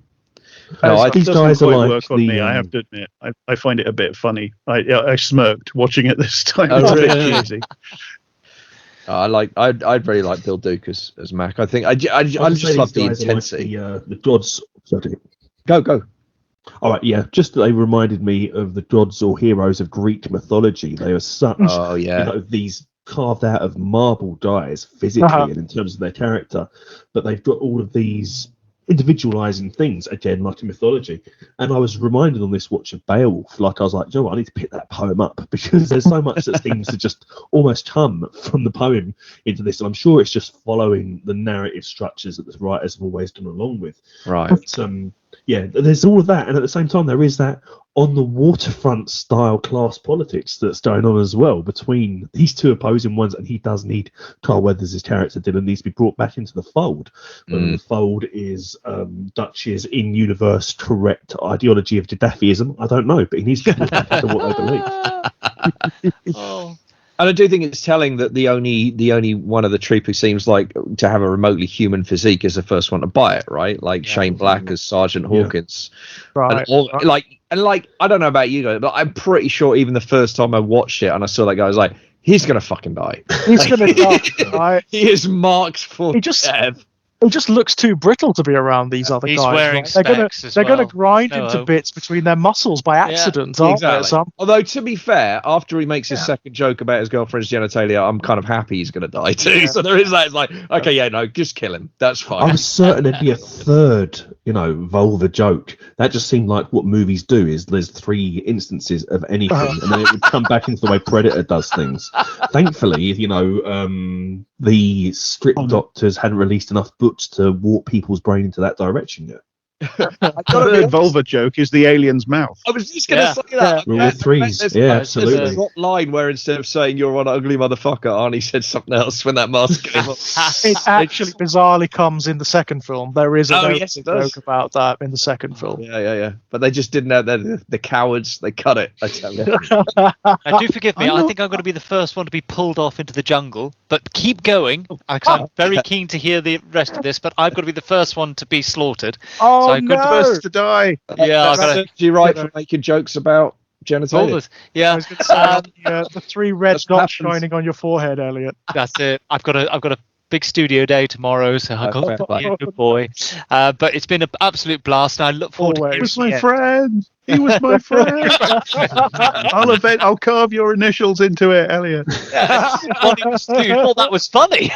these guys are like work on me. I have to admit, I find it a bit funny. I smirked watching it this time. It's a bit cheesy. I'd really like Bill Duke as Mac. I think I just love the intensity. Like the gods. Go. All right, yeah. Just they reminded me of the gods or heroes of Greek mythology. They are such, these carved out of marble guys physically and in terms of their character, but they've got all of these individualizing things again, like in mythology. And I was reminded on this watch of Beowulf. Like I was like, you know what, I need to pick that poem up because there's so much that seems to just almost come from the poem into this. And I'm sure it's just following the narrative structures that the writers have always gone along with. Right. But, yeah, there's all of that, and at the same time, there is that on the waterfront style class politics that's going on as well between these two opposing ones, and he does need Carl Weathers' character Dylan needs to be brought back into the fold. Whether the fold is Dutch's in-universe correct ideology of Gaddafiism, I don't know, but he needs to be back to what they believe. And I do think it's telling that the only one of the troupe who seems like to have a remotely human physique is the first one to buy it, right? Like Shane Black as Sergeant Hawkins, right? And I don't know about you guys, but I'm pretty sure even the first time I watched it and I saw that guy, I was like, he's gonna fucking die. He's gonna die. Right? He is marked for death. He just looks too brittle to be around these other guys. He's wearing specs They're going to grind him to bits between their muscles by accident, aren't they? Although, to be fair, after he makes his second joke about his girlfriend's genitalia, I'm kind of happy he's going to die too. Yeah. So there is that. It's like, okay, just kill him. That's fine. I was certain there'd be a third, vulva joke. That just seemed like what movies do is there's 3 instances of anything, and then it would come back into the way Predator does things. Thankfully, the script doctors hadn't released enough books to warp people's brain into that direction yet. The vulva joke is the alien's mouth. I was just going to say that. Rule of threes. Absolutely. There's a drop line where instead of saying you're an ugly motherfucker, Arnie said something else when that mask came off. It actually bizarrely comes in the second film. There is a joke about that in the second film. Yeah. But they just didn't have the cowards. They cut it. I tell you. Now, do forgive me. I think I'm going to be the first one to be pulled off into the jungle. But keep going. I'm very keen to hear the rest of this. But I've got to be the first one to be slaughtered. Oh, the first to die. Yeah, you're right for making jokes about genitalia. Yeah, I was going to say, the 3 red dots shining on your forehead, Elliot. That's it. I've got a big studio day tomorrow, so I've got to be a good boy. But it's been an absolute blast, and I look forward to hearing. He was my friend. He was my friend. I'll carve your initials into it, Elliot. That was funny.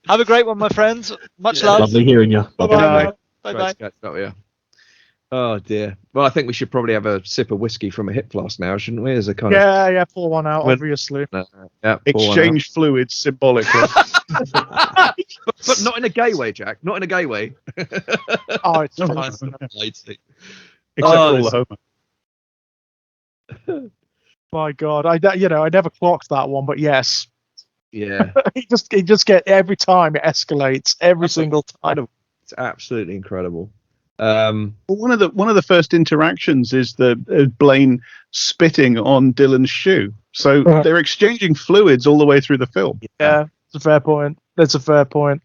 Have a great one, my friends. Much love. Lovely hearing you. Bye. Oh dear. Well, I think we should probably have a sip of whiskey from a hip flask now, shouldn't we? As a kind of pour one out, obviously. Exchange fluids symbolically. But not in a gay way, Jack. Not in a gay way. Oh, it's fine. Except for all the homo. My God, I never clocked that one, but yes. Yeah. he just get every time it escalates every single time. It's absolutely incredible. Well, one of the first interactions is the Blaine spitting on Dylan's shoe. So they're exchanging fluids all the way through the film. Yeah, it's a fair point. That's a fair point.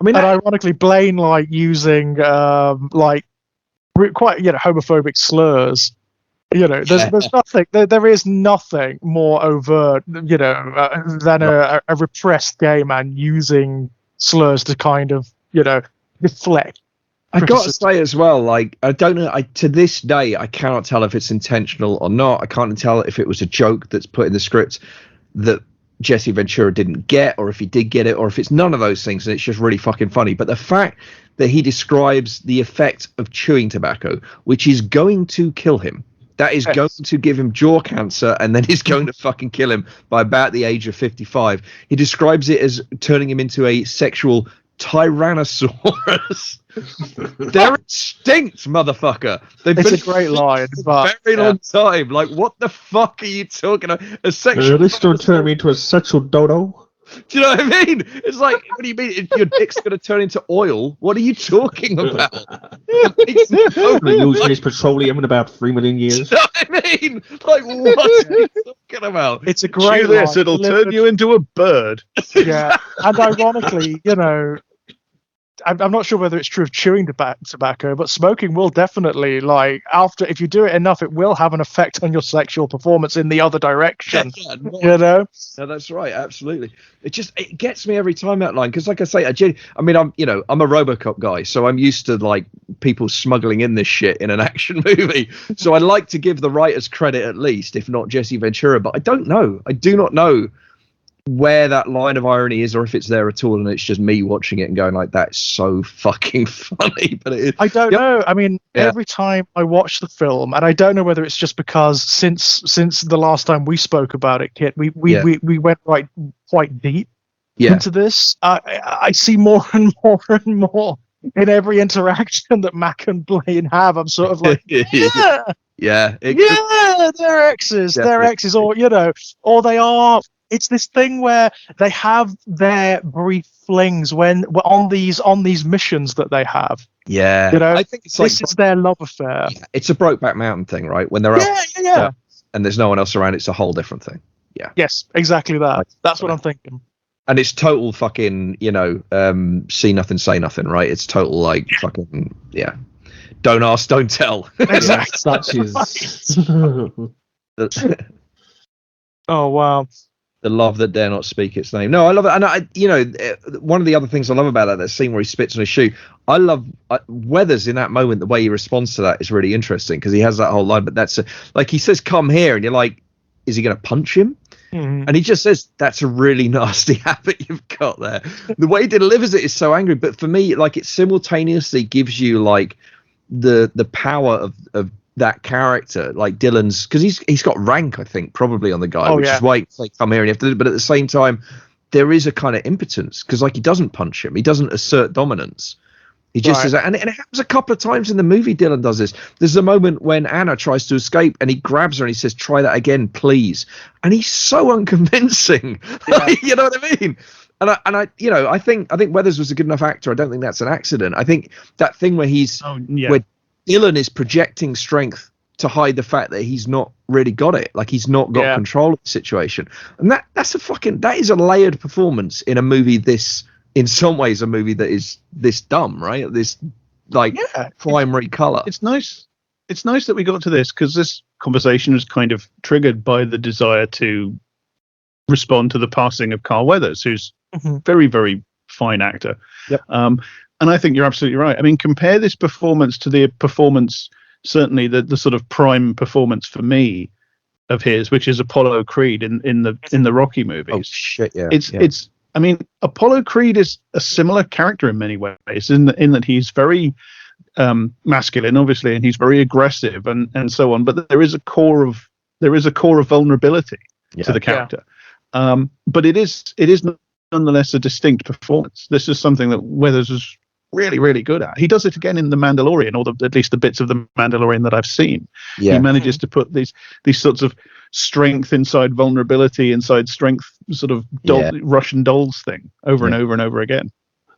I mean, and ironically, Blaine using quite homophobic slurs. There's nothing. There is nothing more overt, than a repressed gay man using slurs to kind of, deflect. I got to say as well, like, I don't know, to this day, I cannot tell if it's intentional or not. I can't tell if it was a joke that's put in the script that Jesse Ventura didn't get, or if he did get it, or if it's none of those things and it's just really fucking funny. But the fact that he describes the effect of chewing tobacco, which is going to kill him, that is going to give him jaw cancer, and then is going to fucking kill him by about the age of 55. He describes it as turning him into a sexual Tyrannosaurus. They're extinct, motherfucker. It's a great line, but very long time. Like, what the fuck are you talking about? A sexual. This don't turn me into a sexual dodo. Do you know what I mean? It's like, what do you mean? If your dick's going to turn into oil, what are you talking about? Probably using his petroleum in about 3 million years. Do you know what I mean? Like, what are you talking about? It's a great Chew this, line. it'll turn you into a bird. Yeah, and ironically, I'm not sure whether it's true of chewing tobacco, but smoking will definitely, like, if you do it enough, it will have an effect on your sexual performance in the other direction. No, that's right, absolutely. It gets me every time, that line, because, like I say, I'm a Robocop guy, so I'm used to, like, people smuggling in this shit in an action movie. So I like to give the writers credit, at least, if not Jesse Ventura. But I don't know. I do not know where that line of irony is, or if it's there at all, and it's just me watching it and going like, that's so fucking funny. But it is. I don't know. I mean, every time I watch the film, and I don't know whether it's just because since the last time we spoke about it, Kit, we went quite deep into this. I see more and more and more in every interaction that Mac and Blaine have. I'm sort of like, they're exes, or they are. It's this thing where they have their brief flings when on these missions that they have. Yeah, I think it's this is their love affair. Yeah, it's a Brokeback Mountain thing, right? When they're out, and there's no one else around, it's a whole different thing. Yeah. Yes, exactly that. That's what I'm thinking. And it's total fucking, see nothing, say nothing, right? It's total like fucking don't ask, don't tell. Exactly. Such is. Oh wow. The love that dare not speak its name. No, I love it. And one of the other things I love about that scene where he spits on his shoe, I love Weathers in that moment. The way he responds to that is really interesting, because he has that whole line. But that's like, he says, "Come here," and you're like, is he going to punch him? And he just says, "That's a really nasty habit you've got there." The way he delivers it is so angry. But for me, like, it simultaneously gives you like the power of that character, like Dylan's, because he's got rank, I think, probably on the guy, which is why they come here and you have to do it. But at the same time, there is a kind of impotence, because like, he doesn't punch him, he doesn't assert dominance, he just says that. And it happens a couple of times in the movie. Dylan does this. There's a moment when Anna tries to escape and he grabs her and he says, "Try that again, please," and he's so unconvincing. You know what I mean? And I think Weathers was a good enough actor. I don't think that's an accident. I think that thing where where Dylan is projecting strength to hide the fact that he's not really got it, like he's not got control of the situation, and that is a layered performance in a movie in some ways a movie that is this dumb, right? This primary color. It's nice that we got to this, because this conversation was kind of triggered by the desire to respond to the passing of Carl Weathers, who's very, very fine actor. Yep. And I think you're absolutely right. I mean, compare this performance to the performance, certainly the sort of prime performance for me of his, which is Apollo Creed in the Rocky movies. Oh shit, yeah. It's. I mean, Apollo Creed is a similar character in many ways, in that he's very masculine, obviously, and he's very aggressive and so on. But there is a core of vulnerability to the character. But it is nonetheless a distinct performance. This is something that Weathers was really, really good at. He does it again in The Mandalorian, or at least the bits of The Mandalorian that I've seen. Yeah. He manages to put these sorts of strength inside vulnerability, inside strength, sort of Russian dolls thing over and over and over again.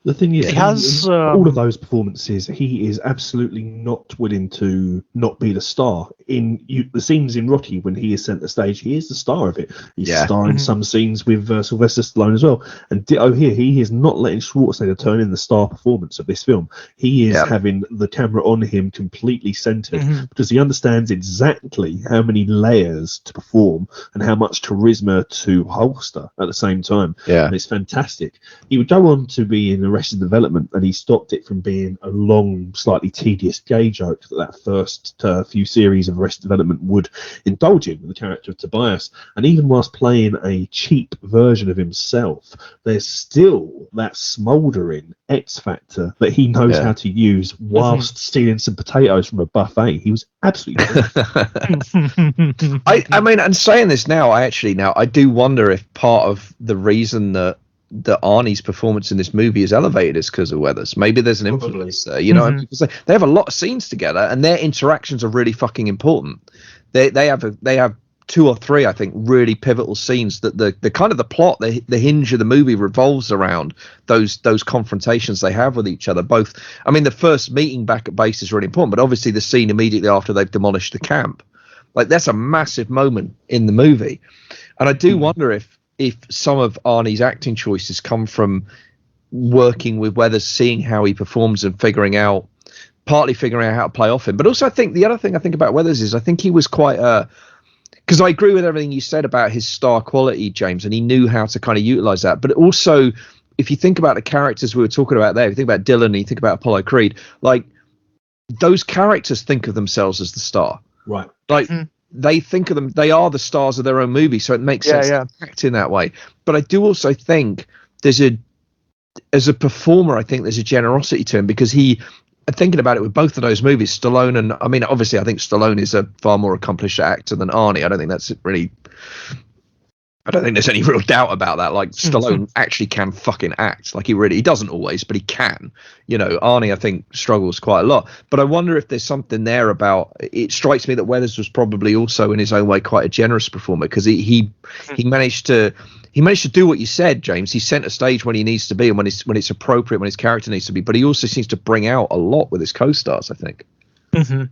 The thing is, He has, in all of those performances, he is absolutely not willing to not be the star. The scenes in Rocky, when he is sent the stage, he is the star of it. He's Yeah. starring some scenes with Sylvester Stallone as well. And ditto here, he is not letting Schwarzenegger turn in the star performance of this film. He is having the camera on him completely centered because he understands exactly how many layers to perform and how much charisma to holster at the same time. Yeah. And it's fantastic. He would go on to be in Arrested Development, and he stopped it from being a long, slightly tedious gay joke that first few series of Arrested Development would indulge in with the character of Tobias. And even whilst playing a cheap version of himself, there's still that smouldering X factor that he knows how to use whilst stealing some potatoes from a buffet. He was absolutely I mean, and saying this now, I do wonder if part of the reason that Arnie's performance in this movie is elevated is because of Weathers. Maybe there's an influence there, you know, because they have a lot of scenes together and their interactions are really fucking important. They have 2 or 3, I think, really pivotal scenes that the kind of the plot, the hinge of the movie revolves around those confrontations they have with each other. Both, I mean, the first meeting back at base is really important, but obviously the scene immediately after they've demolished the camp, like that's a massive moment in the movie. And I do wonder if some of Arnie's acting choices come from working with Weathers, seeing how he performs and partly figuring out how to play off him. But also I think the other thing I think about Weathers is I think he was quite because I agree with everything you said about his star quality, James, and he knew how to kind of utilize that. But also, if you think about the characters we were talking about there, if you think about Dylan and you think about Apollo Creed, like those characters think of themselves as the star. right. Like they think of them, they are the stars of their own movie, so it makes sense to act in that way. But I do also think as a performer, I think there's a generosity to him because thinking about it with both of those movies, Stallone and, I mean, obviously I think Stallone is a far more accomplished actor than Arnie. I don't think there's any real doubt about that. Like Stallone actually can fucking act. Like he doesn't always, but he can. You know, Arnie I think struggles quite a lot. But I wonder if there's something there about. It strikes me that Weathers was probably also in his own way quite a generous performer because he managed to do what you said, James. He sent a stage when he needs to be and when it's appropriate, when his character needs to be. But he also seems to bring out a lot with his co-stars, I think. And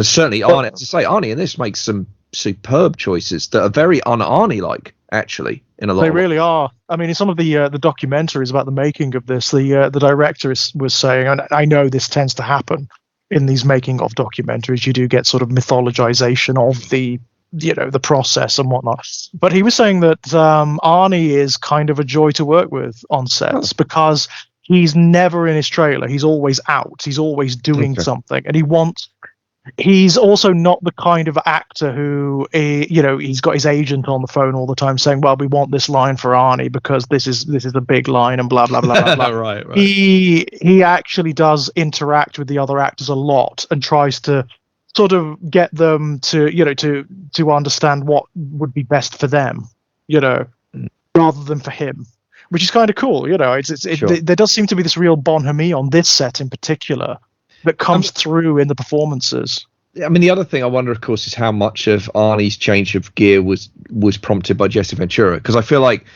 certainly Arnie, to say Arnie in this makes some superb choices that are very un-Arnie like, actually, in a lot. They really are. I mean, in some of the documentaries about the making of this, the director was saying, and I know this tends to happen in these making of documentaries, you do get sort of mythologization of the process and whatnot. But he was saying that Arnie is kind of a joy to work with on sets because he's never in his trailer. He's always out. He's always doing something, and he's also not the kind of actor who, he's got his agent on the phone all the time saying, well, we want this line for Arnie because this is a big line and blah, blah, blah, blah, blah. Right. He actually does interact with the other actors a lot and tries to sort of get them to understand what would be best for them, rather than for him, which is kind of cool. Sure. There does seem to be this real bonhomie on this set in particular that comes through in the performances. I mean, the other thing I wonder, of course, is how much of Arnie's change of gear was prompted by Jesse Ventura, because I feel like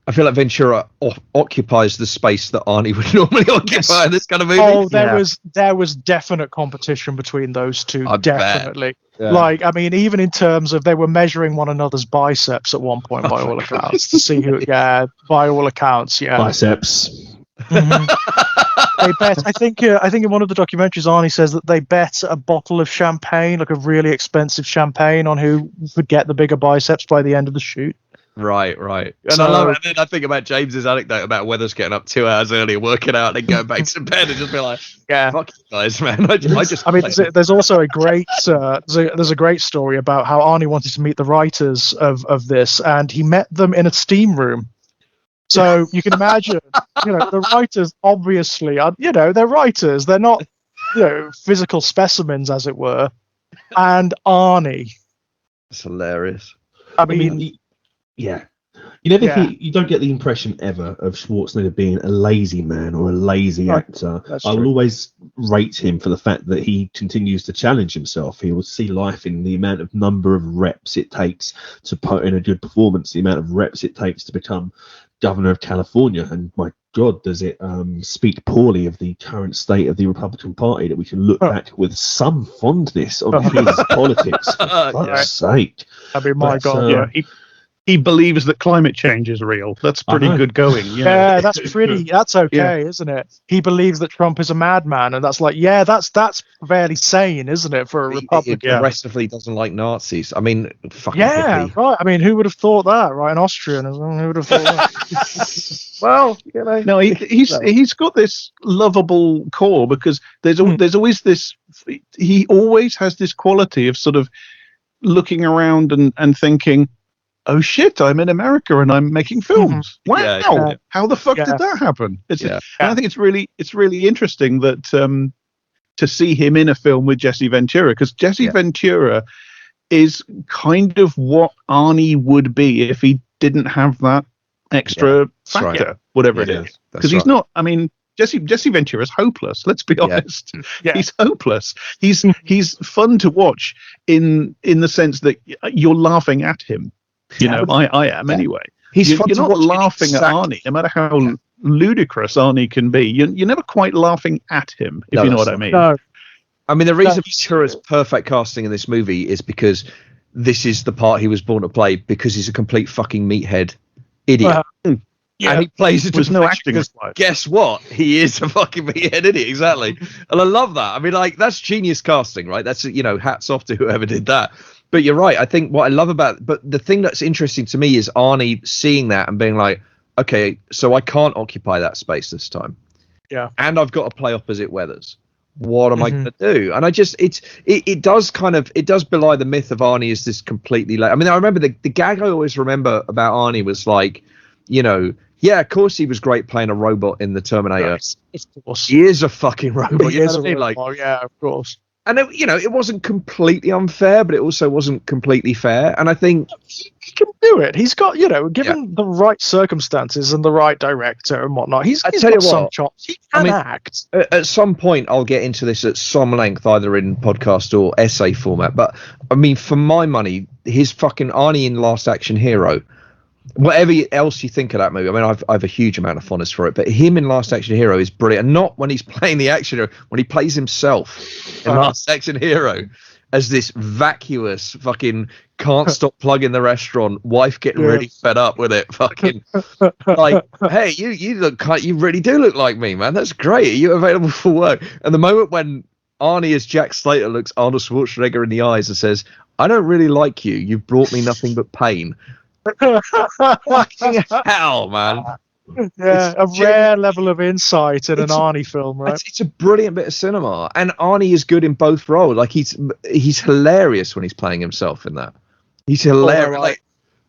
Ventura occupies the space that Arnie would normally occupy in this kind of movie. Oh, there was definite competition between those two. Definitely. Yeah. Like, I mean, even in terms of they were measuring one another's biceps at one point, by all accounts, to see who. Yeah, by all accounts, yeah. Biceps. They bet. I think in one of the documentaries, Arnie says that they bet a bottle of champagne, like a really expensive champagne, on who would get the bigger biceps by the end of the shoot. Right. And I love it. And then I think about James's anecdote about Weathers getting up 2 hours early, working out, and then going back to bed and just be like, fuck you guys, man. There's also a great there's a great story about how Arnie wanted to meet the writers of this, and he met them in a steam room. So you can imagine, the writers obviously are, they're writers. They're not, physical specimens, as it were. And Arnie. It's hilarious. I mean, yeah. You don't get the impression ever of Schwarzenegger being a lazy man or a lazy actor. I will always rate him for the fact that he continues to challenge himself. He will see life in the amount of number of reps it takes to put in a good performance, the amount of reps it takes to become governor of California. And my God, does it speak poorly of the current state of the Republican Party that we can look back with some fondness on his politics. For fuck's sake. I mean, my God. Yeah, he believes that climate change is real. That's pretty good going. Yeah, that's okay, isn't it? He believes that Trump is a madman, and that's like, that's fairly sane, isn't it, for a Republican? He aggressively doesn't like Nazis. I mean, fucking hippie. Right. I mean, who would have thought that, right? An Austrian, who would have thought that? Well, no, he's got this lovable core because there's always this. He always has this quality of sort of looking around and thinking, oh shit, I'm in America and I'm making films. Wow, how the fuck did that happen? And I think it's really interesting that to see him in a film with Jesse Ventura, because Jesse Ventura is kind of what Arnie would be if he didn't have that extra factor, whatever it is. Because he's not. I mean, Jesse Ventura is hopeless. Let's be honest. He's hopeless. He's fun to watch in the sense that you're laughing at him. You know, I am anyway. You're not laughing at Arnie, no matter how ludicrous Arnie can be. You're never quite laughing at him, if you know what I mean. No. I mean, the reason Ventura's perfect casting in this movie is because this is the part he was born to play, because he's a complete fucking meathead idiot. And he plays it. There's no acting. Guess what? He is a fucking meathead idiot. Exactly. And I love that. I mean, like, that's genius casting, right? That's, hats off to whoever did that. But you're right. I think what I love but the thing that's interesting to me is Arnie seeing that and being like, okay, so I can't occupy that space this time. Yeah. And I've got to play opposite weathers. What am I going to do? And I just, it does belie the myth of Arnie as this completely I mean, I remember the gag I always remember about Arnie was like, of course he was great playing a robot in the Terminator. Of course. He is a fucking robot. Of course. And it wasn't completely unfair, but it also wasn't completely fair. And I think he can do it. He's got, given the right circumstances and the right director and whatnot, he's got some chops. He can act. At some point, I'll get into this at some length, either in podcast or essay format. But I mean, for my money, his fucking Arnie in Last Action Hero, whatever else you think of that movie, I mean, I have a huge amount of fondness for it, but him in Last Action Hero is brilliant. And not when he's playing the action hero, when he plays himself in Last Action Hero as this vacuous fucking can't stop plugging the restaurant, wife getting really fed up with it, fucking like, hey, you really do look like me, man. That's great. Are you available for work? And the moment when Arnie as Jack Slater looks Arnold Schwarzenegger in the eyes and says, I don't really like you. You've brought me nothing but pain. Fucking hell, man. Yeah, it's a rare level of insight in an Arnie film, right? It's a brilliant bit of cinema, and Arnie is good in both roles. Like he's hilarious when he's playing himself in that. He's hilarious.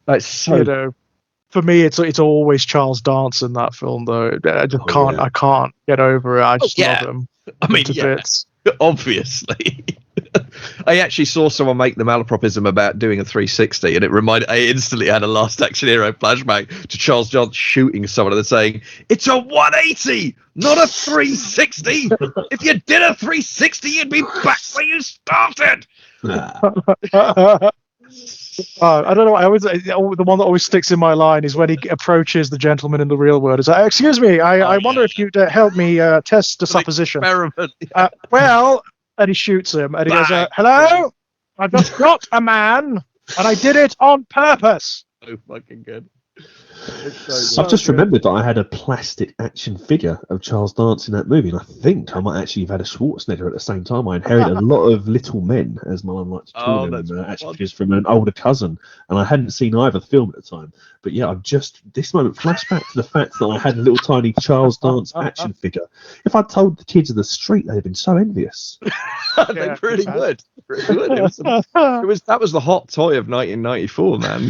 Like so. For me, it's always Charles Dance in that film, though. I just I can't get over it. I just love him. I mean, obviously. I actually saw someone make the malapropism about doing a 360, and I instantly had a Last Action Hero flashback to Charles Dance shooting someone and saying, "It's a 180, not a 360. If you did a 360, you'd be back where you started." I don't know. The one that always sticks in my line is when he approaches the gentleman in the real world. He's like, "Excuse me, I wonder if you'd help me test a supposition." Well. And he shoots him, and he goes, "Hello, I just got a man, and I did it on purpose." So fucking good. I've just remembered that I had a plastic action figure of Charles Dance in that movie, and I think I might actually have had a Schwarzenegger at the same time. I inherited a lot of little men, as my mum likes to call them, action figures from an older cousin, and I hadn't seen either film at the time. But yeah, I've just this moment flashback to the fact that I had a little tiny Charles Dance action figure. If I'd told the kids of the street, they'd have been so envious. They really would. That was the hot toy of 1994, man.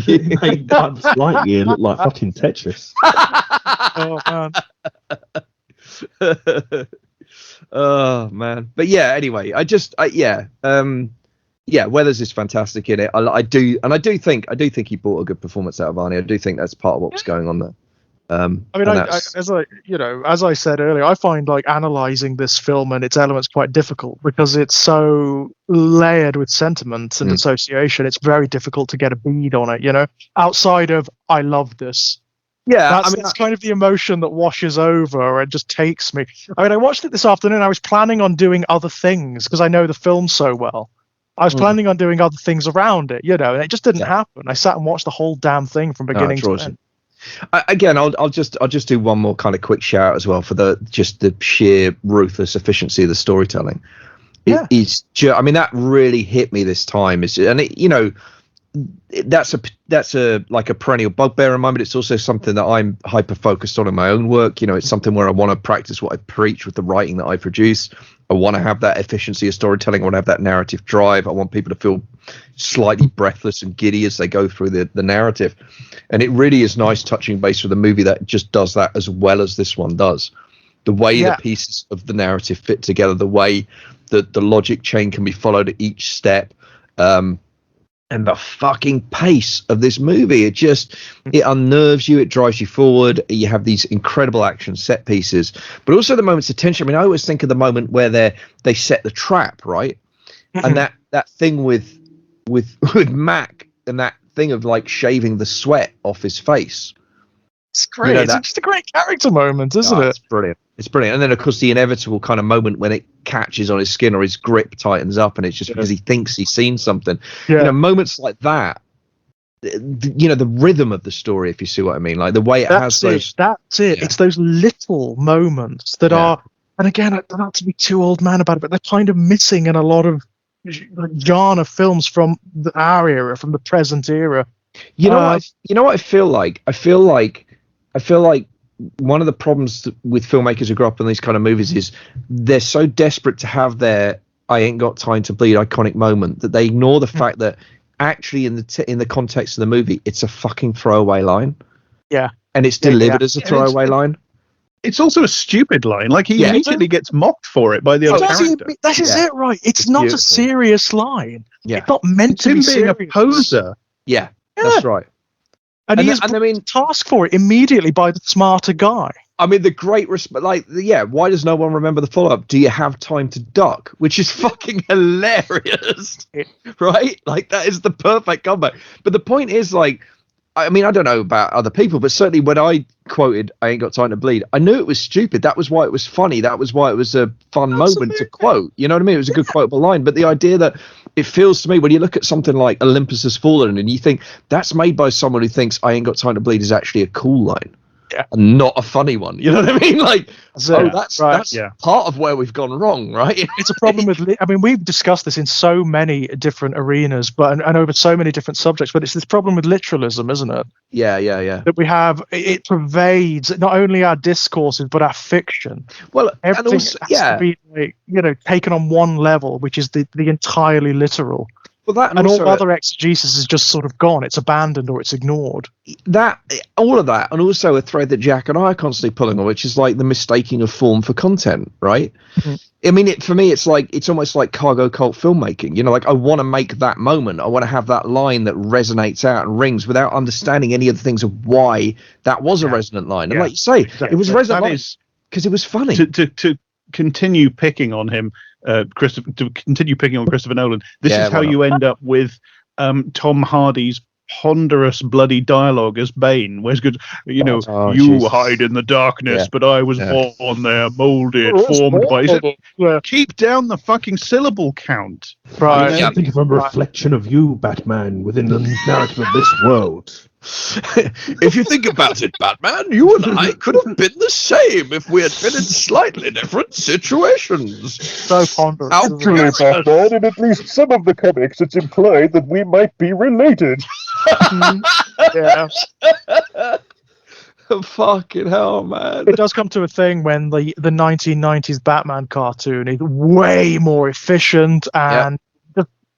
Lightyear looked like fucking Tetris. Oh man. But yeah, anyway, Weathers is fantastic in it. I do think he brought a good performance out of Arnie. I do think that's part of what was going on there. I mean, as I said earlier, I find like analyzing this film and its elements quite difficult because it's so layered with sentiment and association. It's very difficult to get a bead on it, outside of I love this. Yeah, That's kind of the emotion that washes over and just takes me. I mean, I watched it this afternoon. I was planning on doing other things because I know the film so well. I was planning on doing other things around it, and it just didn't happen. I sat and watched the whole damn thing from beginning to end. Again, I'll just do one more kind of quick shout as well for the sheer ruthless efficiency of the storytelling. Yeah, that really hit me this time. That's a like a perennial bugbear in mine, but it's also something that I'm hyper focused on in my own work. It's something where I want to practice what I preach with the writing that I produce. I want to have that efficiency of storytelling. I want to have that narrative drive. I want people to feel slightly breathless and giddy as they go through the narrative. And it really is nice touching base with a movie that just does that as well as this one does. The way the pieces of the narrative fit together, the way that the logic chain can be followed at each step, and the fucking pace of this movie, it unnerves you, it drives you forward. You have these incredible action set pieces, but also the moments of tension. I mean, I always think of the moment where they set the trap, right? And that thing with Mac, and that thing of like shaving the sweat off his face. It's great. It's just a great character moment, isn't it? It's brilliant. It's brilliant. And then, of course, the inevitable kind of moment when it catches on his skin or his grip tightens up, and it's just because he thinks he's seen something. Yeah. Moments like that, the rhythm of the story, if you see what I mean, like the way That's it. It's those little moments that are, and again, not to be too old man about it, but they're kind of missing in a lot of genre films from our era, from the present era. You know what I feel like? I feel like one of the problems with filmmakers who grow up in these kind of movies is they're so desperate to have their "I ain't got time to bleed" iconic moment that they ignore the fact that actually in the context of the movie, it's a fucking throwaway line. Yeah, and it's delivered as a throwaway line. It's also a stupid line. Like he immediately gets mocked for it by the other character. That is it, right? It's not beautiful. A serious line. Yeah, it's not meant to be being a poser. Yeah, that's right. And he is tasked for it immediately by the smarter guy. I mean, the great respect, why does no one remember the follow-up? Do you have time to duck? Which is fucking hilarious, right? Like, that is the perfect comeback. But the point is, I don't know about other people, but certainly when I quoted "I ain't got time to bleed," I knew it was stupid. That was why it was funny. That was why it was a fun moment to quote. You know what I mean? It was a good quotable line. But the idea that it feels to me when you look at something like Olympus Has Fallen and you think that's made by someone who thinks "I ain't got time to bleed" is actually a cool line. Yeah. And not a funny one. You know what I mean? That's part of where we've gone wrong, right? It's a problem with. We've discussed this in so many different arenas, and over so many different subjects. But it's this problem with literalism, isn't it? Yeah. That we have. It pervades not only our discourses but our fiction. Well, everything has to be taken on one level, which is the entirely literal. Well, that and all other exegesis is just sort of gone. It's abandoned or it's ignored. All of that, and also a thread that Jack and I are constantly pulling on, which is like the mistaking of form for content, right? Mm-hmm. I mean, for me, it's almost like cargo cult filmmaking. I want to make that moment. I want to have that line that resonates out and rings without understanding any of the things of why that was a resonant line. And like you say, it was resonant because it was funny. To continue picking on him. To continue picking on Christopher Nolan, this is how you end up with Tom Hardy's ponderous bloody dialogue as Bane, where's good, you hide in the darkness, but I was born there, molded, formed by. Keep down the fucking syllable count. Right. I think of a reflection of you, Batman, within the narrative of this world. If you think about it, Batman, you and I could have been the same if we had been in slightly different situations. So ponderous. Actually, Batman, in at least some of the comics, it's implied that we might be related. Yeah. Fucking hell, man. It does come to a thing when the 1990s Batman cartoon is way more efficient and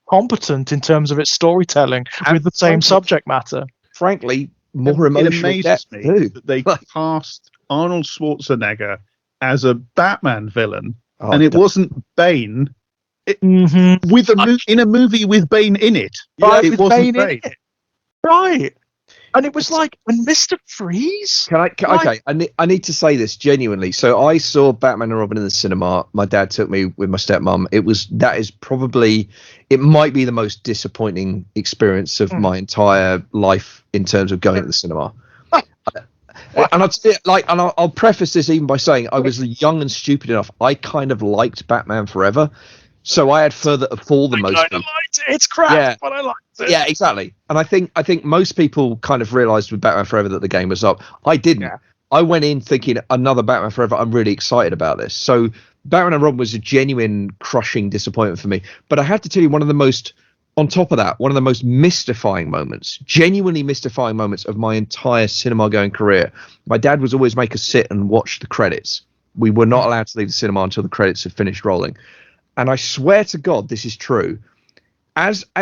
competent in terms of its storytelling with the same subject matter. Frankly, more emotional. It amazes me that they cast Arnold Schwarzenegger as a Batman villain, and it wasn't Bane. In a movie with Bane in it. Right, it wasn't Bane. Right. And it was and Mr. Freeze? I need to say this genuinely. So I saw Batman and Robin in the cinema. My dad took me with my stepmom. It might be the most disappointing experience of my entire life in terms of going to the cinema. And I'll tell you, and I'll preface this even by saying I was young and stupid enough. I kind of liked Batman Forever, so I had further to fall than most people. Liked it. It's crap, but I liked it. Yeah, exactly. And I think most people kind of realised with Batman Forever that the game was up. I didn't. Yeah. I went in thinking another Batman Forever. I'm really excited about this. So Batman and Robin was a genuine crushing disappointment for me. But I have to tell you, one of the most mystifying moments, genuinely mystifying moments of my entire cinema going career. My dad was always make us sit and watch the credits. We were not allowed to leave the cinema until the credits had finished rolling. And I swear to God, this is true.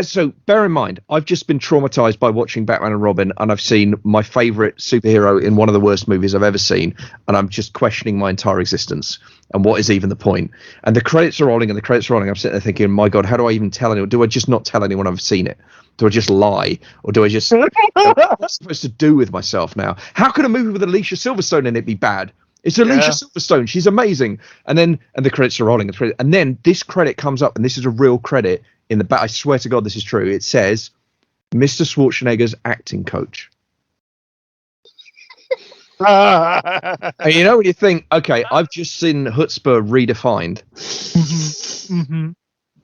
So bear in mind, I've just been traumatized by watching Batman and Robin, and I've seen my favorite superhero in one of the worst movies I've ever seen, and I'm just questioning my entire existence and what is even the point. And the credits are rolling, I'm sitting there thinking, my God, how do I even tell anyone? Do I just not tell anyone I've seen it? Do I just lie? Or do I just what am I supposed to do with myself now? How could a movie with Alicia Silverstone in it be bad? It's Alicia Silverstone. She's amazing. And the credits are rolling. And then this credit comes up, and this is a real credit in the back. I swear to God, this is true. It says, Mr. Schwarzenegger's acting coach. And you know when you think, okay, I've just seen Chutzpah redefined.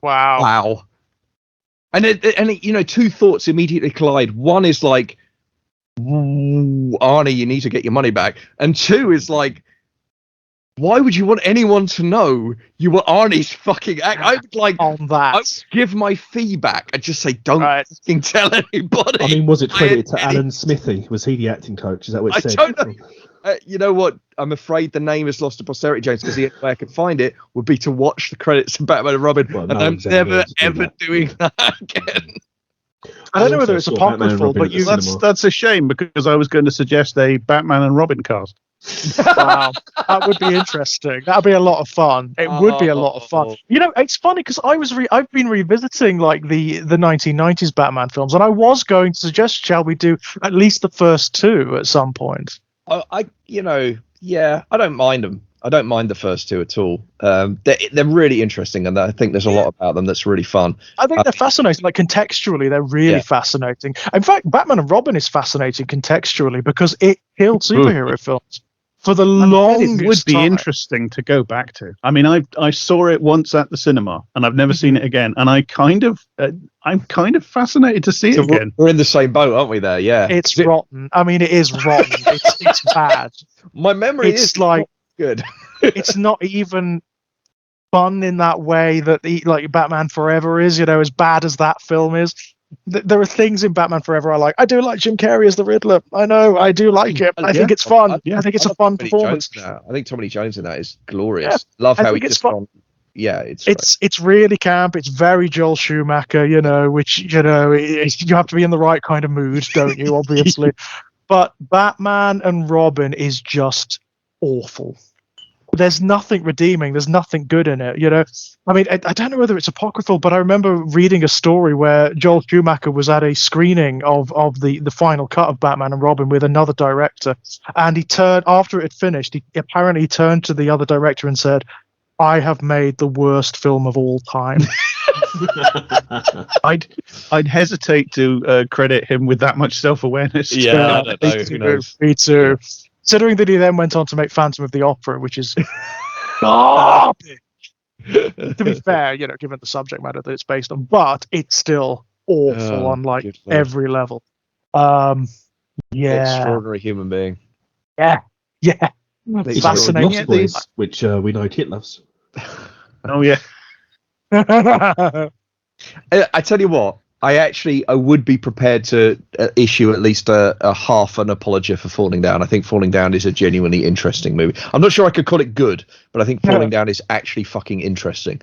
Wow. And it, two thoughts immediately collide. One is like, Arnie, you need to get your money back. And two is like, why would you want anyone to know you were Arnie's fucking act? I would I would give my fee back and just say, don't fucking tell anybody. I mean, was it credited to Alan Smithy? Was he the acting coach? Is that what it said? I don't know. You know what? I'm afraid the name is lost to posterity, James, because the only way I could find it would be to watch the credits of Batman and Robin, and I'm never ever doing that again. I don't know whether it's apocryphal, but that's a shame, because I was going to suggest a Batman and Robin cast. Wow, that would be interesting. That'd be a lot of fun. It would be a lot of fun. You know, it's funny because I've been revisiting like the 1990s Batman films, and I was going to suggest, shall we do at least the first two at some point? I don't mind them. I don't mind the first two at all. They're really interesting, and I think there's a lot about them that's really fun. I think they're fascinating. Like contextually, they're really fascinating. In fact, Batman and Robin is fascinating contextually because it killed superhero films for the longest It would be time. Interesting to go back to. I mean, I saw it once at the cinema, and I've never seen it again. And I'm kind of fascinated to see it again. We're in the same boat, aren't we? There, yeah. It's rotten. I mean, it is rotten. It's bad. My memory is like good. It's not even fun in that way that like Batman Forever is. You know, as bad as that film is. There are things in Batman Forever I like. I do like Jim Carrey as the Riddler. I know, I do like it. I think it's fun. I think it's a fun performance. I think Tommy Lee Jones in that is glorious. Love how he just fun. It's really camp. It's very Joel Schumacher, which you have to be in the right kind of mood, don't you? Obviously, but Batman and Robin is just awful. There's nothing redeeming. There's nothing good in it. I mean, I don't know whether it's apocryphal, but I remember reading a story where Joel Schumacher was at a screening of the final cut of Batman and Robin with another director, and he turned after it had finished. He apparently turned to the other director and said, "I have made the worst film of all time." I'd hesitate to credit him with that much self-awareness. Yeah, I don't know. Me too. Considering that he then went on to make Phantom of the Opera, which is garbage. To be fair, given the subject matter that it's based on, but it's still awful on like every level. Extraordinary human being. Yeah. Fascinating. Boys, which we know Kit loves. Oh yeah. I tell you what, I would be prepared to issue at least a half an apology for Falling Down. I think Falling Down is a genuinely interesting movie. I'm not sure I could call it good, but I think Falling Down is actually fucking interesting.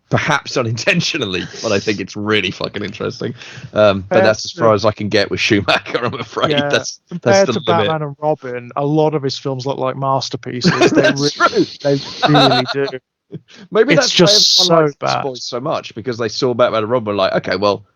Perhaps unintentionally, but I think it's really fucking interesting. But that's as far as I can get with Schumacher, I'm afraid. Yeah. That's Compared the to limit. Batman and Robin, a lot of his films look like masterpieces. They really do. Maybe It's that's just why everyone so likes Lost bad. Boys so much, because they saw Batman and Robin like, okay, well,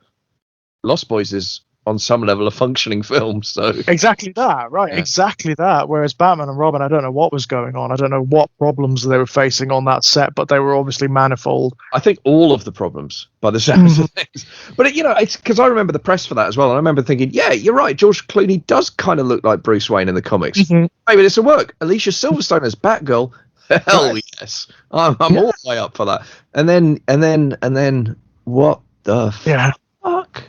Lost Boys is on some level a functioning film. So exactly that, right? Yeah. Exactly that. Whereas Batman and Robin, I don't know what was going on. I don't know what problems they were facing on that set, but they were obviously manifold. I think all of the problems by the sounds of things. But it's because I remember the press for that as well, and I remember thinking, yeah, you're right. George Clooney does kind of look like Bruce Wayne in the comics. Maybe this will work. Alicia Silverstone as Batgirl. Hell yes, I'm all the way up for that. And then what the fuck?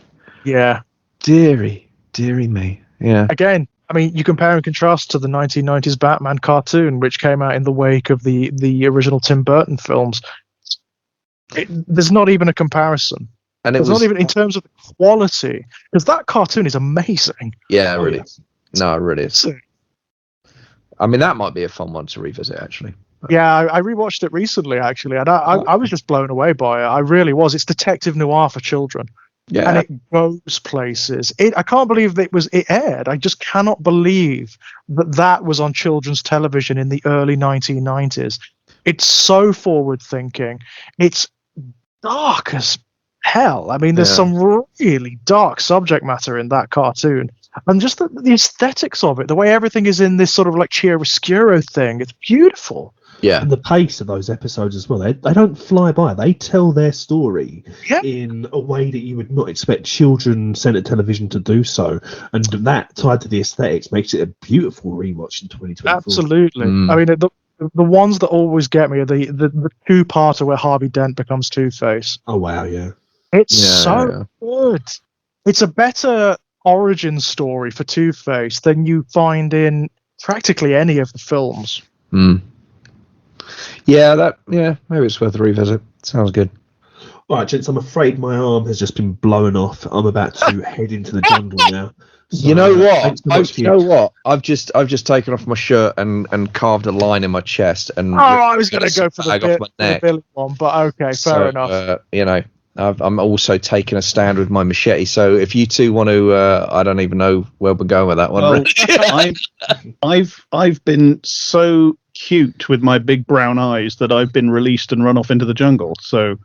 Yeah. Deary me. Yeah. Again, I mean, you compare and contrast to the 1990s Batman cartoon, which came out in the wake of the original Tim Burton films. There's not even a comparison. And it's not even in terms of the quality, because that cartoon is amazing. Yeah, it really is. No, it really is. I mean, that might be a fun one to revisit, actually. Yeah, I rewatched it recently, actually, and I was just blown away by it. I really was. It's detective noir for children. Yeah. And it goes places. I can't believe it aired. I just cannot believe that was on children's television in the early 1990s. It's so forward-thinking. It's dark as hell. I mean, there's some really dark subject matter in that cartoon. And just the aesthetics of it, the way everything is in this sort of like chiaroscuro thing, it's beautiful. Yeah, and the pace of those episodes as well. They don't fly by. They tell their story in a way that you would not expect children-centered television to do so. And that, tied to the aesthetics, makes it a beautiful rewatch in 2024. Absolutely. I mean, the ones that always get me are the two-parter where Harvey Dent becomes Two-Face. Oh, wow, yeah. It's so good. It's a better origin story for Two-Face than you find in practically any of the films. Yeah, maybe it's worth a revisit. Sounds good. All right, gents, I'm afraid my arm has just been blown off. I'm about to head into the jungle now. So, you know what? I've just taken off my shirt and carved a line in my chest. And I was going to go for the Billy one, but okay, fair enough. I'm also taking a stand with my machete. So if you two want to, I don't even know where we're going with that one. Well, I've been so cute with my big brown eyes that I've been released and run off into the jungle. So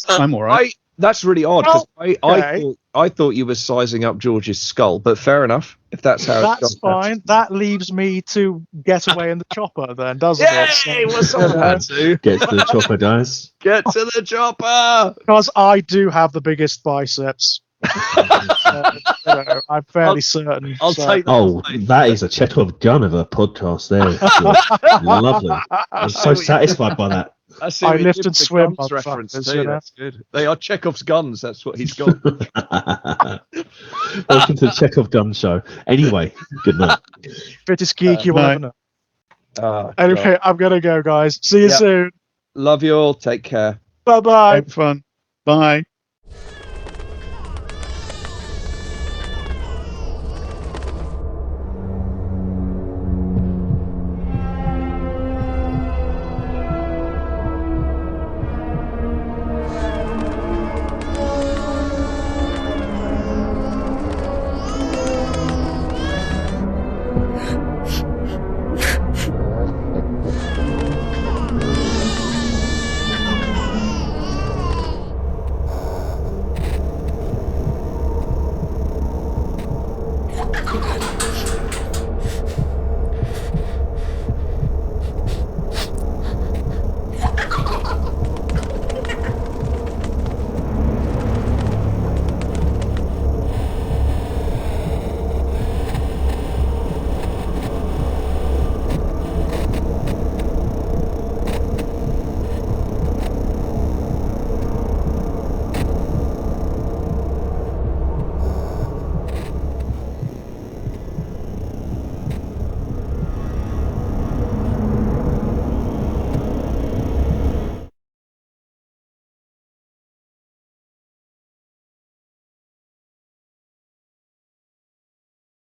I'm all right. That's really odd because I thought you were sizing up George's skull, but fair enough. If that's how that's fine. That leaves me to get away in the chopper, then, doesn't it? Yay! What's up with that too? Get to the chopper, guys. Get to the chopper. Because I do have the biggest biceps. I'm fairly certain. I'll take that. Oh, that is a Chekhov gun of a podcast there. Lovely. I'm so satisfied by that. I lift and swim. Reference too. That's good. They are Chekhov's guns. That's what he's got. Welcome to the Chekhov Gun Show. Anyway, good night. Fittest geek you ever know. Anyway, I'm gonna go, guys. See you soon. Love you all. Take care. Bye bye. Have fun. Bye.